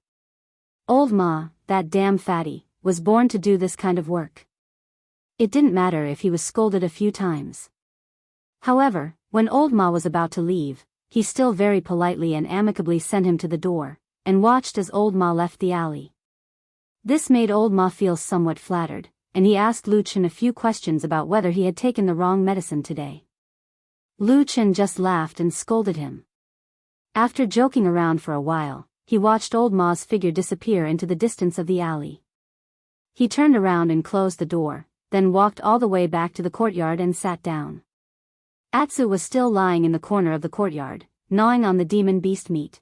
Old Ma, that damn fatty, was born to do this kind of work. It didn't matter if he was scolded a few times. However, when Old Ma was about to leave, he still very politely and amicably sent him to the door, and watched as Old Ma left the alley. This made Old Ma feel somewhat flattered, and he asked Lu Chen a few questions about whether he had taken the wrong medicine today. Lu Chen just laughed and scolded him. After joking around for a while, he watched Old Ma's figure disappear into the distance of the alley. He turned around and closed the door, then walked all the way back to the courtyard and sat down. Atsu was still lying in the corner of the courtyard, gnawing on the demon beast meat.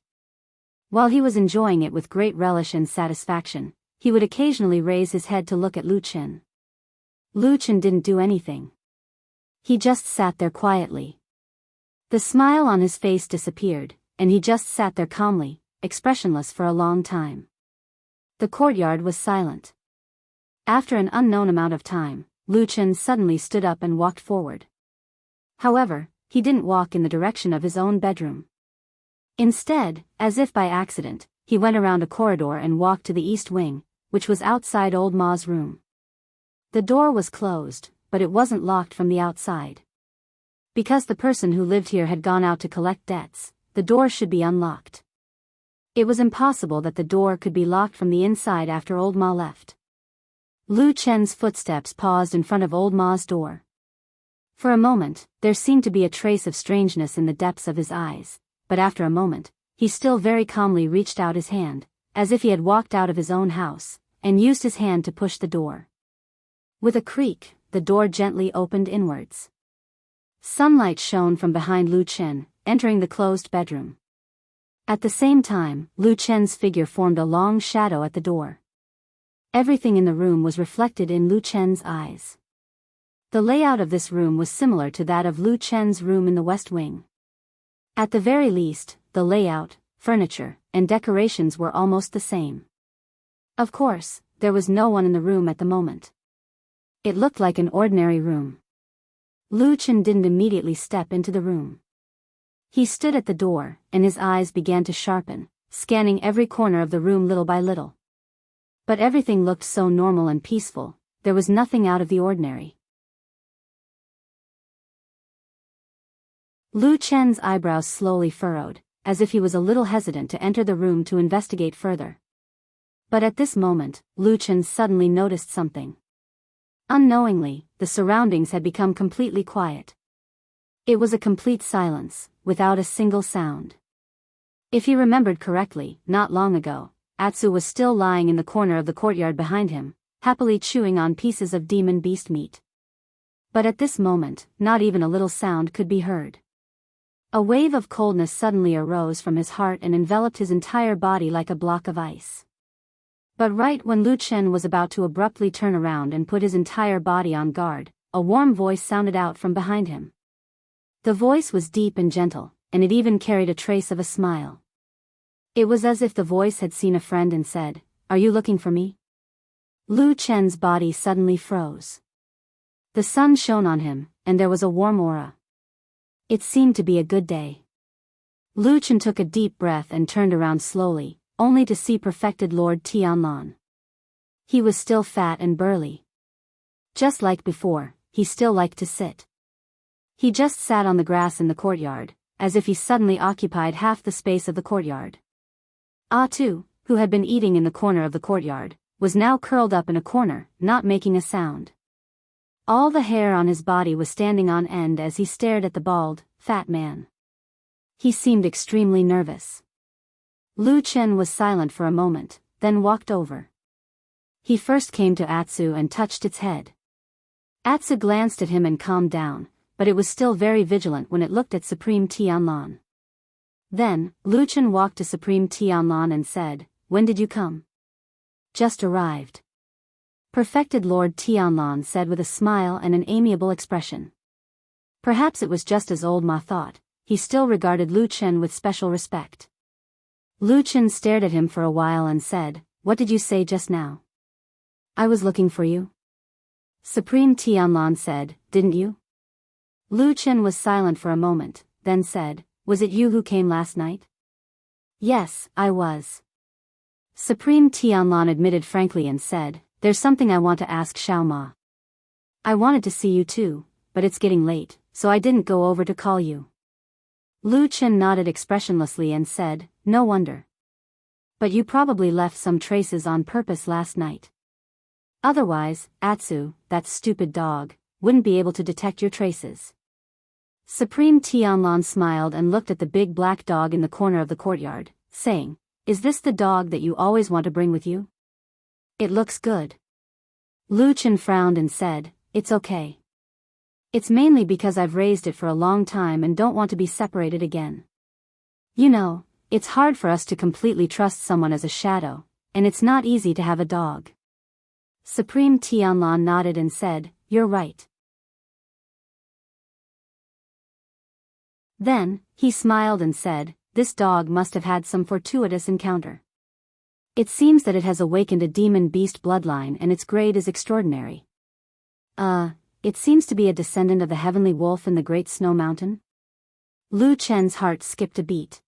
While he was enjoying it with great relish and satisfaction, he would occasionally raise his head to look at Lu Chen. Lu Chen didn't do anything. He just sat there quietly. The smile on his face disappeared, and he just sat there calmly, expressionless for a long time. The courtyard was silent. After an unknown amount of time, Lu Chen suddenly stood up and walked forward. However, he didn't walk in the direction of his own bedroom. Instead, as if by accident, he went around a corridor and walked to the east wing, which was outside Old Ma's room. The door was closed, but it wasn't locked from the outside. Because the person who lived here had gone out to collect debts, the door should be unlocked. It was impossible that the door could be locked from the inside after Old Ma left. Lu Chen's footsteps paused in front of Old Ma's door. For a moment, there seemed to be a trace of strangeness in the depths of his eyes, but after a moment, he still very calmly reached out his hand, as if he had walked out of his own house, and used his hand to push the door. With a creak, the door gently opened inwards. Sunlight shone from behind Lu Chen, entering the closed bedroom. At the same time, Lu Chen's figure formed a long shadow at the door. Everything in the room was reflected in Lu Chen's eyes. The layout of this room was similar to that of Lu Chen's room in the West Wing. At the very least, the layout, furniture, and decorations were almost the same. Of course, there was no one in the room at the moment. It looked like an ordinary room. Lu Chen didn't immediately step into the room. He stood at the door, and his eyes began to sharpen, scanning every corner of the room little by little. But everything looked so normal and peaceful, there was nothing out of the ordinary. Lu Chen's eyebrows slowly furrowed, as if he was a little hesitant to enter the room to investigate further. But at this moment, Lu Chen suddenly noticed something. Unknowingly, the surroundings had become completely quiet. It was a complete silence, without a single sound. If he remembered correctly, not long ago, Atsu was still lying in the corner of the courtyard behind him, happily chewing on pieces of demon beast meat. But at this moment, not even a little sound could be heard. A wave of coldness suddenly arose from his heart and enveloped his entire body like a block of ice. But right when Lu Chen was about to abruptly turn around and put his entire body on guard, a warm voice sounded out from behind him. The voice was deep and gentle, and it even carried a trace of a smile. It was as if the voice had seen a friend and said, "Are you looking for me?" Lu Chen's body suddenly froze. The sun shone on him, and there was a warm aura. It seemed to be a good day. Lu Chen took a deep breath and turned around slowly, only to see perfected Lord Tianlan. He was still fat and burly. Just like before, he still liked to sit. He just sat on the grass in the courtyard, as if he suddenly occupied half the space of the courtyard. Ah Tu, who had been eating in the corner of the courtyard, was now curled up in a corner, not making a sound. All the hair on his body was standing on end as he stared at the bald, fat man. He seemed extremely nervous. Lu Chen was silent for a moment, then walked over. He first came to Atsu and touched its head. Atsu glanced at him and calmed down, but it was still very vigilant when it looked at Supreme Tianlan. Then, Lu Chen walked to Supreme Tianlan and said, "When did you come?" "Just arrived." Perfected Lord Tianlan said with a smile and an amiable expression. Perhaps it was just as old Ma thought, he still regarded Lu Chen with special respect. Lu Chen stared at him for a while and said, "What did you say just now?" "I was looking for you." Supreme Tianlan said, "Didn't you?" Lu Chen was silent for a moment, then said, "Was it you who came last night?" "Yes, I was." Supreme Tianlan admitted frankly and said, "There's something I want to ask Xiao Ma. I wanted to see you too, but it's getting late, so I didn't go over to call you." Lu Chen nodded expressionlessly and said, "No wonder. But you probably left some traces on purpose last night. Otherwise, Atsu, that stupid dog, wouldn't be able to detect your traces." Supreme Tianlan smiled and looked at the big black dog in the corner of the courtyard, saying, "Is this the dog that you always want to bring with you?" "It looks good." Lu Chen frowned and said, "It's okay. It's mainly because I've raised it for a long time and don't want to be separated again. You know, it's hard for us to completely trust someone as a shadow, and it's not easy to have a dog." Supreme Tianlan nodded and said, "You're right." Then, he smiled and said, "This dog must have had some fortuitous encounter. It seems that it has awakened a demon beast bloodline and its grade is extraordinary. It seems to be a descendant of the heavenly wolf in the Great Snow Mountain." Lu Chen's heart skipped a beat.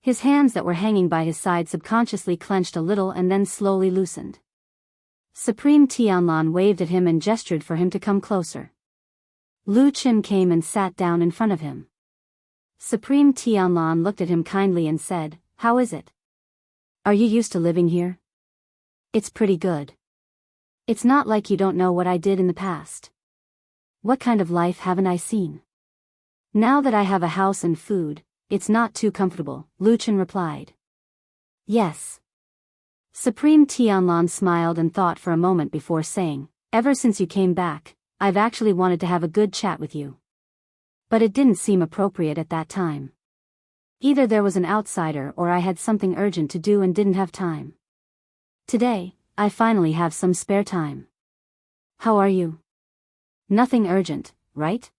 His hands that were hanging by his side subconsciously clenched a little and then slowly loosened. Supreme Tianlan waved at him and gestured for him to come closer. Lu Chen came and sat down in front of him. Supreme Tianlan looked at him kindly and said, "How is it? Are you used to living here?" "It's pretty good. It's not like you don't know what I did in the past." "What kind of life haven't I seen?" "Now that I have a house and food, it's not too comfortable," Lu Chen replied. "Yes." Supreme Tianlan smiled and thought for a moment before saying, "Ever since you came back, I've actually wanted to have a good chat with you. But it didn't seem appropriate at that time. Either there was an outsider or I had something urgent to do and didn't have time. Today, I finally have some spare time. How are you?" "Nothing urgent, right?"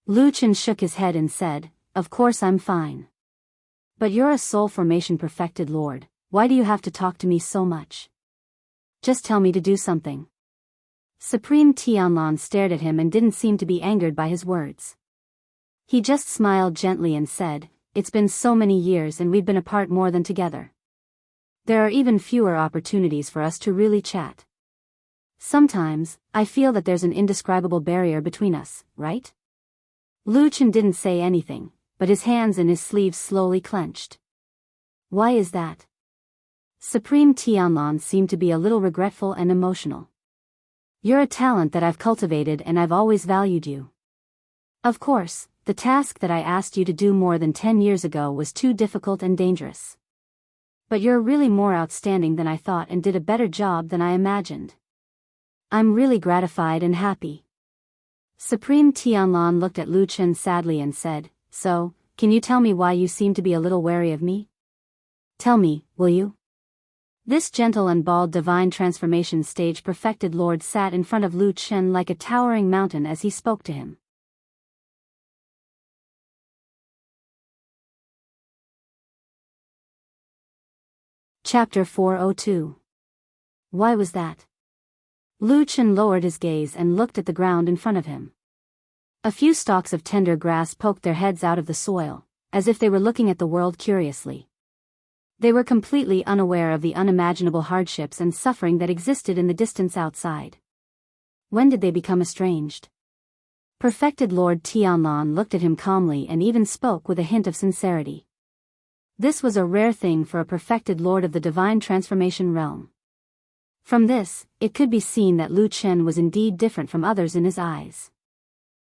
Lu Chen shook his head and said, "Of course I'm fine. But you're a soul formation perfected lord, why do you have to talk to me so much? Just tell me to do something." Supreme Tianlan stared at him and didn't seem to be angered by his words. He just smiled gently and said, "It's been so many years and we've been apart more than together. There are even fewer opportunities for us to really chat. Sometimes, I feel that there's an indescribable barrier between us, right?" Lu Chen didn't say anything, but his hands in his sleeves slowly clenched. "Why is that?" Supreme Tianlan seemed to be a little regretful and emotional. "You're a talent that I've cultivated and I've always valued you. Of course, the task that I asked you to do more than 10 years ago was too difficult and dangerous. But you're really more outstanding than I thought and did a better job than I imagined. I'm really gratified and happy. Supreme Tianlan looked at Lu Chen sadly and said, "So, can you tell me why you seem to be a little wary of me? Tell me, will you?" This gentle and bald divine transformation stage perfected Lord sat in front of Lu Chen like a towering mountain as he spoke to him. Chapter 402. Why was that? Lu Chen lowered his gaze and looked at the ground in front of him. A few stalks of tender grass poked their heads out of the soil, as if they were looking at the world curiously. They were completely unaware of the unimaginable hardships and suffering that existed in the distance outside. When did they become estranged? Perfected Lord Tianlan looked at him calmly and even spoke with a hint of sincerity. This was a rare thing for a perfected lord of the divine transformation realm. From this, it could be seen that Lu Chen was indeed different from others in his eyes.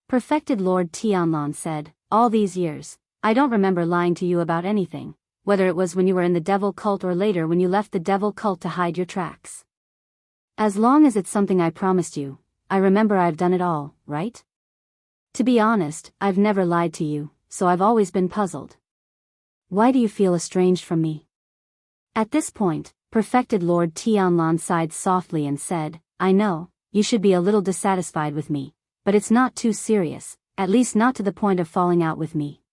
Perfected Lord Tianlan said, "All these years, I don't remember lying to you about anything, whether it was when you were in the devil cult or later when you left the devil cult to hide your tracks. As long as it's something I promised you, I remember I've done it all, right? To be honest, I've never lied to you, so I've always been puzzled. Why do you feel estranged from me?" At this point, Perfected Lord Tianlan sighed softly and said, "I know, you should be a little dissatisfied with me, but it's not too serious, at least not to the point of falling out with me.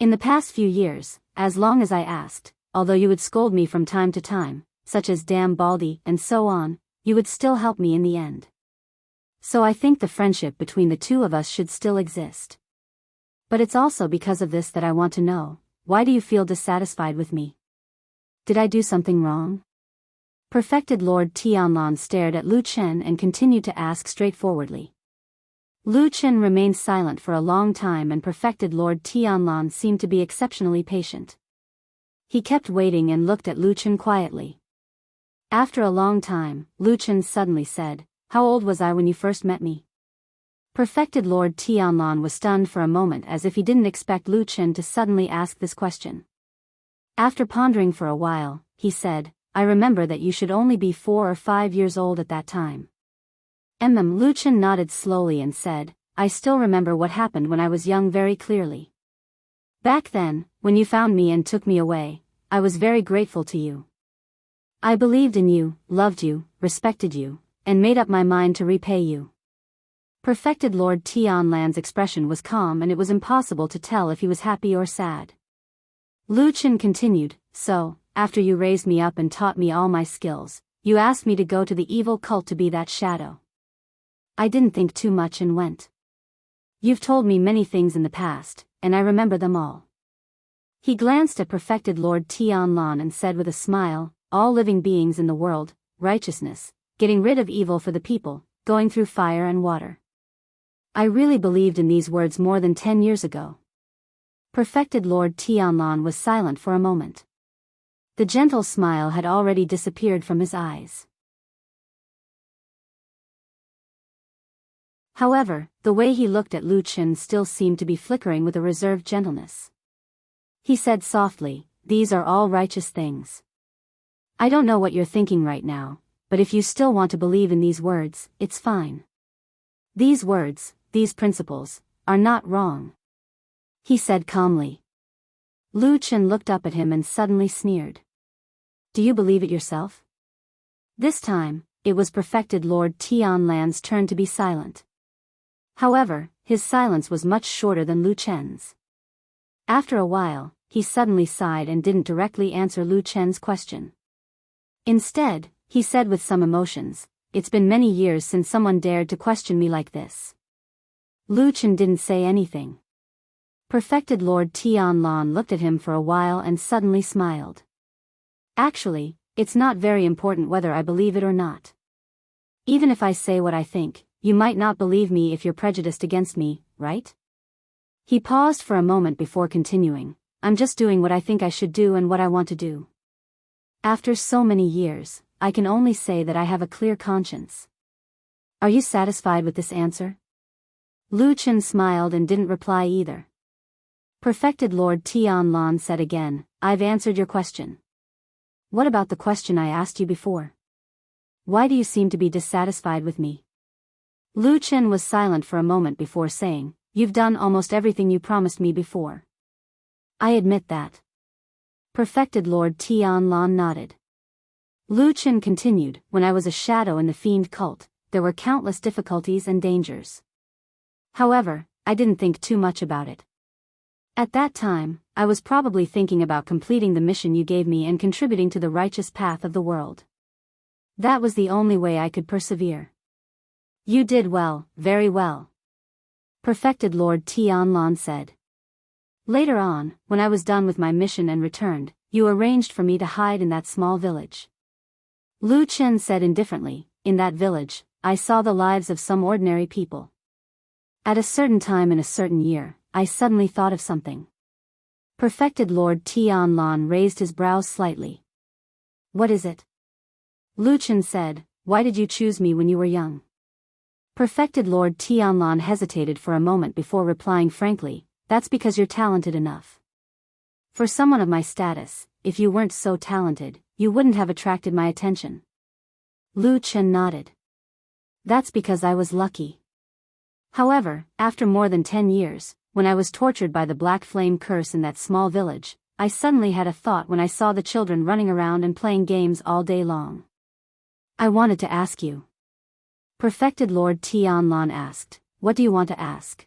In the past few years, as long as I asked, although you would scold me from time to time, such as damn Baldy and so on, you would still help me in the end. So I think the friendship between the two of us should still exist. But it's also because of this that I want to know, why do you feel dissatisfied with me? Did I do something wrong?" Perfected Lord Tianlan stared at Lu Chen and continued to ask straightforwardly. Lu Chen remained silent for a long time and Perfected Lord Tianlan seemed to be exceptionally patient. He kept waiting and looked at Lu Chen quietly. After a long time, Lu Chen suddenly said, "How old was I when you first met me?" Perfected Lord Tianlan was stunned for a moment as if he didn't expect Lu Chen to suddenly ask this question. After pondering for a while, he said, "I remember that you should only be 4 or 5 years old at that time." Lu Chen nodded slowly and said, "I still remember what happened when I was young very clearly. Back then, when you found me and took me away, I was very grateful to you. I believed in you, loved you, respected you, and made up my mind to repay you." Perfected Lord Tianlan's expression was calm and it was impossible to tell if he was happy or sad. Lu Chen continued, "So, after you raised me up and taught me all my skills, you asked me to go to the evil cult to be that shadow. I didn't think too much and went. You've told me many things in the past, and I remember them all." He glanced at Perfected Lord Tianlan and said with a smile, "All living beings in the world, righteousness, getting rid of evil for the people, going through fire and water. I really believed in these words more than 10 years ago." Perfected Lord Tianlan was silent for a moment. The gentle smile had already disappeared from his eyes. However, the way he looked at Lu Chen still seemed to be flickering with a reserved gentleness. He said softly, "These are all righteous things. I don't know what you're thinking right now, but if you still want to believe in these words, it's fine. These words, these principles, are not wrong," he said calmly. Lu Chen looked up at him and suddenly sneered. "Do you believe it yourself?" This time, it was Perfected Lord Tianlan's turn to be silent. However, his silence was much shorter than Lu Chen's. After a while, he suddenly sighed and didn't directly answer Lu Chen's question. Instead, he said with some emotions, "It's been many years since someone dared to question me like this." Lu Chen didn't say anything. Perfected Lord Tianlan looked at him for a while and suddenly smiled. "Actually, it's not very important whether I believe it or not. Even if I say what I think, you might not believe me if you're prejudiced against me, right?" He paused for a moment before continuing, "I'm just doing what I think I should do and what I want to do. After so many years, I can only say that I have a clear conscience. Are you satisfied with this answer?" Lu Chen smiled and didn't reply either. Perfected Lord Tianlan said again, I've answered your question. What about the question I asked you before? Why do you seem to be dissatisfied with me? Lu Chen was silent for a moment before saying, You've done almost everything you promised me before. I admit that. Perfected Lord Tianlan nodded. Lu Chen continued, When I was a shadow in the fiend cult, there were countless difficulties and dangers. However, I didn't think too much about it. At that time, I was probably thinking about completing the mission you gave me and contributing to the righteous path of the world. That was the only way I could persevere. You did well, very well. Perfected Lord Tianlan said. Later on, when I was done with my mission and returned, you arranged for me to hide in that small village. Lu Chen said indifferently, In that village, I saw the lives of some ordinary people. At a certain time in a certain year, I suddenly thought of something. Perfected Lord Tianlan raised his brows slightly. What is it? Lu Chen said, Why did you choose me when you were young? Perfected Lord Tianlan hesitated for a moment before replying frankly, That's because you're talented enough. For someone of my status, if you weren't so talented, you wouldn't have attracted my attention. Lu Chen nodded. That's because I was lucky. However, after more than 10 years, when I was tortured by the black flame curse in that small village, I suddenly had a thought when I saw the children running around and playing games all day long. I wanted to ask you. Perfected Lord Tianlan asked, What do you want to ask?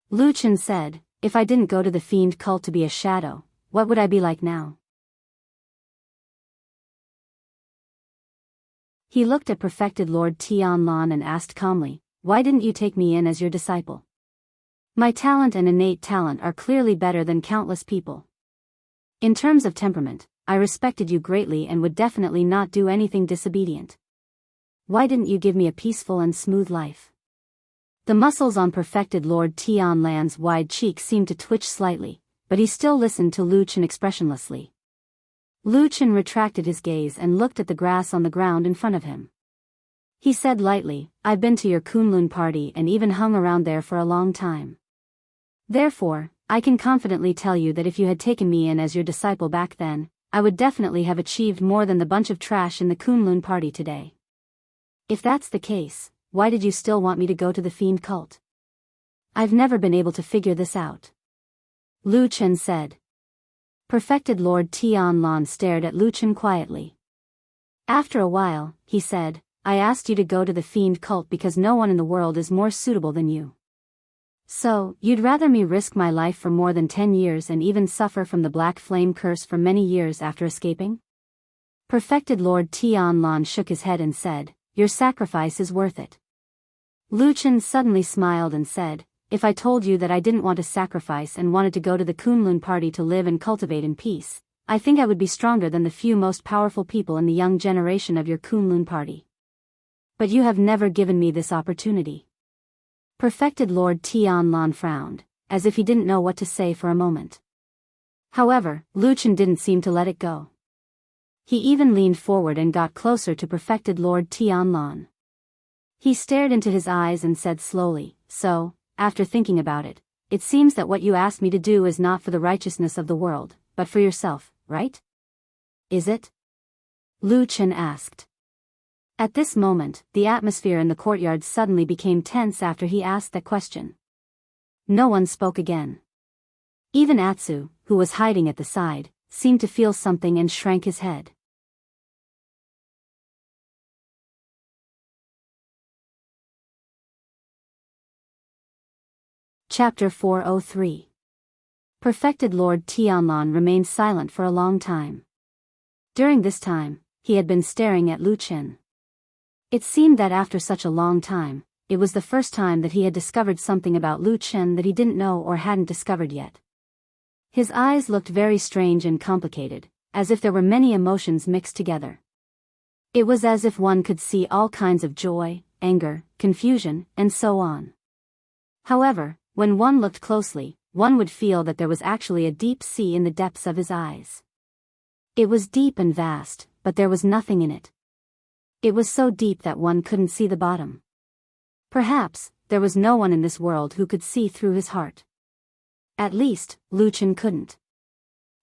Lu Chen said, If I didn't go to the fiend cult to be a shadow, what would I be like now? He looked at Perfected Lord Tianlan and asked calmly, Why didn't you take me in as your disciple? My talent and innate talent are clearly better than countless people. In terms of temperament, I respected you greatly and would definitely not do anything disobedient. Why didn't you give me a peaceful and smooth life? The muscles on Perfected Lord Tianlan's wide cheeks seemed to twitch slightly, but he still listened to Lu Chen expressionlessly. Lu Chen retracted his gaze and looked at the grass on the ground in front of him. He said lightly, I've been to your Kunlun party and even hung around there for a long time. Therefore, I can confidently tell you that if you had taken me in as your disciple back then, I would definitely have achieved more than the bunch of trash in the Kunlun party today. If that's the case, why did you still want me to go to the fiend cult? I've never been able to figure this out. Lu Chen said. Perfected Lord Tianlan stared at Lu Chen quietly. After a while, he said, I asked you to go to the fiend cult because no one in the world is more suitable than you. So, you'd rather me risk my life for more than 10 years and even suffer from the black flame curse for many years after escaping? Perfected Lord Tianlan shook his head and said, Your sacrifice is worth it. Lu Chen suddenly smiled and said, If I told you that I didn't want to sacrifice and wanted to go to the Kunlun party to live and cultivate in peace, I think I would be stronger than the few most powerful people in the young generation of your Kunlun party. But you have never given me this opportunity. Perfected Lord Tianlan frowned, as if he didn't know what to say for a moment. However, Lu Chen didn't seem to let it go. He even leaned forward and got closer to Perfected Lord Tianlan. He stared into his eyes and said slowly, So, after thinking about it, it seems that what you asked me to do is not for the righteousness of the world, but for yourself, right? Is it? Lu Chen asked. At this moment, the atmosphere in the courtyard suddenly became tense after he asked that question. No one spoke again. Even Atsu, who was hiding at the side, seemed to feel something and shrank his head. Chapter 403. Perfected Lord Tianlan remained silent for a long time. During this time, he had been staring at Lu Chen. It seemed that after such a long time, it was the first time that he had discovered something about Lu Chen that he didn't know or hadn't discovered yet. His eyes looked very strange and complicated, as if there were many emotions mixed together. It was as if one could see all kinds of joy, anger, confusion, and so on. However, when one looked closely, one would feel that there was actually a deep sea in the depths of his eyes. It was deep and vast, but there was nothing in it. It was so deep that one couldn't see the bottom. Perhaps, there was no one in this world who could see through his heart. At least, Lu Chen couldn't.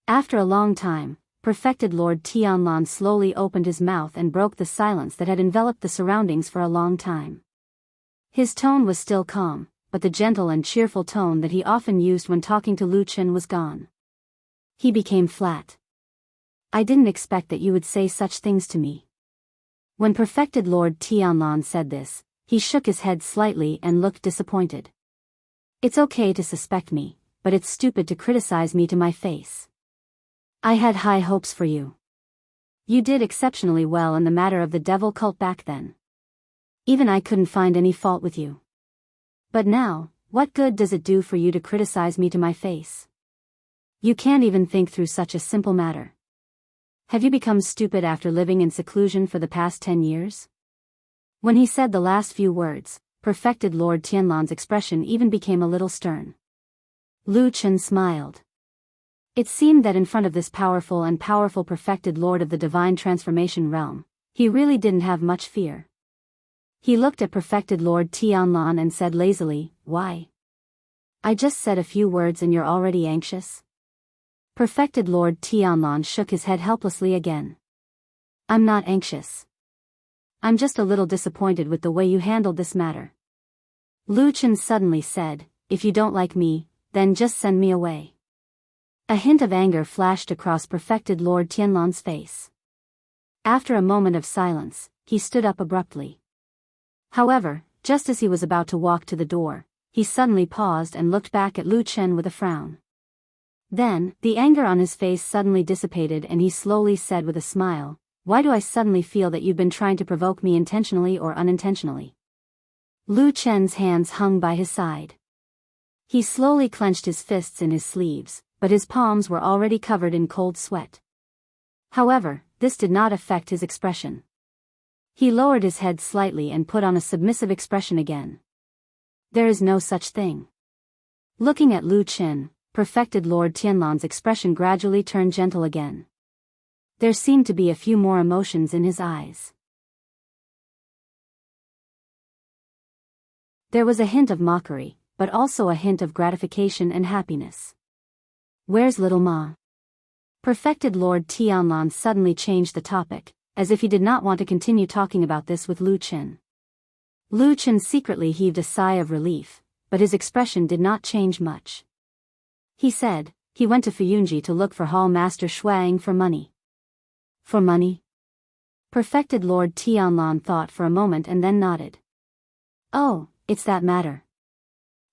After a long time, perfected Lord Tianlan slowly opened his mouth and broke the silence that had enveloped the surroundings for a long time. His tone was still calm, but the gentle and cheerful tone that he often used when talking to Lu Chen was gone. He became flat. I didn't expect that you would say such things to me. When perfected Lord Tianlan said this, he shook his head slightly and looked disappointed. It's okay to suspect me, but it's stupid to criticize me to my face. I had high hopes for you. You did exceptionally well in the matter of the devil cult back then. Even I couldn't find any fault with you. But now, what good does it do for you to criticize me to my face? You can't even think through such a simple matter. Have you become stupid after living in seclusion for the past 10 years? When he said the last few words, perfected Lord Tianlan's expression even became a little stern. Lu Chen smiled. It seemed that in front of this powerful perfected Lord of the Divine Transformation Realm, he really didn't have much fear. He looked at perfected Lord Tianlan and said lazily, "Why? I just said a few words and you're already anxious?" Perfected Lord Tianlan shook his head helplessly again. I'm not anxious. I'm just a little disappointed with the way you handled this matter. Lu Chen suddenly said, if you don't like me, then just send me away. A hint of anger flashed across perfected Lord Tianlan's face. After a moment of silence, he stood up abruptly. However, just as he was about to walk to the door, he suddenly paused and looked back at Lu Chen with a frown. Then, the anger on his face suddenly dissipated and he slowly said with a smile, "Why do I suddenly feel that you've been trying to provoke me intentionally or unintentionally?" Lu Chen's hands hung by his side. He slowly clenched his fists in his sleeves, but his palms were already covered in cold sweat. However, this did not affect his expression. He lowered his head slightly and put on a submissive expression again. There is no such thing. Looking at Lu Chen, perfected Lord Tianlan's expression gradually turned gentle again. There seemed to be a few more emotions in his eyes. There was a hint of mockery, but also a hint of gratification and happiness. Where's little Ma? Perfected Lord Tianlan suddenly changed the topic, as if he did not want to continue talking about this with Lu Chen. Lu Chen secretly heaved a sigh of relief, but his expression did not change much. He said, he went to Fuyunji to look for Hall Master Shuang for money. For money? Perfected Lord Tianlan thought for a moment and then nodded. Oh, it's that matter.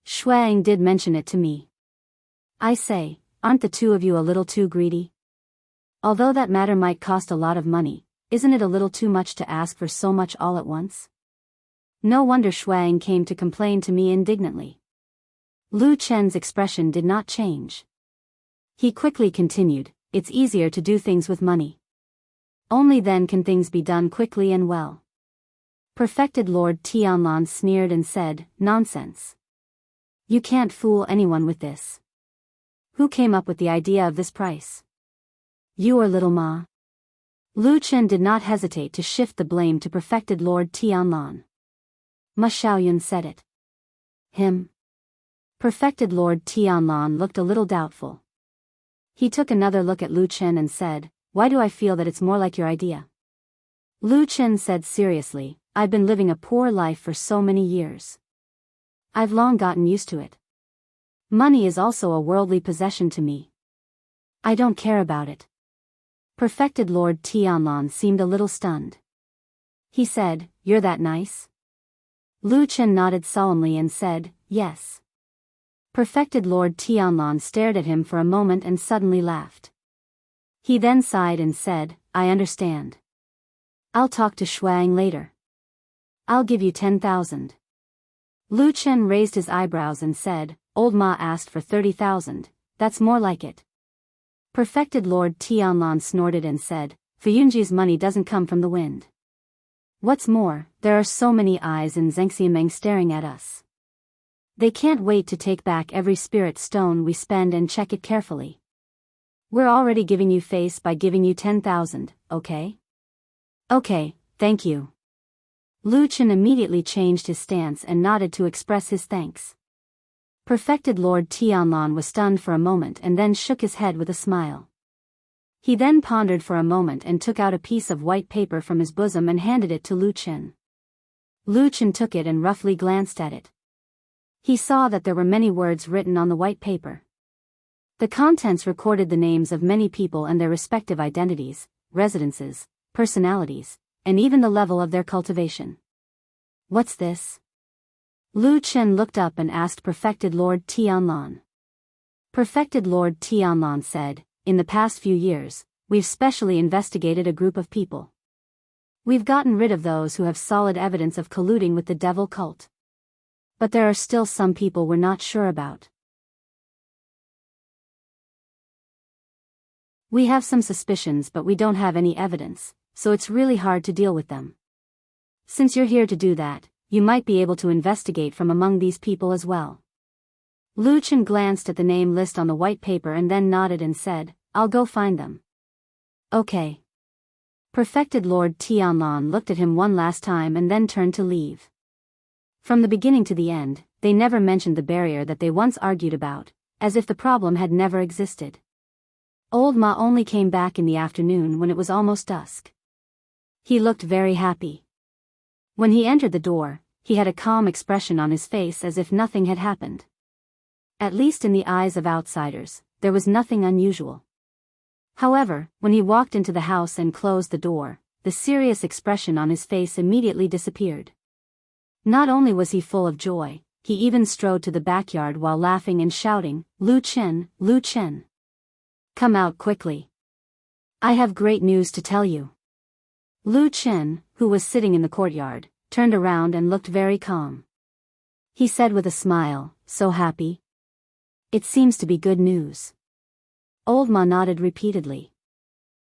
Shuang did mention it to me. I say, aren't the two of you a little too greedy? Although that matter might cost a lot of money, isn't it a little too much to ask for so much all at once? No wonder Shuang came to complain to me indignantly. Lu Chen's expression did not change. He quickly continued, it's easier to do things with money. Only then can things be done quickly and well. Perfected Lord Tianlan sneered and said, nonsense. You can't fool anyone with this. Who came up with the idea of this price? You or little Ma? Lu Chen did not hesitate to shift the blame to perfected Lord Tianlan. Ma Xiaoyun said it. Him? Perfected Lord Tianlan looked a little doubtful. He took another look at Lu Chen and said, why do I feel that it's more like your idea? Lu Chen said seriously, I've been living a poor life for so many years. I've long gotten used to it. Money is also a worldly possession to me. I don't care about it. Perfected Lord Tianlan seemed a little stunned. He said, you're that nice? Lu Chen nodded solemnly and said, yes. Perfected Lord Tianlan stared at him for a moment and suddenly laughed. He then sighed and said, I understand. I'll talk to Shuang later. I'll give you 10,000. Lu Chen raised his eyebrows and said, Old Ma asked for 30,000, that's more like it. Perfected Lord Tianlan snorted and said, Fuyunji's money doesn't come from the wind. What's more, there are so many eyes in Zhengxiameng staring at us. They can't wait to take back every spirit stone we spend and check it carefully. We're already giving you face by giving you 10,000, okay? Okay, thank you. Lu Chen immediately changed his stance and nodded to express his thanks. Perfected Lord Tianlan was stunned for a moment and then shook his head with a smile. He then pondered for a moment and took out a piece of white paper from his bosom and handed it to Lu Chen. Lu Chen took it and roughly glanced at it. He saw that there were many words written on the white paper. The contents recorded the names of many people and their respective identities, residences, personalities, and even the level of their cultivation. What's this? Lu Chen looked up and asked Perfected Lord Tianlan. Perfected Lord Tianlan said, in the past few years, we've specially investigated a group of people. We've gotten rid of those who have solid evidence of colluding with the devil cult. But there are still some people we're not sure about. We have some suspicions but we don't have any evidence, so it's really hard to deal with them. Since you're here to do that, you might be able to investigate from among these people as well. Lu Chen glanced at the name list on the white paper and then nodded and said, I'll go find them. Okay. Perfected Lord Tianlan looked at him one last time and then turned to leave. From the beginning to the end, they never mentioned the barrier that they once argued about, as if the problem had never existed. Old Ma only came back in the afternoon when it was almost dusk. He looked very happy. When he entered the door, he had a calm expression on his face as if nothing had happened. At least in the eyes of outsiders, there was nothing unusual. However, when he walked into the house and closed the door, the serious expression on his face immediately disappeared. Not only was he full of joy, he even strode to the backyard while laughing and shouting, Lu Chen, Lu Chen. Come out quickly. I have great news to tell you. Lu Chen, who was sitting in the courtyard, turned around and looked very calm. He said with a smile, so happy. It seems to be good news. Old Ma nodded repeatedly.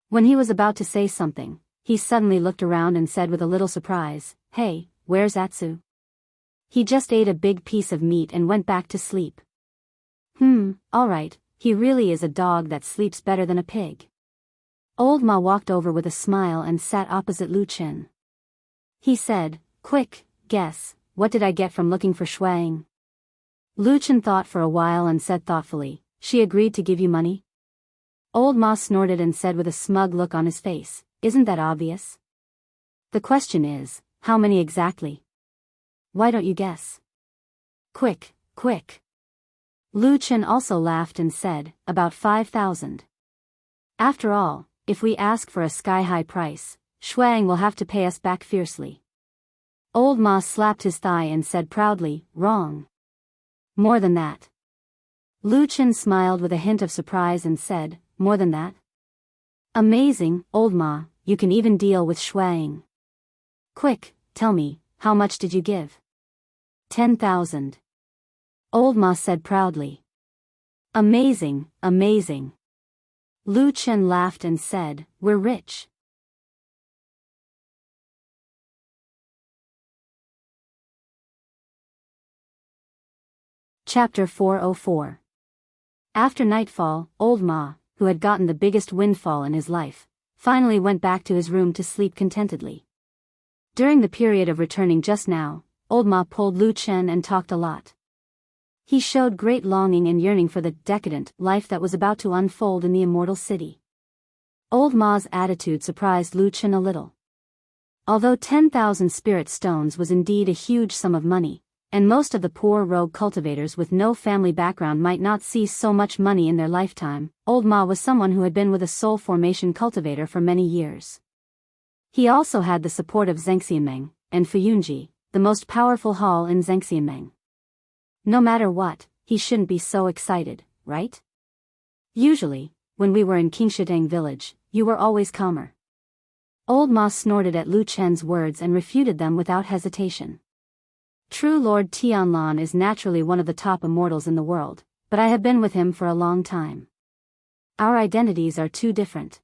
When he was about to say something, he suddenly looked around and said with a little surprise, Hey, where's Atsu? He just ate a big piece of meat and went back to sleep. All right, he really is a dog that sleeps better than a pig. Old Ma walked over with a smile and sat opposite Lu Chen. He said, Quick, guess, what did I get from looking for Shuang? Lu Chen thought for a while and said thoughtfully, She agreed to give you money? Old Ma snorted and said with a smug look on his face, Isn't that obvious? The question is, how many exactly? Why don't you guess? Quick, quick. Lu Chen also laughed and said, About 5,000. After all, if we ask for a sky-high price, Shuang will have to pay us back fiercely. Old Ma slapped his thigh and said proudly, Wrong. More than that. Lu Chen smiled with a hint of surprise and said, More than that? Amazing, Old Ma, you can even deal with Shuang. Quick, tell me, how much did you give? 10,000. Old Ma said proudly. Amazing, amazing. Lu Chen laughed and said, We're rich. Chapter 404. After nightfall, Old Ma, who had gotten the biggest windfall in his life, finally went back to his room to sleep contentedly. During the period of returning just now, Old Ma pulled Lu Chen and talked a lot. He showed great longing and yearning for the decadent life that was about to unfold in the immortal city. Old Ma's attitude surprised Lu Chen a little. Although 10,000 spirit stones was indeed a huge sum of money, and most of the poor rogue cultivators with no family background might not see so much money in their lifetime, Old Ma was someone who had been with a soul formation cultivator for many years. He also had the support of Zhengxianmeng and Fuyunji, the most powerful hall in Zhengxianmeng. No matter what, he shouldn't be so excited, right? Usually, when we were in Qingshitang village, you were always calmer. Old Ma snorted at Lu Chen's words and refuted them without hesitation. True Lord Tianlan is naturally one of the top immortals in the world, but I have been with him for a long time. Our identities are too different.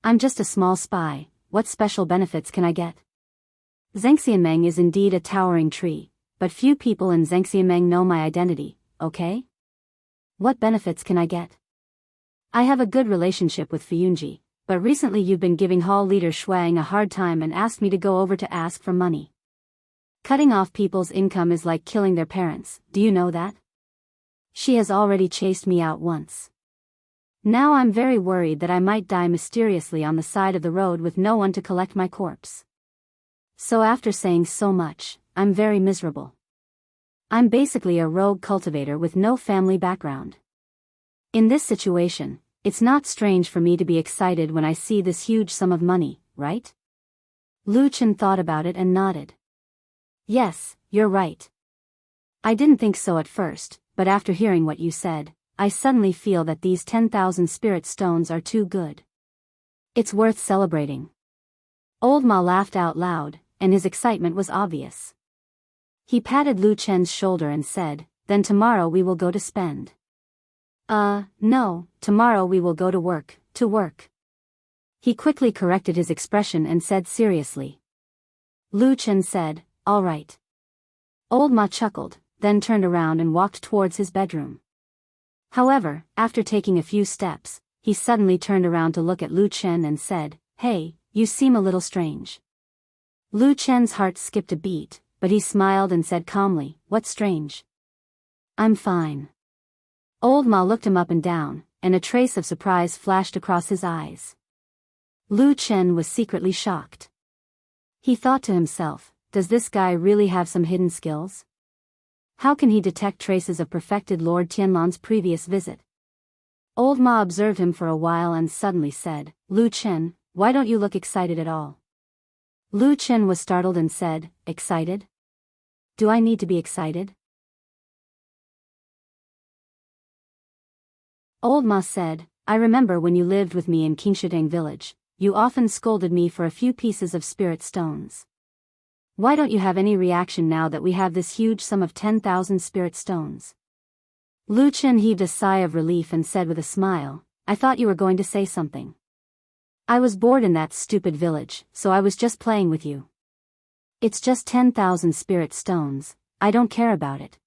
I'm just a small spy, what special benefits can I get? Zhengxianmeng is indeed a towering tree, but few people in Zhengxianmeng know my identity, okay? What benefits can I get? I have a good relationship with Fuyunji, but recently you've been giving hall leader Shuang a hard time and asked me to go over to ask for money. Cutting off people's income is like killing their parents, do you know that? She has already chased me out once. Now I'm very worried that I might die mysteriously on the side of the road with no one to collect my corpse. So after saying so much, I'm very miserable. I'm basically a rogue cultivator with no family background. In this situation, it's not strange for me to be excited when I see this huge sum of money, right? Lu Chen thought about it and nodded. Yes, you're right. I didn't think so at first, but after hearing what you said, I suddenly feel that these 10,000 spirit stones are too good. It's worth celebrating. Old Ma laughed out loud, and his excitement was obvious. He patted Lu Chen's shoulder and said, "Then tomorrow we will go to spend." No, tomorrow we will go to work, to work. He quickly corrected his expression and said seriously. Lu Chen said, "All right." Old Ma chuckled, then turned around and walked towards his bedroom. However, after taking a few steps, he suddenly turned around to look at Lu Chen and said, "Hey, you seem a little strange." Lu Chen's heart skipped a beat, but he smiled and said calmly, "What's strange?" "I'm fine." Old Ma looked him up and down, and a trace of surprise flashed across his eyes. Lu Chen was secretly shocked. He thought to himself, does this guy really have some hidden skills? How can he detect traces of perfected Lord Tianlan's previous visit? Old Ma observed him for a while and suddenly said, "Lu Chen, why don't you look excited at all?" Lu Chen was startled and said, "Excited? Do I need to be excited?" Old Ma said, "I remember when you lived with me in Enchanting village, you often scolded me for a few pieces of spirit stones. Why don't you have any reaction now that we have this huge sum of 10,000 spirit stones?" Lu Chen heaved a sigh of relief and said with a smile, "I thought you were going to say something. I was bored in that stupid village, so I was just playing with you. It's just 10,000 spirit stones, I don't care about it.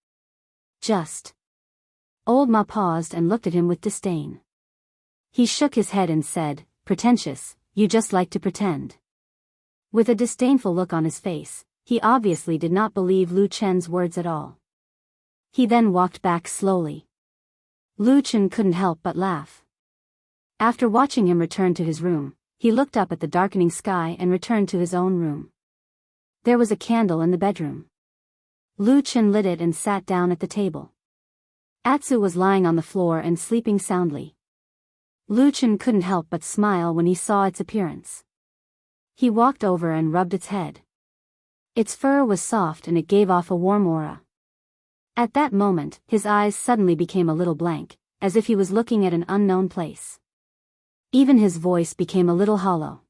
Just." Old Ma paused and looked at him with disdain. He shook his head and said, "Pretentious, you just like to pretend." With a disdainful look on his face, he obviously did not believe Lu Chen's words at all. He then walked back slowly. Lu Chen couldn't help but laugh. After watching him return to his room, he looked up at the darkening sky and returned to his own room. There was a candle in the bedroom. Lu Chen lit it and sat down at the table. Atsu was lying on the floor and sleeping soundly. Lu Chen couldn't help but smile when he saw its appearance. He walked over and rubbed its head. Its fur was soft and it gave off a warm aura. At that moment, his eyes suddenly became a little blank, as if he was looking at an unknown place. Even his voice became a little hollow.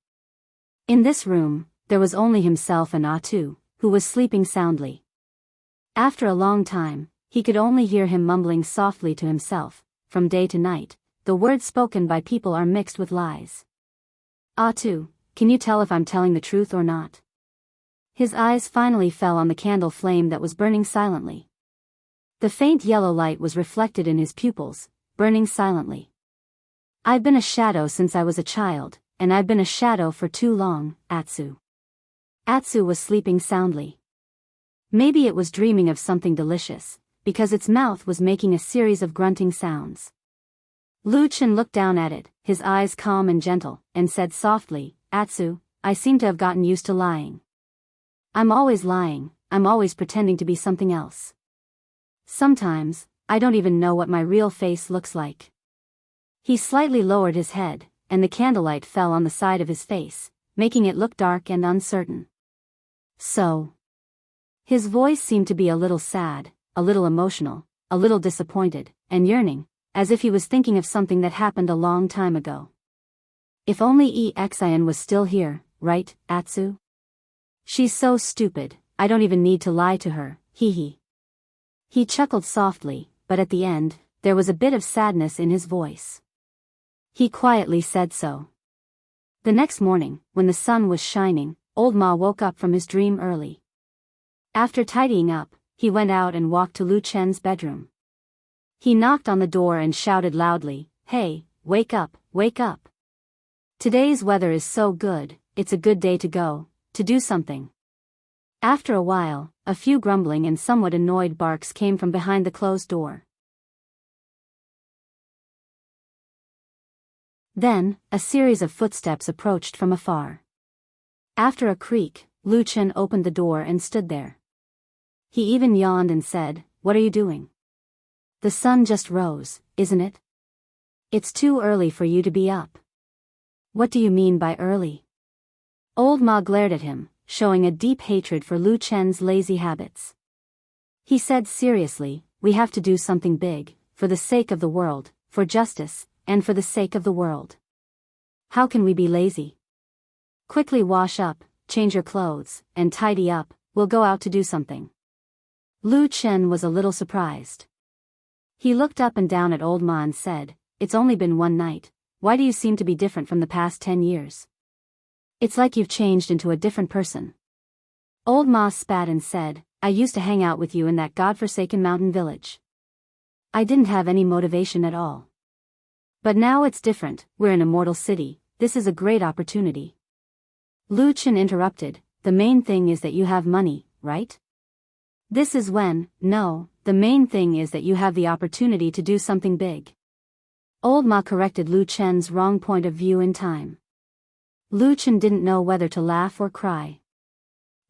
In this room, there was only himself and Atu, who was sleeping soundly. After a long time, he could only hear him mumbling softly to himself. From day to night, the words spoken by people are mixed with lies. "Atu, can you tell if I'm telling the truth or not?" His eyes finally fell on the candle flame that was burning silently. The faint yellow light was reflected in his pupils, burning silently. "I've been a shadow since I was a child, and I've been a shadow for too long, Atsu." Atsu was sleeping soundly. Maybe it was dreaming of something delicious, because its mouth was making a series of grunting sounds. Lu Chen looked down at it, his eyes calm and gentle, and said softly, "Atsu, I seem to have gotten used to lying. I'm always lying, I'm always pretending to be something else. Sometimes, I don't even know what my real face looks like." He slightly lowered his head, and the candlelight fell on the side of his face, making it look dark and uncertain. "So." His voice seemed to be a little sad, a little emotional, a little disappointed, and yearning, as if he was thinking of something that happened a long time ago. "If only Exian was still here, right, Atsu? She's so stupid, I don't even need to lie to her, hee." He chuckled softly, but at the end, there was a bit of sadness in his voice. He quietly said so. The next morning, when the sun was shining, Old Ma woke up from his dream early. After tidying up, he went out and walked to Lu Chen's bedroom. He knocked on the door and shouted loudly, "Hey, wake up, wake up." Today's weather is so good, it's a good day to go, to do something. After a while, a few grumbling and somewhat annoyed barks came from behind the closed door. Then, a series of footsteps approached from afar. After a creak, Lu Chen opened the door and stood there. He even yawned and said, "What are you doing? The sun just rose, isn't it? It's too early for you to be up." "What do you mean by early?" Old Ma glared at him, showing a deep hatred for Lu Chen's lazy habits. He said seriously, "We have to do something big, for the sake of the world, for justice, and for the sake of the world. How can we be lazy? Quickly wash up, change your clothes, and tidy up, we'll go out to do something." Lu Chen was a little surprised. He looked up and down at Old Ma and said, "It's only been one night, why do you seem to be different from the past 10 years? It's like you've changed into a different person." Old Ma spat and said, "I used to hang out with you in that godforsaken mountain village. I didn't have any motivation at all. But now it's different, we're in a mortal city, this is a great opportunity." Lu Chen interrupted, "The main thing is that you have money, right? This is no, the main thing is that you have the opportunity to do something big." Old Ma corrected Lu Chen's wrong point of view in time. Lu Chen didn't know whether to laugh or cry.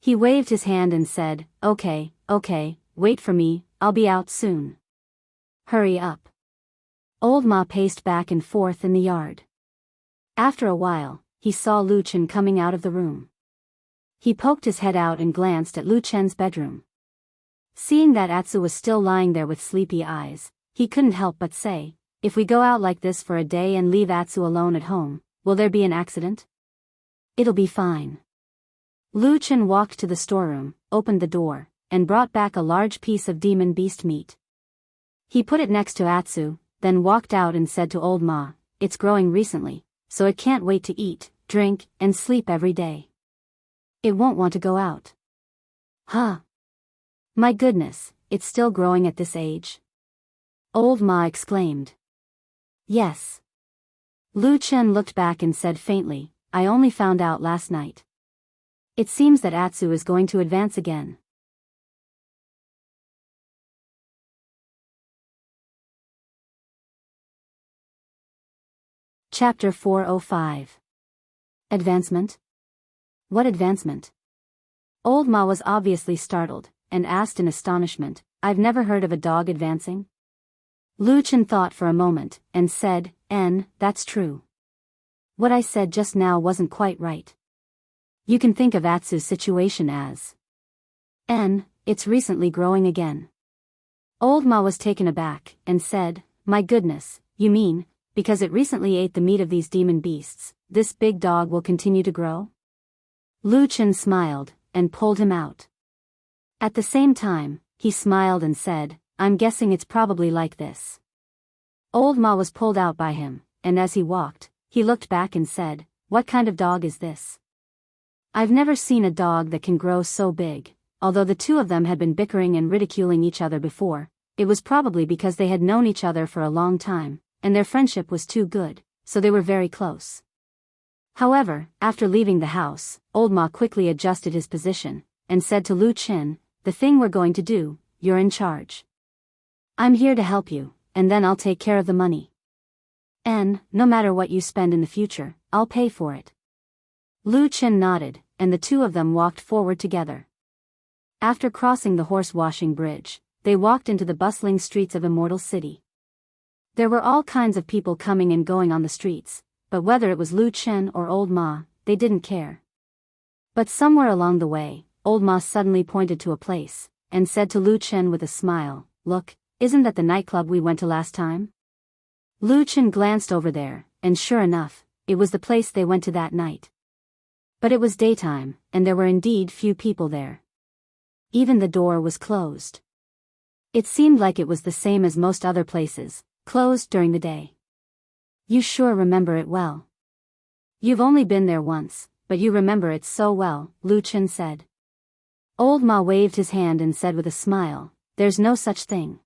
He waved his hand and said, okay, wait for me, I'll be out soon. Hurry up." Old Ma paced back and forth in the yard. After a while, he saw Lu Chen coming out of the room. He poked his head out and glanced at Lu Chen's bedroom. Seeing that Atsu was still lying there with sleepy eyes, he couldn't help but say, "If we go out like this for a day and leave Atsu alone at home, will there be an accident? It'll be fine." Lu Chen walked to the storeroom, opened the door, and brought back a large piece of demon beast meat. He put it next to Atsu, then walked out and said to Old Ma, "It's growing recently, so it can't wait to eat, drink, and sleep every day. It won't want to go out." "Huh? My goodness, it's still growing at this age?" Old Ma exclaimed. "Yes." Lu Chen looked back and said faintly, "I only found out last night. It seems that Atsu is going to advance again." Chapter 405. Advancement? What advancement? Old Ma was obviously startled, and asked in astonishment, "I've never heard of a dog advancing?" Lu Chen thought for a moment, and said, That's true. What I said just now wasn't quite right. You can think of Atsu's situation as it's recently growing again." Old Ma was taken aback, and said, "My goodness, you mean, because it recently ate the meat of these demon beasts, this big dog will continue to grow?" Lu Chen smiled, and pulled him out. At the same time, he smiled and said, "I'm guessing it's probably like this." Old Ma was pulled out by him, and as he walked, he looked back and said, "What kind of dog is this? I've never seen a dog that can grow so big." Although the two of them had been bickering and ridiculing each other before, it was probably because they had known each other for a long time, and their friendship was too good, so they were very close. However, after leaving the house, Old Ma quickly adjusted his position, and said to Lu Chen, "The thing we're going to do, you're in charge. I'm here to help you, and then I'll take care of the money. And, no matter what you spend in the future, I'll pay for it." Lu Chen nodded, and the two of them walked forward together. After crossing the horse-washing bridge, they walked into the bustling streets of Immortal City. There were all kinds of people coming and going on the streets, but whether it was Lu Chen or Old Ma, they didn't care. But somewhere along the way, Old Ma suddenly pointed to a place, and said to Lu Chen with a smile, "Look, isn't that the nightclub we went to last time?" Lu Chen glanced over there, and sure enough, it was the place they went to that night. But it was daytime, and there were indeed few people there. Even the door was closed. It seemed like it was the same as most other places, closed during the day. "You sure remember it well. You've only been there once, but you remember it so well," Lu Chen said. Old Ma waved his hand and said with a smile, "There's no such thing.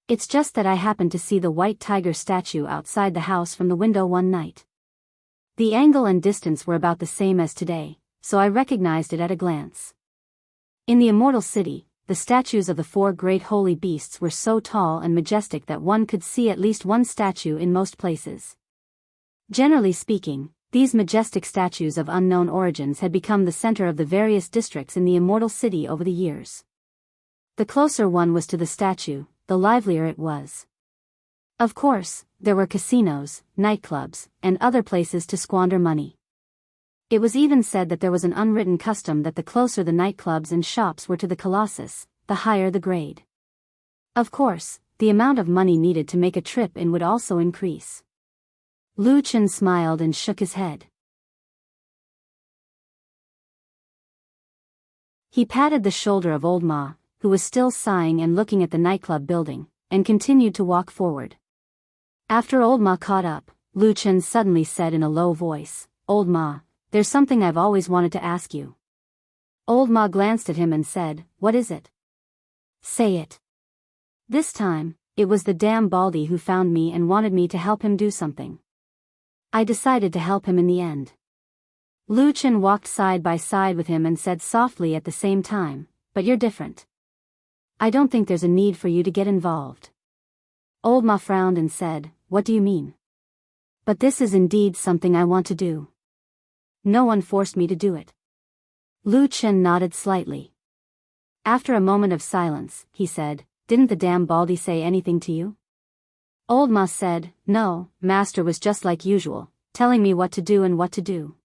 It's just that I happened to see the white tiger statue outside the house from the window one night. The angle and distance were about the same as today, so I recognized it at a glance. In the immortal city, the statues of the four great holy beasts were so tall and majestic that one could see at least one statue in most places. Generally speaking, these majestic statues of unknown origins had become the center of the various districts in the immortal city over the years. The closer one was to the statue, the livelier it was. Of course, there were casinos, nightclubs, and other places to squander money. It was even said that there was an unwritten custom that the closer the nightclubs and shops were to the Colossus, the higher the grade. Of course, the amount of money needed to make a trip in would also increase. Lu Chen smiled and shook his head. He patted the shoulder of old Ma, who was still sighing and looking at the nightclub building, and continued to walk forward. After old Ma caught up, Lu Chen suddenly said in a low voice, "Old Ma, there's something I've always wanted to ask you." Old Ma glanced at him and said, "What is it?" "Say it." This time, it was the damn Baldy who found me and wanted me to help him do something. I decided to help him in the end. Lu Chen walked side by side with him and said softly at the same time, "But you're different. I don't think there's a need for you to get involved." Old Ma frowned and said, "What do you mean?" "But this is indeed something I want to do. No one forced me to do it." Lu Chen nodded slightly. After a moment of silence, he said, "Didn't the damn Baldy say anything to you?" Old Ma said, "No, Master was just like usual, telling me what to do and what to do."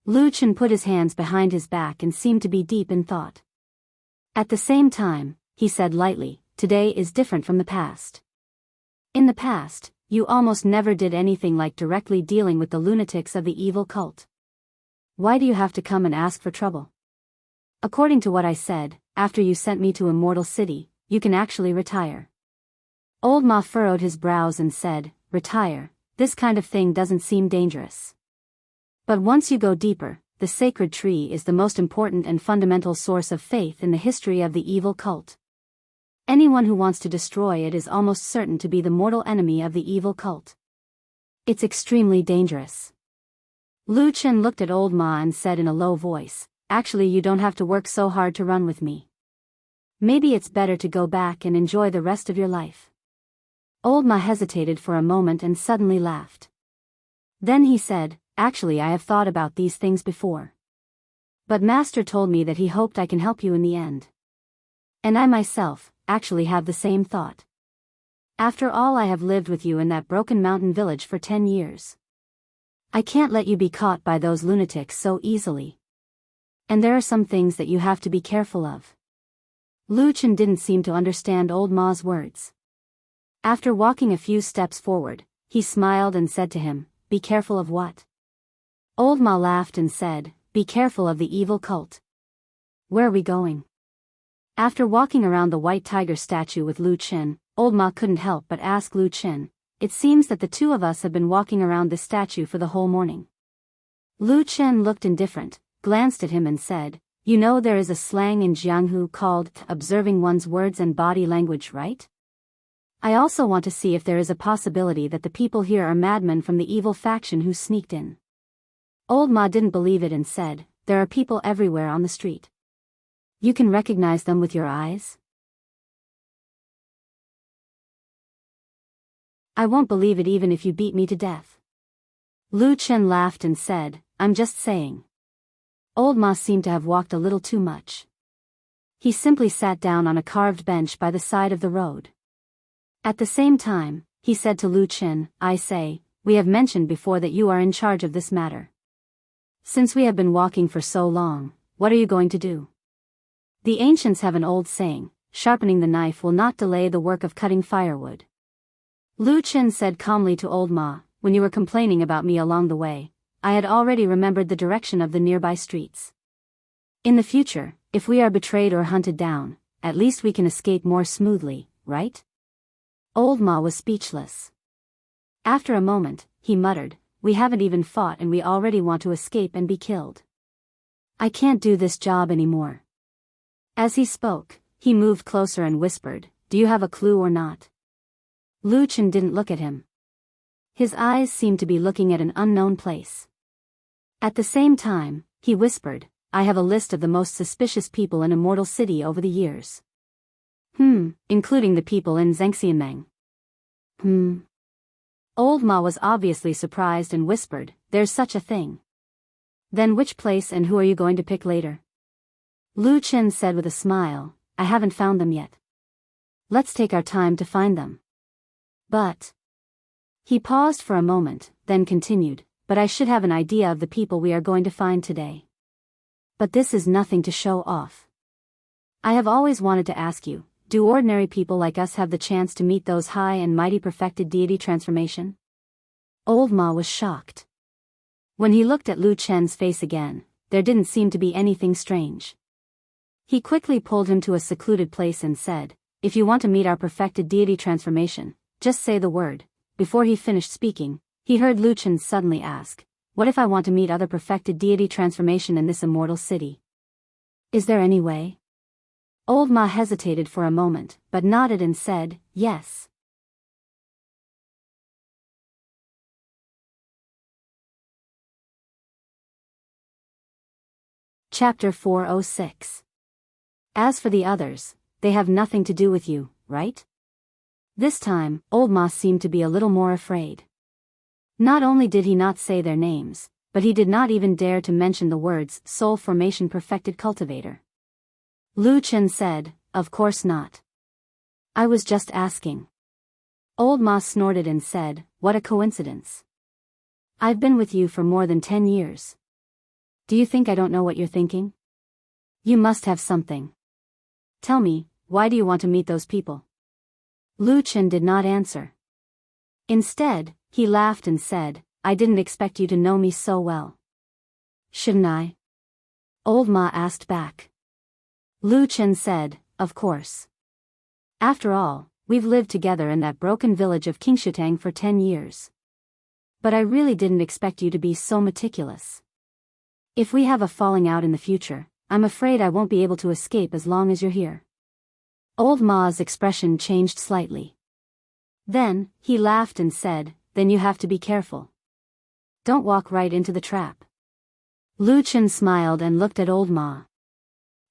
Lu Chen put his hands behind his back and seemed to be deep in thought. At the same time, he said lightly, "Today is different from the past. In the past, you almost never did anything like directly dealing with the lunatics of the evil cult. Why do you have to come and ask for trouble? According to what I said, after you sent me to Immortal City, you can actually retire." Old Ma furrowed his brows and said, "Retire, this kind of thing doesn't seem dangerous. But once you go deeper, the sacred tree is the most important and fundamental source of faith in the history of the evil cult. Anyone who wants to destroy it is almost certain to be the mortal enemy of the evil cult. It's extremely dangerous." Lu Chen looked at Old Ma and said in a low voice, "Actually, you don't have to work so hard to run with me. Maybe it's better to go back and enjoy the rest of your life." Old Ma hesitated for a moment and suddenly laughed. Then he said, "Actually, I have thought about these things before. But Master told me that he hoped I can help you in the end. And I myself, actually have the same thought. After all, I have lived with you in that broken mountain village for 10 years. I can't let you be caught by those lunatics so easily. And there are some things that you have to be careful of." Lu Chen didn't seem to understand Old Ma's words. After walking a few steps forward, he smiled and said to him, "Be careful of what?" Old Ma laughed and said, "Be careful of the evil cult." "Where are we going?" After walking around the white tiger statue with Lu Chen, Old Ma couldn't help but ask Lu Chen, "It seems that the two of us have been walking around this statue for the whole morning." Lu Chen looked indifferent, glanced at him and said, "You know there is a slang in Jianghu called observing one's words and body language, right? I also want to see if there is a possibility that the people here are madmen from the evil faction who sneaked in." Old Ma didn't believe it and said, "There are people everywhere on the street. You can recognize them with your eyes?" "I won't believe it even if you beat me to death." Lu Chen laughed and said, "I'm just saying." Old Ma seemed to have walked a little too much. He simply sat down on a carved bench by the side of the road. At the same time, he said to Lu Chen, "I say, we have mentioned before that you are in charge of this matter. Since we have been walking for so long, what are you going to do?" The ancients have an old saying, "Sharpening the knife will not delay the work of cutting firewood." Lu Chen said calmly to Old Ma, "When you were complaining about me along the way, I had already remembered the direction of the nearby streets. In the future, if we are betrayed or hunted down, at least we can escape more smoothly, right?" Old Ma was speechless. After a moment, he muttered, "We haven't even fought and we already want to escape and be killed. I can't do this job anymore." As he spoke, he moved closer and whispered, "Do you have a clue or not?" Lu Chen didn't look at him. His eyes seemed to be looking at an unknown place. At the same time, he whispered, I have a list of the most suspicious people in Immortal City over the years. Including the people in Zhengxianmeng. Old Ma was obviously surprised and whispered, there's such a thing. Then which place and who are you going to pick later? Lu Chen said with a smile, I haven't found them yet. Let's take our time to find them. But. He paused for a moment, then continued, but I should have an idea of the people we are going to find today. But this is nothing to show off. I have always wanted to ask you, do ordinary people like us have the chance to meet those high and mighty perfected deity transformation? Old Ma was shocked. When he looked at Lu Chen's face again, there didn't seem to be anything strange. He quickly pulled him to a secluded place and said, if you want to meet our perfected deity transformation, just say the word. Before he finished speaking, he heard Lu Chen suddenly ask, what if I want to meet other perfected deity transformation in this immortal city? Is there any way? Old Ma hesitated for a moment, but nodded and said, yes. Chapter 406. As for the others, they have nothing to do with you, right? This time, Old Ma seemed to be a little more afraid. Not only did he not say their names, but he did not even dare to mention the words Soul Formation Perfected Cultivator. Lu Chen said, of course not. I was just asking. Old Ma snorted and said, what a coincidence. I've been with you for more than 10 years. Do you think I don't know what you're thinking? You must have something. Tell me, why do you want to meet those people? Lu Chen did not answer. Instead, he laughed and said, I didn't expect you to know me so well. Shouldn't I? Old Ma asked back. Lu Chen said, of course. After all, we've lived together in that broken village of Qingshutang for 10 years. But I really didn't expect you to be so meticulous. If we have a falling out in the future, I'm afraid I won't be able to escape as long as you're here. Old Ma's expression changed slightly. Then, he laughed and said, then you have to be careful. Don't walk right into the trap. Lu Chen smiled and looked at Old Ma.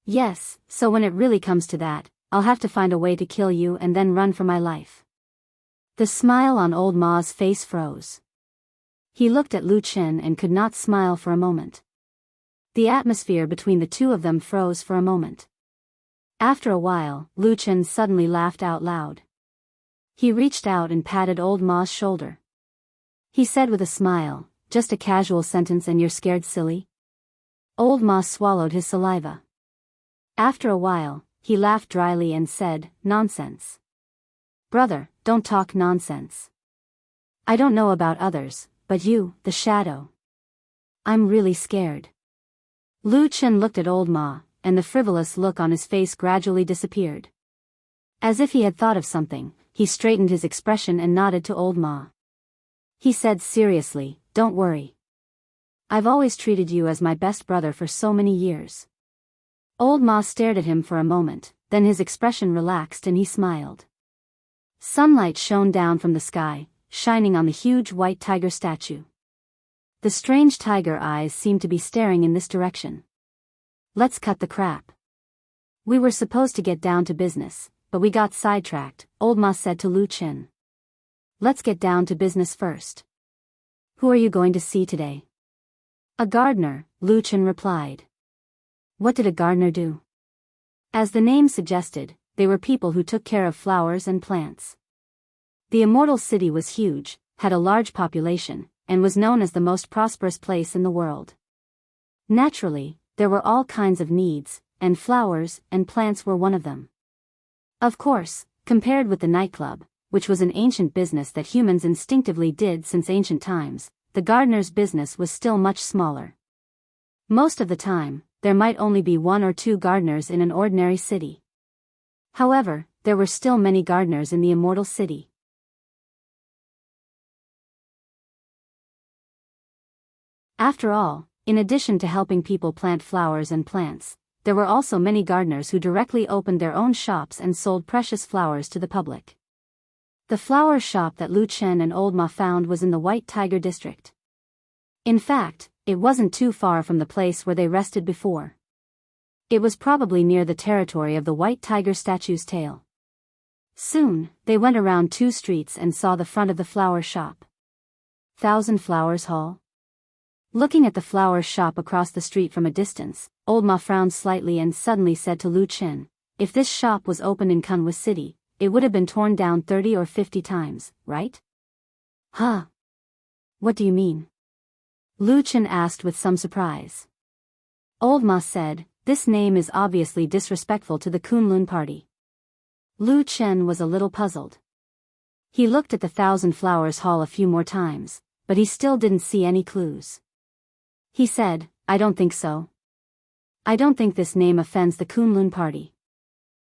Yes, so when it really comes to that, I'll have to find a way to kill you and then run for my life. The smile on Old Ma's face froze. He looked at Lu Chen and could not smile for a moment. The atmosphere between the two of them froze for a moment. After a while, Lu Chen suddenly laughed out loud. He reached out and patted Old Ma's shoulder. He said with a smile, just a casual sentence and you're scared silly? Old Ma swallowed his saliva. After a while, he laughed dryly and said, nonsense. Brother, don't talk nonsense. I don't know about others, but you, the shadow. I'm really scared. Lu Chen looked at Old Ma, and the frivolous look on his face gradually disappeared. As if he had thought of something, he straightened his expression and nodded to Old Ma. He said seriously, don't worry. I've always treated you as my best brother for so many years. Old Ma stared at him for a moment, then his expression relaxed and he smiled. Sunlight shone down from the sky, shining on the huge white tiger statue. The strange tiger eyes seemed to be staring in this direction. Let's cut the crap. We were supposed to get down to business, but we got sidetracked, Old Ma said to Lu Chen. Let's get down to business first. Who are you going to see today? A gardener, Lu Chen replied. What did a gardener do? As the name suggested, they were people who took care of flowers and plants. The immortal city was huge, had a large population, and was known as the most prosperous place in the world. Naturally, there were all kinds of needs, and flowers and plants were one of them. Of course, compared with the nightclub, which was an ancient business that humans instinctively did since ancient times, the gardener's business was still much smaller. Most of the time, there might only be 1 or 2 gardeners in an ordinary city. However, there were still many gardeners in the immortal city. After all, in addition to helping people plant flowers and plants, there were also many gardeners who directly opened their own shops and sold precious flowers to the public. The flower shop that Lu Chen and Old Ma found was in the White Tiger district. In fact, it wasn't too far from the place where they rested before. It was probably near the territory of the White Tiger statue's tail. Soon, they went around 2 streets and saw the front of the flower shop. Thousand Flowers Hall? Looking at the flower shop across the street from a distance, Old Ma frowned slightly and suddenly said to Lu Chen, if this shop was opened in Kunwa City, it would have been torn down 30 or 50 times, right? Huh? What do you mean? Lu Chen asked with some surprise. Old Ma said, this name is obviously disrespectful to the Kunlun party. Lu Chen was a little puzzled. He looked at the Thousand Flowers Hall a few more times, but he still didn't see any clues. He said, I don't think so. I don't think this name offends the Kunlun party.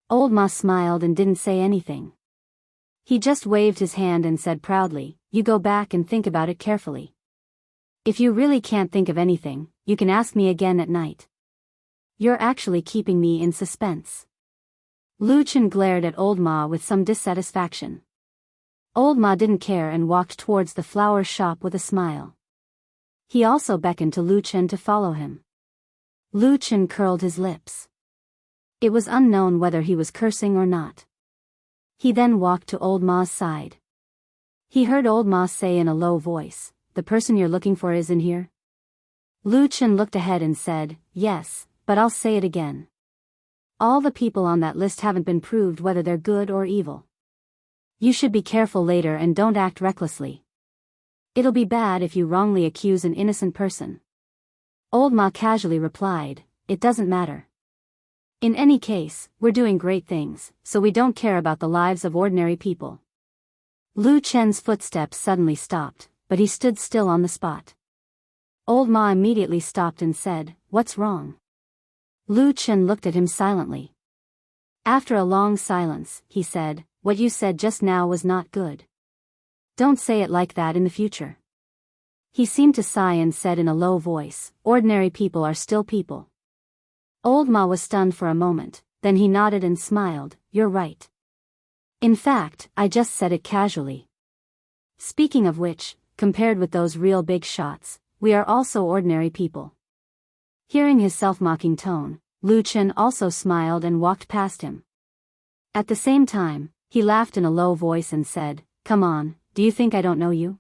Old Ma smiled and didn't say anything. He just waved his hand and said proudly, you go back and think about it carefully. If you really can't think of anything, you can ask me again at night. You're actually keeping me in suspense. Lu Chen glared at Old Ma with some dissatisfaction. Old Ma didn't care and walked towards the flower shop with a smile. He also beckoned to Lu Chen to follow him. Lu Chen curled his lips. It was unknown whether he was cursing or not. He then walked to Old Ma's side. He heard Old Ma say in a low voice, the person you're looking for is in here? Lu Chen looked ahead and said, yes, but I'll say it again. All the people on that list haven't been proved whether they're good or evil. You should be careful later and don't act recklessly. It'll be bad if you wrongly accuse an innocent person. Old Ma casually replied, it doesn't matter. In any case, we're doing great things, so we don't care about the lives of ordinary people. Lu Chen's footsteps suddenly stopped, but he stood still on the spot. Old Ma immediately stopped and said, what's wrong? Lu Chen looked at him silently. After a long silence, he said, what you said just now was not good. Don't say it like that in the future. He seemed to sigh and said in a low voice, ordinary people are still people. Old Ma was stunned for a moment, then he nodded and smiled, you're right. In fact, I just said it casually. Speaking of which, compared with those real big shots, we are also ordinary people. Hearing his self-mocking tone, Lu Chen also smiled and walked past him. At the same time, he laughed in a low voice and said, come on, do you think I don't know you?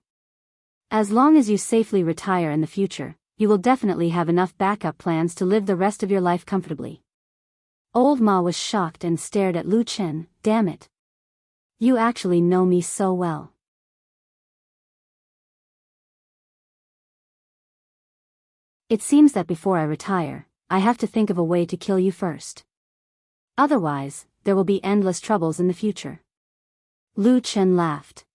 As long as you safely retire in the future, you will definitely have enough backup plans to live the rest of your life comfortably. Old Ma was shocked and stared at Lu Chen, damn it. You actually know me so well. It seems that before I retire, I have to think of a way to kill you first. Otherwise, there will be endless troubles in the future. Lu Chen laughed.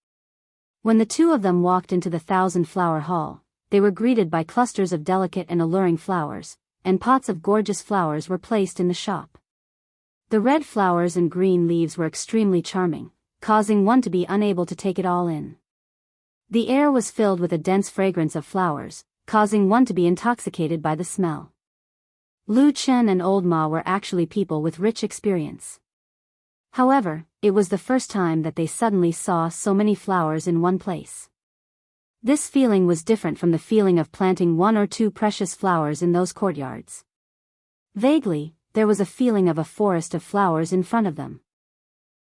When the two of them walked into the Thousand Flower Hall, they were greeted by clusters of delicate and alluring flowers, and pots of gorgeous flowers were placed in the shop. The red flowers and green leaves were extremely charming, causing one to be unable to take it all in. The air was filled with a dense fragrance of flowers, causing one to be intoxicated by the smell. Lu Chen and Old Ma were actually people with rich experience. However, it was the first time that they suddenly saw so many flowers in one place. This feeling was different from the feeling of planting 1 or 2 precious flowers in those courtyards. Vaguely, there was a feeling of a forest of flowers in front of them.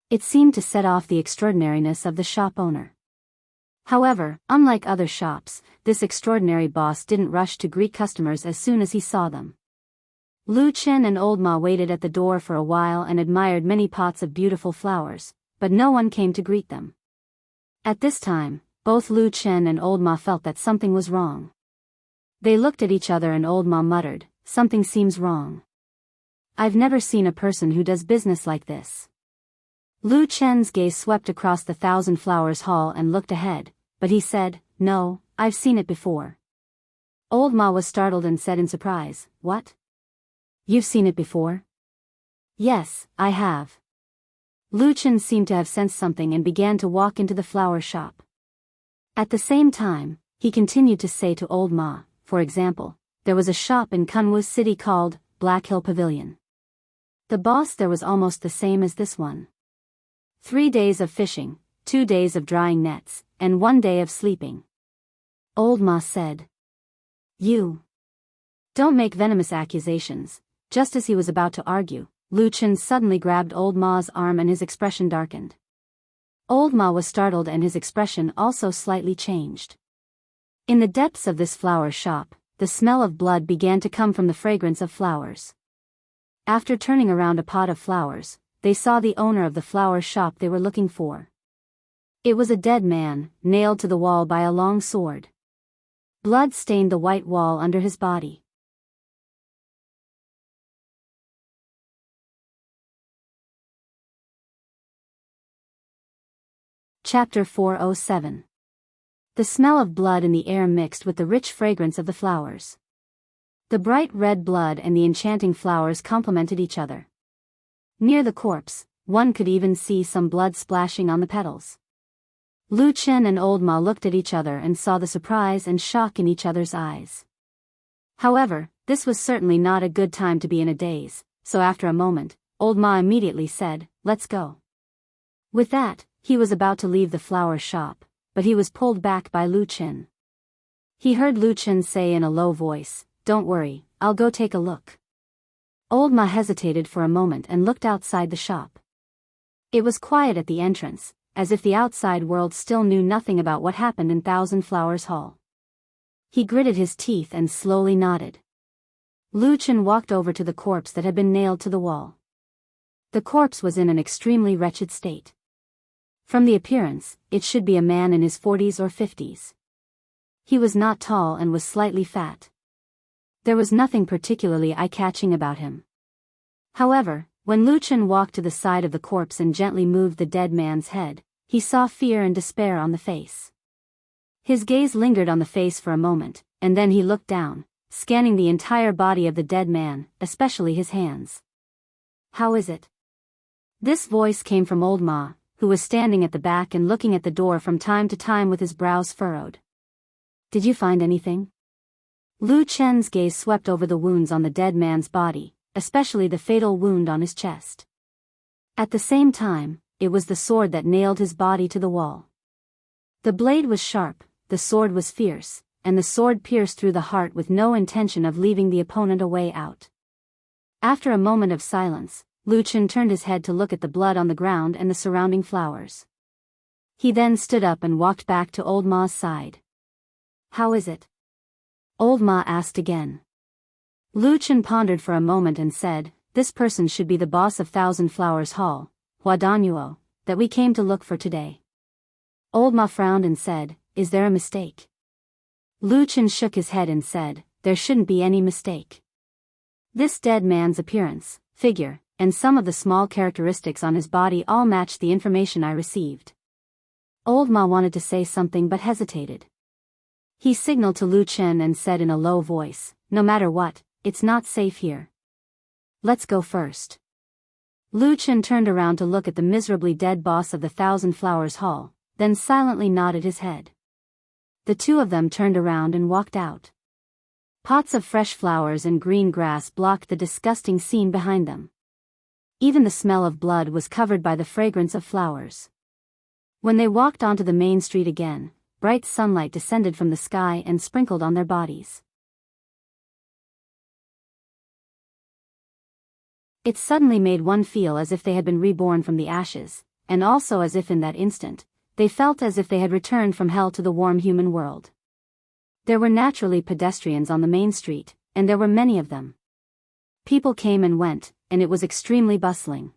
It seemed to set off the extraordinariness of the shop owner. However, unlike other shops, this extraordinary boss didn't rush to greet customers as soon as he saw them. Lu Chen and Old Ma waited at the door for a while and admired many pots of beautiful flowers, but no one came to greet them. At this time, both Lu Chen and Old Ma felt that something was wrong. They looked at each other and Old Ma muttered, something seems wrong. I've never seen a person who does business like this. Lu Chen's gaze swept across the Thousand Flowers Hall and looked ahead, but he said, no, I've seen it before. Old Ma was startled and said in surprise, what? You've seen it before? Yes, I have. Lu Chen seemed to have sensed something and began to walk into the flower shop. At the same time, he continued to say to Old Ma, for example, there was a shop in Kunwu City called Black Hill Pavilion. The boss there was almost the same as this one. 3 days of fishing, 2 days of drying nets, and 1 day of sleeping. Old Ma said. You don't make venomous accusations. Just as he was about to argue, Lu Chen suddenly grabbed Old Ma's arm and his expression darkened. Old Ma was startled and his expression also slightly changed. In the depths of this flower shop, the smell of blood began to come from the fragrance of flowers. After turning around a pot of flowers, they saw the owner of the flower shop they were looking for. It was a dead man, nailed to the wall by a long sword. Blood stained the white wall under his body. Chapter 407. The smell of blood in the air mixed with the rich fragrance of the flowers. The bright red blood and the enchanting flowers complemented each other. Near the corpse, one could even see some blood splashing on the petals. Lu Chen and Old Ma looked at each other and saw the surprise and shock in each other's eyes. However, this was certainly not a good time to be in a daze, so after a moment, Old Ma immediately said, "Let's go." With that, he was about to leave the flower shop, but he was pulled back by Lu Chen. He heard Lu Chen say in a low voice, "Don't worry, I'll go take a look." Old Ma hesitated for a moment and looked outside the shop. It was quiet at the entrance, as if the outside world still knew nothing about what happened in Thousand Flowers Hall. He gritted his teeth and slowly nodded. Lu Chen walked over to the corpse that had been nailed to the wall. The corpse was in an extremely wretched state. From the appearance, it should be a man in his 40s or 50s. He was not tall and was slightly fat. There was nothing particularly eye-catching about him. However, when Lu Chen walked to the side of the corpse and gently moved the dead man's head, he saw fear and despair on the face. His gaze lingered on the face for a moment, and then he looked down, scanning the entire body of the dead man, especially his hands. "How is it?" This voice came from Old Ma, who was standing at the back and looking at the door from time to time with his brows furrowed. "Did you find anything?" Lu Chen's gaze swept over the wounds on the dead man's body, especially the fatal wound on his chest. At the same time, it was the sword that nailed his body to the wall. The blade was sharp, the sword was fierce, and the sword pierced through the heart with no intention of leaving the opponent a way out. After a moment of silence, Lu Chen turned his head to look at the blood on the ground and the surrounding flowers. He then stood up and walked back to Old Ma's side. "How is it?" Old Ma asked again. Lu Chen pondered for a moment and said, "This person should be the boss of Thousand Flowers Hall, Hua Danyuo, that we came to look for today." Old Ma frowned and said, "Is there a mistake?" Lu Chen shook his head and said, "There shouldn't be any mistake. This dead man's appearance, figure, and some of the small characteristics on his body all matched the information I received." Old Ma wanted to say something but hesitated. He signaled to Lu Chen and said in a low voice, "No matter what, it's not safe here. Let's go first." Lu Chen turned around to look at the miserably dead boss of the Thousand Flowers Hall, then silently nodded his head. The two of them turned around and walked out. Pots of fresh flowers and green grass blocked the disgusting scene behind them. Even the smell of blood was covered by the fragrance of flowers. When they walked onto the main street again, bright sunlight descended from the sky and sprinkled on their bodies. It suddenly made one feel as if they had been reborn from the ashes, and also as if in that instant, they felt as if they had returned from hell to the warm human world. There were naturally pedestrians on the main street, and there were many of them. People came and went, and it was extremely bustling.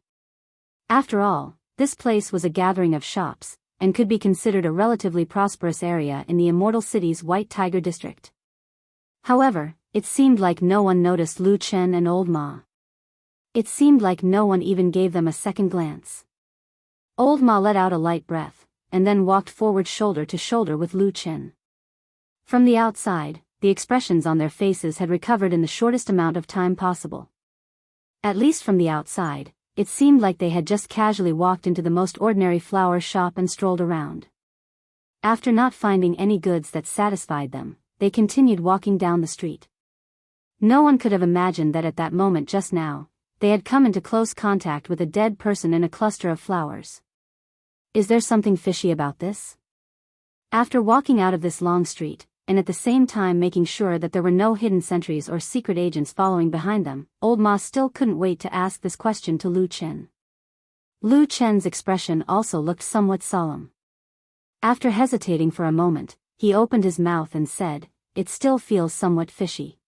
After all, this place was a gathering of shops, and could be considered a relatively prosperous area in the Immortal City's White Tiger District. However, it seemed like no one noticed Lu Chen and Old Ma. It seemed like no one even gave them a second glance. Old Ma let out a light breath, and then walked forward shoulder to shoulder with Lu Chen. From the outside, the expressions on their faces had recovered in the shortest amount of time possible. At least from the outside, it seemed like they had just casually walked into the most ordinary flower shop and strolled around. After not finding any goods that satisfied them, they continued walking down the street. No one could have imagined that at that moment just now, they had come into close contact with a dead person in a cluster of flowers. Is there something fishy about this? After walking out of this long street, and at the same time making sure that there were no hidden sentries or secret agents following behind them, Old Ma still couldn't wait to ask this question to Lu Chen. Lu Chen's expression also looked somewhat solemn. After hesitating for a moment, he opened his mouth and said, "It still feels somewhat fishy.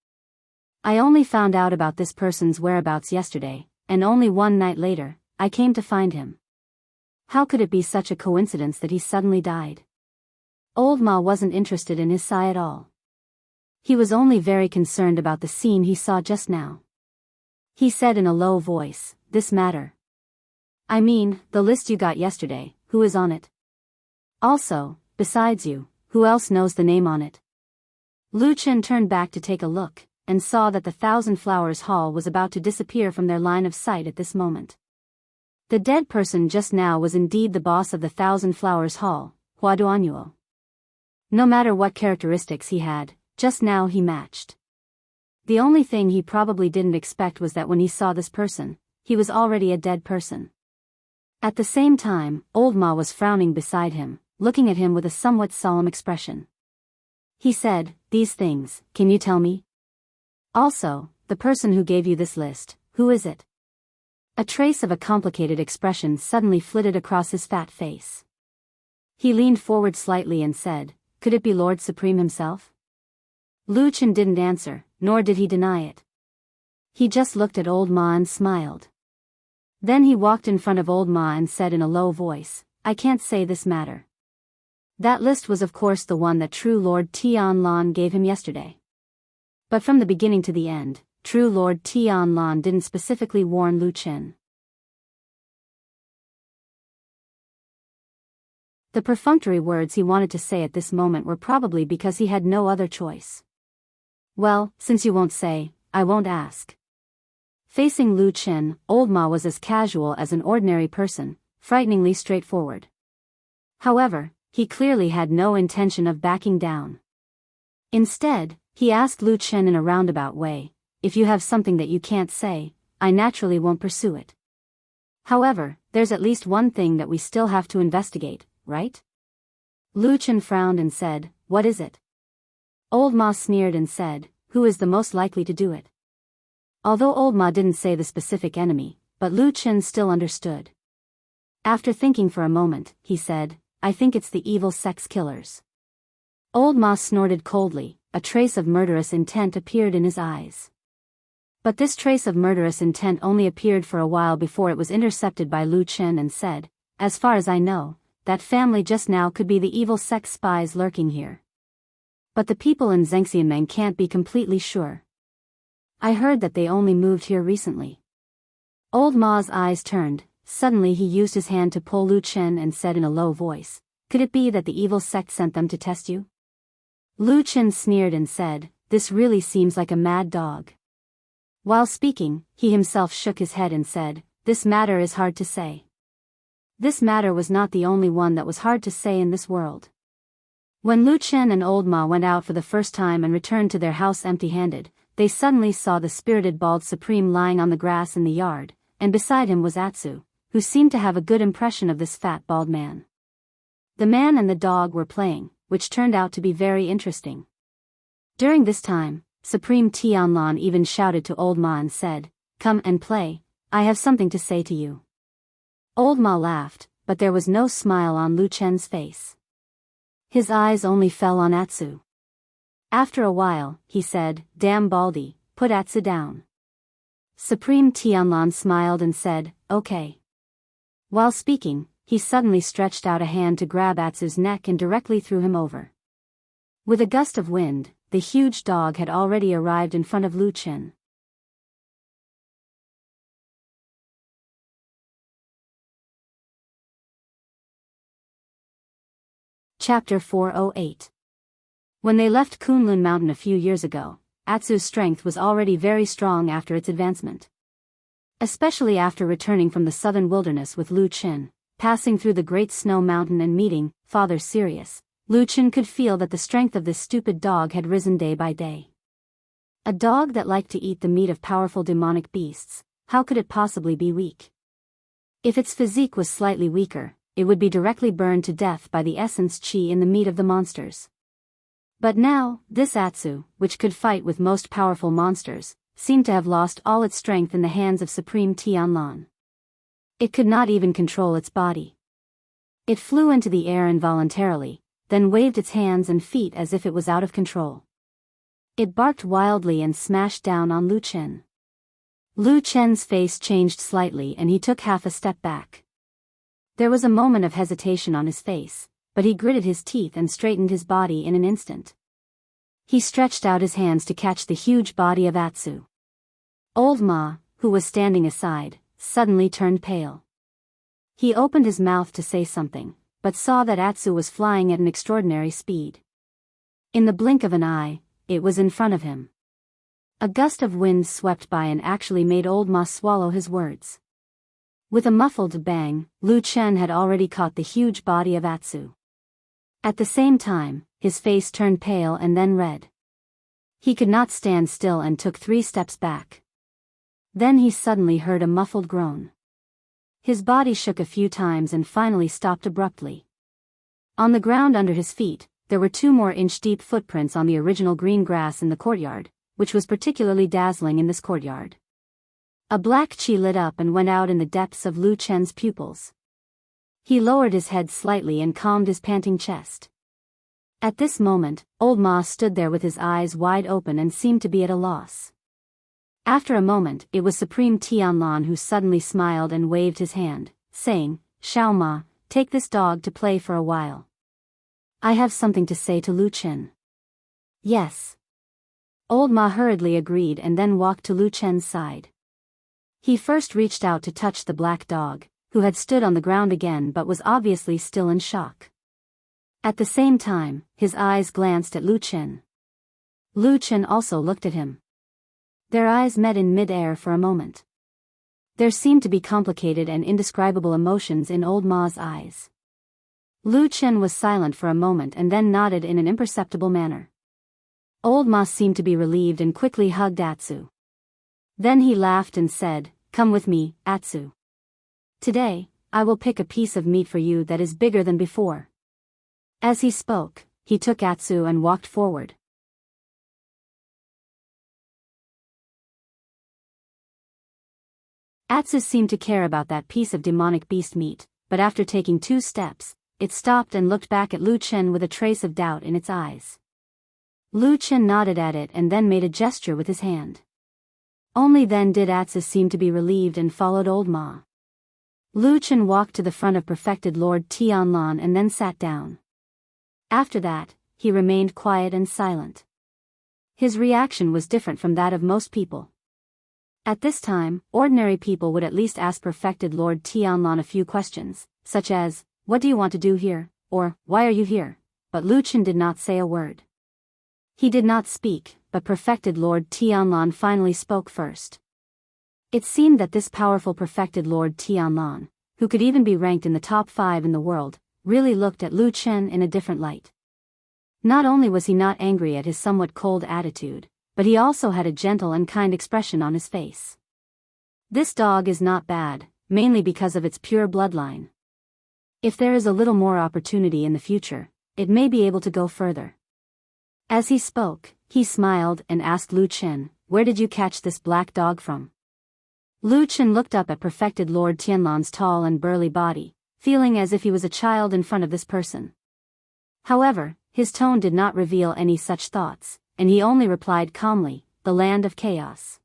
I only found out about this person's whereabouts yesterday, and only one night later, I came to find him. How could it be such a coincidence that he suddenly died?" Old Ma wasn't interested in his sigh at all. He was only very concerned about the scene he saw just now. He said in a low voice, "This matter. I mean, the list you got yesterday, who is on it? Also, besides you, who else knows the name on it?" Lu Chen turned back to take a look, and saw that the Thousand Flowers Hall was about to disappear from their line of sight at this moment. The dead person just now was indeed the boss of the Thousand Flowers Hall, Hua Duanyuo. No matter what characteristics he had, just now he matched. The only thing he probably didn't expect was that when he saw this person, he was already a dead person. At the same time, Old Ma was frowning beside him, looking at him with a somewhat solemn expression. He said, "These things, can you tell me? Also, the person who gave you this list, who is it?" A trace of a complicated expression suddenly flitted across his fat face. He leaned forward slightly and said, "Could it be Lord Supreme himself?" Lu Chen didn't answer, nor did he deny it. He just looked at Old Ma and smiled. Then he walked in front of Old Ma and said in a low voice, "I can't say this matter. That list was of course the one that True Lord Tianlan gave him yesterday. But from the beginning to the end, True Lord Tianlan didn't specifically warn Lu Chen." The perfunctory words he wanted to say at this moment were probably because he had no other choice. "Well, since you won't say, I won't ask." Facing Lu Chen, Old Ma was as casual as an ordinary person, frighteningly straightforward. However, he clearly had no intention of backing down. Instead, he asked Lu Chen in a roundabout way, "If you have something that you can't say, I naturally won't pursue it. However, there's at least one thing that we still have to investigate, right?" Lu Chen frowned and said, "What is it?" Old Ma sneered and said, "Who is the most likely to do it?" Although Old Ma didn't say the specific enemy, but Lu Chen still understood. After thinking for a moment, he said, "I think it's the evil sex killers." Old Ma snorted coldly, a trace of murderous intent appeared in his eyes. But this trace of murderous intent only appeared for a while before it was intercepted by Lu Chen and said, "As far as I know, that family just now could be the evil sex spies lurking here. But the people in Zhengxianmeng can't be completely sure. I heard that they only moved here recently." Old Ma's eyes turned. Suddenly he used his hand to pull Lu Chen and said in a low voice, "Could it be that the evil sect sent them to test you?" Lu Chen sneered and said, "This really seems like a mad dog." While speaking, he himself shook his head and said, "This matter is hard to say." This matter was not the only one that was hard to say in this world. When Lu Chen and Old Ma went out for the first time and returned to their house empty-handed, they suddenly saw the spirited bald supreme lying on the grass in the yard, and beside him was Atsu, who seemed to have a good impression of this fat bald man. The man and the dog were playing, which turned out to be very interesting. During this time, Supreme Tianlan even shouted to Old Ma and said, "Come and play, I have something to say to you." Old Ma laughed, but there was no smile on Lu Chen's face. His eyes only fell on Atsu. After a while, he said, "Damn Baldy, put Atsu down." Supreme Tianlan smiled and said, "Okay." While speaking, he suddenly stretched out a hand to grab Atsu's neck and directly threw him over. With a gust of wind, the huge dog had already arrived in front of Lu Chen. Chapter 408. When they left Kunlun Mountain a few years ago, Atsu's strength was already very strong after its advancement. Especially after returning from the southern wilderness with Lu Chen, passing through the Great Snow Mountain and meeting Father Sirius, Lu Chen could feel that the strength of this stupid dog had risen day by day. A dog that liked to eat the meat of powerful demonic beasts, how could it possibly be weak? If its physique was slightly weaker, it would be directly burned to death by the essence qi in the meat of the monsters. But now, this Atsu, which could fight with most powerful monsters, seemed to have lost all its strength in the hands of Supreme Tianlan. It could not even control its body. It flew into the air involuntarily, then waved its hands and feet as if it was out of control. It barked wildly and smashed down on Lu Chen. Lu Chen's face changed slightly and he took half a step back. There was a moment of hesitation on his face, but he gritted his teeth and straightened his body in an instant. He stretched out his hands to catch the huge body of Atsu. Old Ma, who was standing aside, suddenly turned pale. He opened his mouth to say something, but saw that Atsu was flying at an extraordinary speed. In the blink of an eye, it was in front of him. A gust of wind swept by and actually made Old Ma swallow his words. With a muffled bang, Lu Chen had already caught the huge body of Atsu. At the same time, his face turned pale and then red. He could not stand still and took 3 steps back. Then he suddenly heard a muffled groan. His body shook a few times and finally stopped abruptly. On the ground under his feet, there were 2 more inch-deep footprints on the original green grass in the courtyard, which was particularly dazzling in this courtyard. A black chi lit up and went out in the depths of Lu Chen's pupils. He lowered his head slightly and calmed his panting chest. At this moment, Old Ma stood there with his eyes wide open and seemed to be at a loss. After a moment, it was Supreme Tianlan who suddenly smiled and waved his hand, saying, "Xiao Ma, take this dog to play for a while. I have something to say to Lu Chen." "Yes." Old Ma hurriedly agreed and then walked to Lu Chen's side. He first reached out to touch the black dog, who had stood on the ground again but was obviously still in shock. At the same time, his eyes glanced at Lu Chen. Lu Chen also looked at him. Their eyes met in mid-air for a moment. There seemed to be complicated and indescribable emotions in Old Ma's eyes. Lu Chen was silent for a moment and then nodded in an imperceptible manner. Old Ma seemed to be relieved and quickly hugged Atsu. Then he laughed and said, "Come with me, Atsu. Today, I will pick a piece of meat for you that is bigger than before." As he spoke, he took Atsu and walked forward. Atsu seemed to care about that piece of demonic beast meat, but after taking 2 steps, it stopped and looked back at Lu Chen with a trace of doubt in its eyes. Lu Chen nodded at it and then made a gesture with his hand. Only then did Atsu seem to be relieved and followed Old Ma. Lu Chen walked to the front of Perfected Lord Tianlan and then sat down. After that, he remained quiet and silent. His reaction was different from that of most people. At this time, ordinary people would at least ask Perfected Lord Tianlan a few questions, such as, "What do you want to do here?" or "Why are you here?" But Lu Chen did not say a word. He did not speak, but Perfected Lord Tianlan finally spoke first. It seemed that this powerful Perfected Lord Tianlan, who could even be ranked in the top 5 in the world, really looked at Lu Chen in a different light. Not only was he not angry at his somewhat cold attitude, but he also had a gentle and kind expression on his face. This dog is not bad, mainly because of its pure bloodline. If there is a little more opportunity in the future, it may be able to go further. As he spoke, he smiled and asked Lu Chen, "Where did you catch this black dog from?" Lu Chen looked up at Perfected Lord Tianlan's tall and burly body, feeling as if he was a child in front of this person. However, his tone did not reveal any such thoughts, and he only replied calmly, "The land of chaos."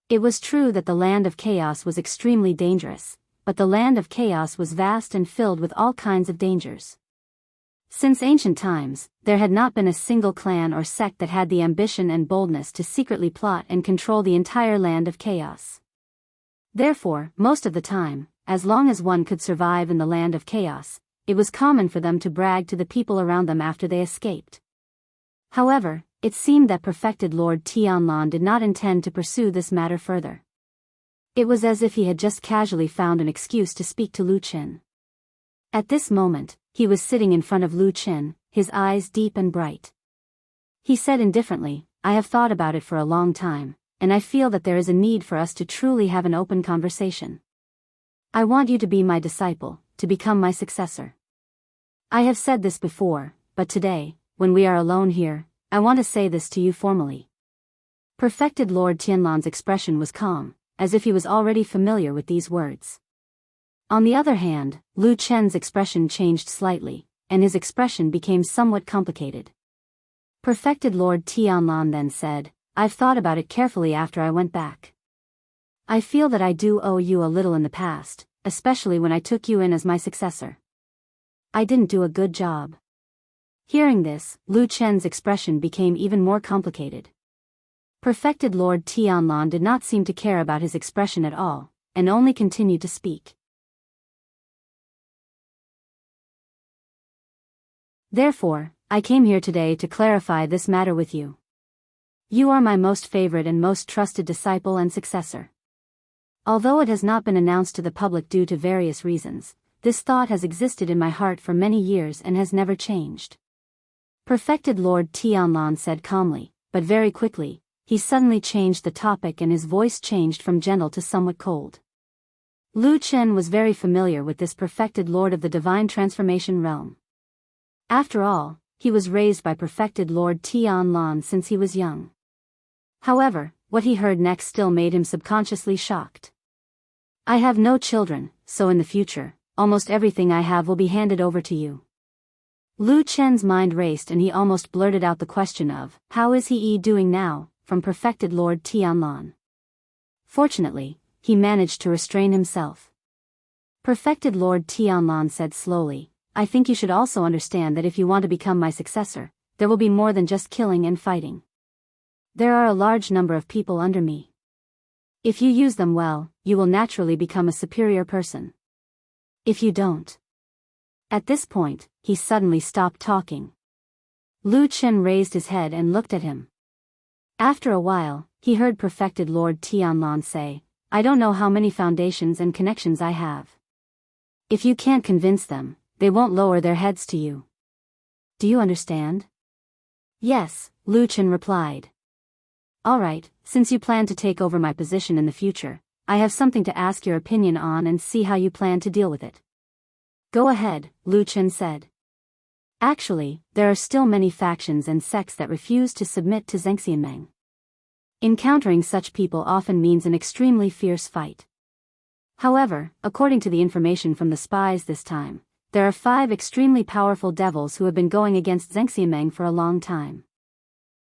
It was true that the land of chaos was extremely dangerous, but the land of chaos was vast and filled with all kinds of dangers. Since ancient times, there had not been a single clan or sect that had the ambition and boldness to secretly plot and control the entire land of chaos. Therefore, most of the time, as long as one could survive in the land of chaos, it was common for them to brag to the people around them after they escaped. However, it seemed that Perfected Lord Tianlan did not intend to pursue this matter further. It was as if he had just casually found an excuse to speak to Lu Chen. At this moment, he was sitting in front of Lu Chen, his eyes deep and bright. He said indifferently, "I have thought about it for a long time, and I feel that there is a need for us to truly have an open conversation. I want you to be my disciple, to become my successor. I have said this before, but today, when we are alone here, I want to say this to you formally. Perfected Lord Tianlan's expression was calm, as if he was already familiar with these words. On the other hand, Lu Chen's expression changed slightly, and his expression became somewhat complicated. Perfected Lord Tianlan then said, I've thought about it carefully after I went back. I feel that I do owe you a little in the past, especially when I took you in as my successor. I didn't do a good job. Hearing this, Lu Chen's expression became even more complicated. Perfected Lord Tianlan did not seem to care about his expression at all, and only continued to speak. Therefore, I came here today to clarify this matter with you. You are my most favorite and most trusted disciple and successor. Although it has not been announced to the public due to various reasons, this thought has existed in my heart for many years and has never changed. Perfected Lord Tianlan said calmly, but very quickly, he suddenly changed the topic and his voice changed from gentle to somewhat cold. Lu Chen was very familiar with this perfected Lord of the Divine Transformation realm. After all, he was raised by perfected Lord Tianlan since he was young. However, what he heard next still made him subconsciously shocked. I have no children, so in the future, almost everything I have will be handed over to you. Lu Chen's mind raced and he almost blurted out the question of, how is he doing now, from perfected Lord Tianlan. Fortunately, he managed to restrain himself. Perfected Lord Tianlan said slowly, I think you should also understand that if you want to become my successor, there will be more than just killing and fighting. There are a large number of people under me. If you use them well, you will naturally become a superior person. If you don't. At this point, he suddenly stopped talking. Lu Chen raised his head and looked at him. After a while, he heard perfected Lord Tianlan say, I don't know how many foundations and connections I have. If you can't convince them, they won't lower their heads to you. Do you understand? Yes, Lu Chen replied. Alright, since you plan to take over my position in the future, I have something to ask your opinion on and see how you plan to deal with it. Go ahead, Lu Chen said. Actually, there are still many factions and sects that refuse to submit to Zhengxianmeng. Encountering such people often means an extremely fierce fight. However, according to the information from the spies this time, there are 5 extremely powerful devils who have been going against Zhengxianmeng for a long time.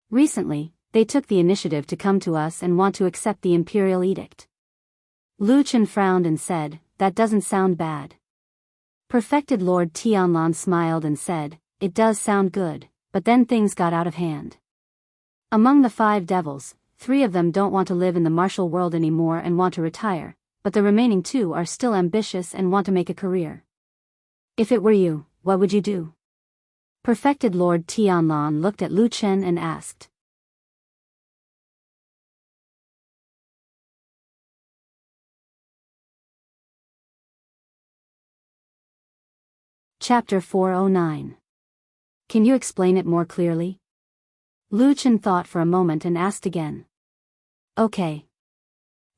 Recently, they took the initiative to come to us and want to accept the imperial edict. Lu Chen frowned and said, that doesn't sound bad. Perfected Lord Tianlan smiled and said, it does sound good, but then things got out of hand. Among the 5 devils, 3 of them don't want to live in the martial world anymore and want to retire, but the remaining 2 are still ambitious and want to make a career. If it were you, what would you do? Perfected Lord Tianlan looked at Lu Chen and asked. Chapter 409. Can you explain it more clearly? Lu Chen thought for a moment and asked again. Okay.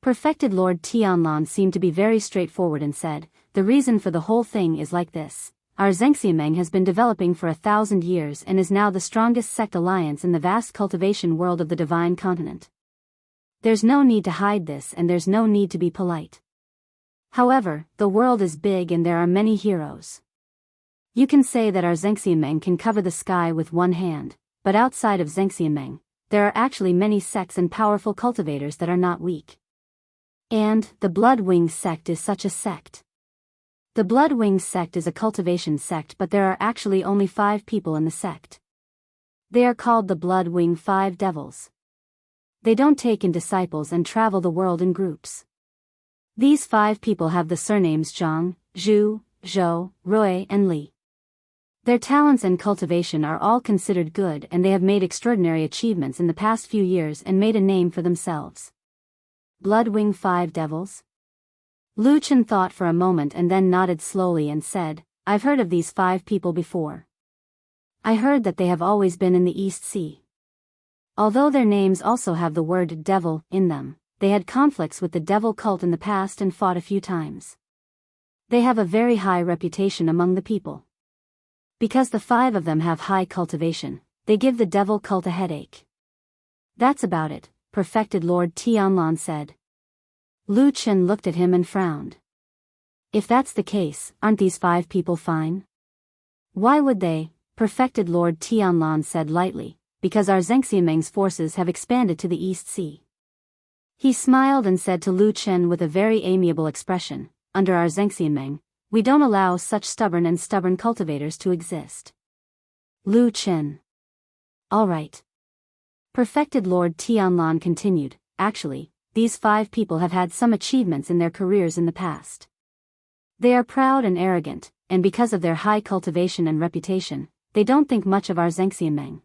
Perfected Lord Tianlan seemed to be very straightforward and said, the reason for the whole thing is like this. Our Zhengxianmeng has been developing for 1,000 years and is now the strongest sect alliance in the vast cultivation world of the divine continent. There's no need to hide this and there's no need to be polite. However, the world is big and there are many heroes. You can say that our Zhengxianmeng can cover the sky with one hand, but outside of Zhengxianmeng, there are actually many sects and powerful cultivators that are not weak. And, the Blood-Wing sect is such a sect. The Blood-Wing sect is a cultivation sect but there are actually only 5 people in the sect. They are called the Blood-Wing 5 Devils. They don't take in disciples and travel the world in groups. These 5 people have the surnames Zhang, Zhu, Zhou, Rui and Li. Their talents and cultivation are all considered good and they have made extraordinary achievements in the past few years and made a name for themselves. Blood-Wing 5 Devils? Lu Chen thought for a moment and then nodded slowly and said, I've heard of these 5 people before. I heard that they have always been in the East Sea. Although their names also have the word devil in them, they had conflicts with the devil cult in the past and fought a few times. They have a very high reputation among the people. Because the 5 of them have high cultivation, they give the devil cult a headache. That's about it, perfected Lord Tianlan said. Lu Chen looked at him and frowned. If that's the case, aren't these 5 people fine? Why would they? Perfected Lord Tianlan said lightly, because our Zhengxiameng's forces have expanded to the East Sea. He smiled and said to Lu Chen with a very amiable expression, under our Zhengxiameng, we don't allow such stubborn cultivators to exist. Lu Chen. All right. Perfected Lord Tianlan continued, actually, these 5 people have had some achievements in their careers in the past. They are proud and arrogant, and because of their high cultivation and reputation, they don't think much of our Zhengxiameng.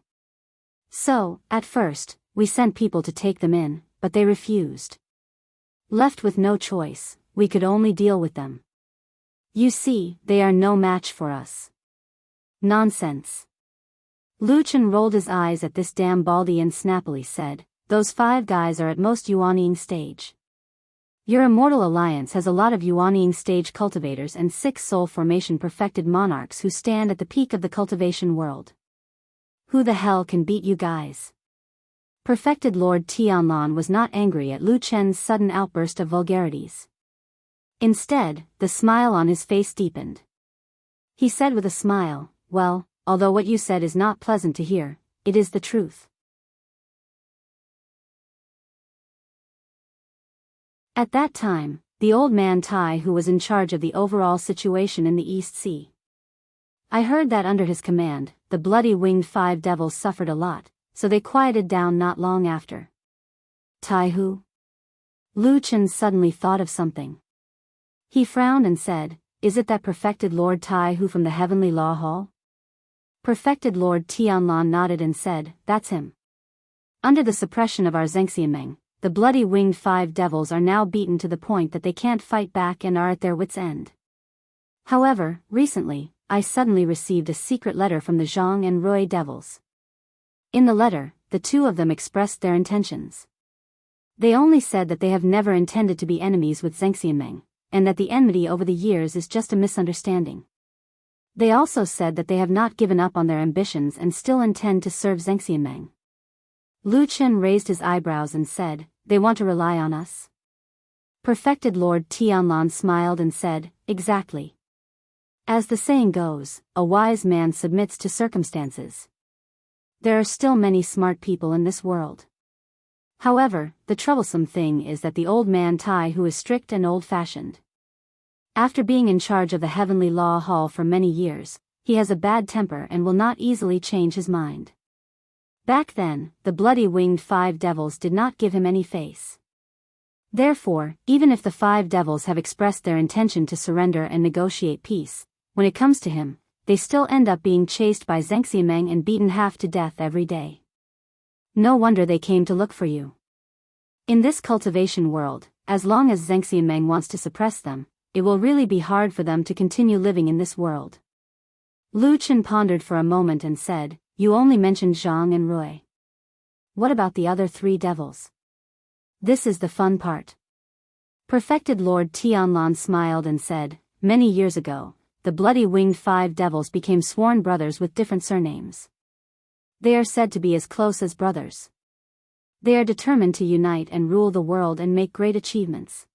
So, at first, we sent people to take them in, but they refused. Left with no choice, we could only deal with them. You see, they are no match for us. Nonsense. Lu Chen rolled his eyes at this damn baldy and snappily said, those 5 guys are at most Yuanying stage. Your Immortal Alliance has a lot of Yuanying stage cultivators and 6 soul formation perfected monarchs who stand at the peak of the cultivation world. Who the hell can beat you guys? Perfected Lord Tianlan was not angry at Lu Chen's sudden outburst of vulgarities. Instead, the smile on his face deepened. He said with a smile, well, although what you said is not pleasant to hear, it is the truth. At that time, the old man Tai who was in charge of the overall situation in the East Sea. I heard that under his command, the bloody winged 5 devils suffered a lot, so they quieted down not long after. Tai who? Lu Chen suddenly thought of something. He frowned and said, is it that perfected Lord Tai who from the Heavenly Law Hall? Perfected Lord Tianlan nodded and said, that's him. Under the suppression of our Zhengxiameng, the bloody winged 5 devils are now beaten to the point that they can't fight back and are at their wits' end. However, recently, I suddenly received a secret letter from the Zhang and Rui devils. In the letter, the 2 of them expressed their intentions. They only said that they have never intended to be enemies with Zhengxiameng, and that the enmity over the years is just a misunderstanding. They also said that they have not given up on their ambitions and still intend to serve Zhengxiameng. Lu Chen raised his eyebrows and said, they want to rely on us? Perfected Lord Tianlan smiled and said, exactly. As the saying goes, a wise man submits to circumstances. There are still many smart people in this world. However, the troublesome thing is that the old man Tai who is strict and old-fashioned. After being in charge of the Heavenly Law Hall for many years, he has a bad temper and will not easily change his mind. Back then, the bloody winged 5 devils did not give him any face. Therefore, even if the 5 devils have expressed their intention to surrender and negotiate peace, when it comes to him, they still end up being chased by Zhengxiameng and beaten half to death every day. No wonder they came to look for you. In this cultivation world, as long as Zhengxiameng wants to suppress them, it will really be hard for them to continue living in this world. Lu Chen pondered for a moment and said, you only mentioned Zhang and Rui. What about the other 3 devils? This is the fun part. Perfected Lord Tianlan smiled and said, many years ago, the bloody winged 5 devils became sworn brothers with different surnames. They are said to be as close as brothers. They are determined to unite and rule the world and make great achievements.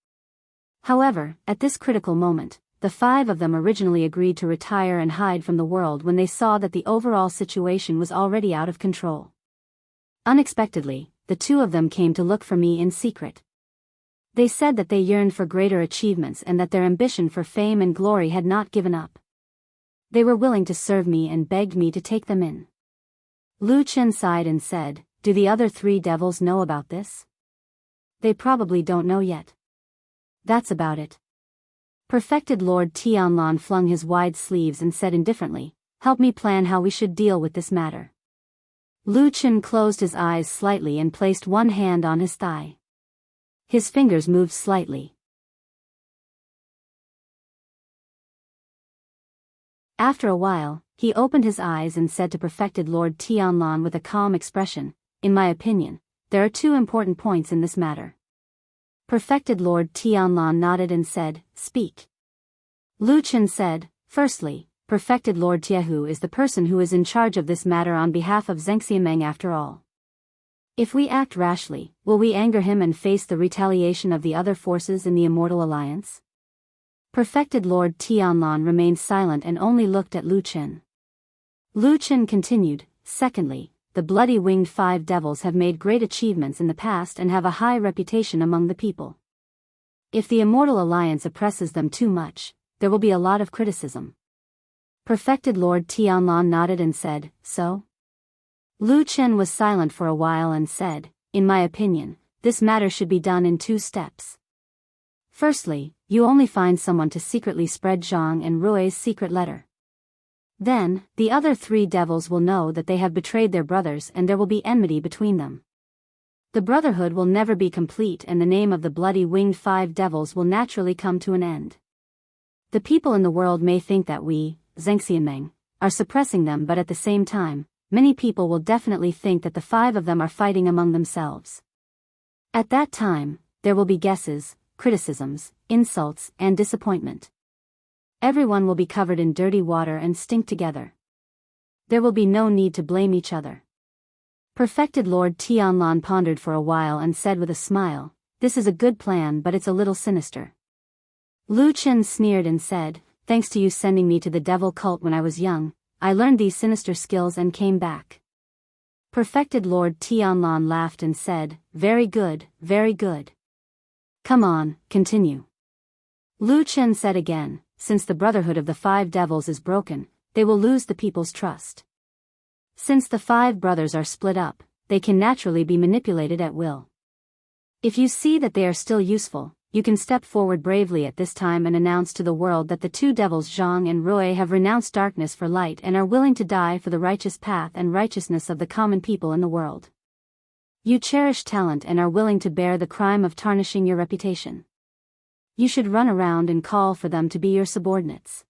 However, at this critical moment, the 5 of them originally agreed to retire and hide from the world when they saw that the overall situation was already out of control. Unexpectedly, the 2 of them came to look for me in secret. They said that they yearned for greater achievements and that their ambition for fame and glory had not given up. They were willing to serve me and begged me to take them in. Lu Chen sighed and said, do the other 3 devils know about this? They probably don't know yet. That's about it. Perfected Lord Tianlan flung his wide sleeves and said indifferently, help me plan how we should deal with this matter. Lu Chen closed his eyes slightly and placed one hand on his thigh. His fingers moved slightly. After a while, he opened his eyes and said to Perfected Lord Tianlan with a calm expression, in my opinion, there are 2 important points in this matter. Perfected Lord Tianlan nodded and said, speak. Lu Chen said, "Firstly, perfected Lord Tiehu is the person who is in charge of this matter on behalf of Zhengxiameng after all. If we act rashly, will we anger him and face the retaliation of the other forces in the Immortal Alliance?" Perfected Lord Tianlan remained silent and only looked at Lu Chen. Lu Chen continued, "Secondly, the bloody-winged 5 devils have made great achievements in the past and have a high reputation among the people. If the Immortal Alliance oppresses them too much, there will be a lot of criticism." Perfected Lord Tianlan nodded and said, "So?" Lu Chen was silent for a while and said, "In my opinion, this matter should be done in 2 steps. Firstly, you only find someone to secretly spread Zhang and Rui's secret letter. Then, the other 3 devils will know that they have betrayed their brothers and there will be enmity between them. The brotherhood will never be complete and the name of the bloody-winged 5 devils will naturally come to an end. The people in the world may think that we, Zhengxiameng, are suppressing them, but at the same time, many people will definitely think that the 5 of them are fighting among themselves. At that time, there will be guesses, criticisms, insults, and disappointment. Everyone will be covered in dirty water and stink together. There will be no need to blame each other." Perfected Lord Tianlan pondered for a while and said with a smile, "This is a good plan, but it's a little sinister." Lu Chen sneered and said, "Thanks to you sending me to the devil cult when I was young, I learned these sinister skills and came back." Perfected Lord Tianlan laughed and said, "Very good, very good. Come on, continue." Lu Chen said again, "Since the brotherhood of the 5 devils is broken, they will lose the people's trust. Since the 5 brothers are split up, they can naturally be manipulated at will. If you see that they are still useful, you can step forward bravely at this time and announce to the world that the 2 devils Zhang and Rui have renounced darkness for light and are willing to die for the righteous path and righteousness of the common people in the world. You cherish talent and are willing to bear the crime of tarnishing your reputation. You should run around and call for them to be your subordinates.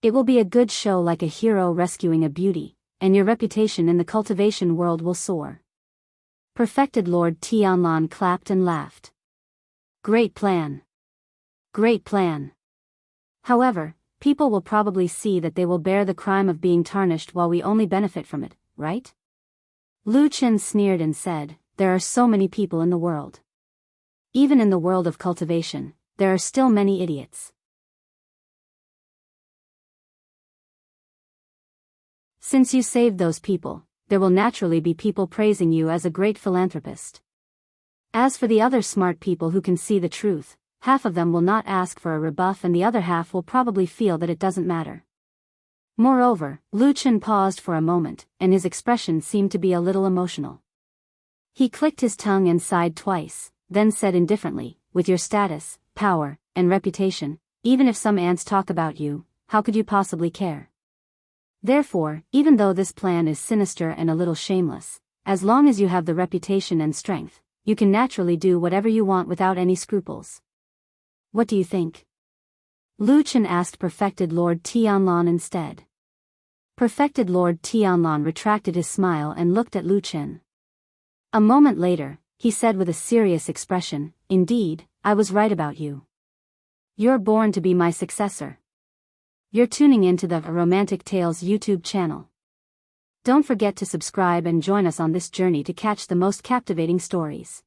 It will be a good show, like a hero rescuing a beauty, and your reputation in the cultivation world will soar." Perfected Lord Tianlan clapped and laughed. "Great plan. Great plan. However, people will probably see that they will bear the crime of being tarnished while we only benefit from it, right?" Lu Chen sneered and said, "There are so many people in the world. Even in the world of cultivation, there are still many idiots. Since you saved those people, there will naturally be people praising you as a great philanthropist. As for the other smart people who can see the truth, half of them will not ask for a rebuff and the other half will probably feel that it doesn't matter." Moreover, Lu Chen paused for a moment, and his expression seemed to be a little emotional. He clicked his tongue and sighed twice, then said indifferently, "With your status, power, and reputation, even if some ants talk about you, how could you possibly care? Therefore, even though this plan is sinister and a little shameless, as long as you have the reputation and strength, you can naturally do whatever you want without any scruples. What do you think?" Lu Chen asked Perfected Lord Tianlan instead. Perfected Lord Tianlan retracted his smile and looked at Lu Chen. A moment later, he said with a serious expression, "Indeed, I was right about you. You're born to be my successor." You're tuning into the Romantic Tales YouTube channel. Don't forget to subscribe and join us on this journey to catch the most captivating stories.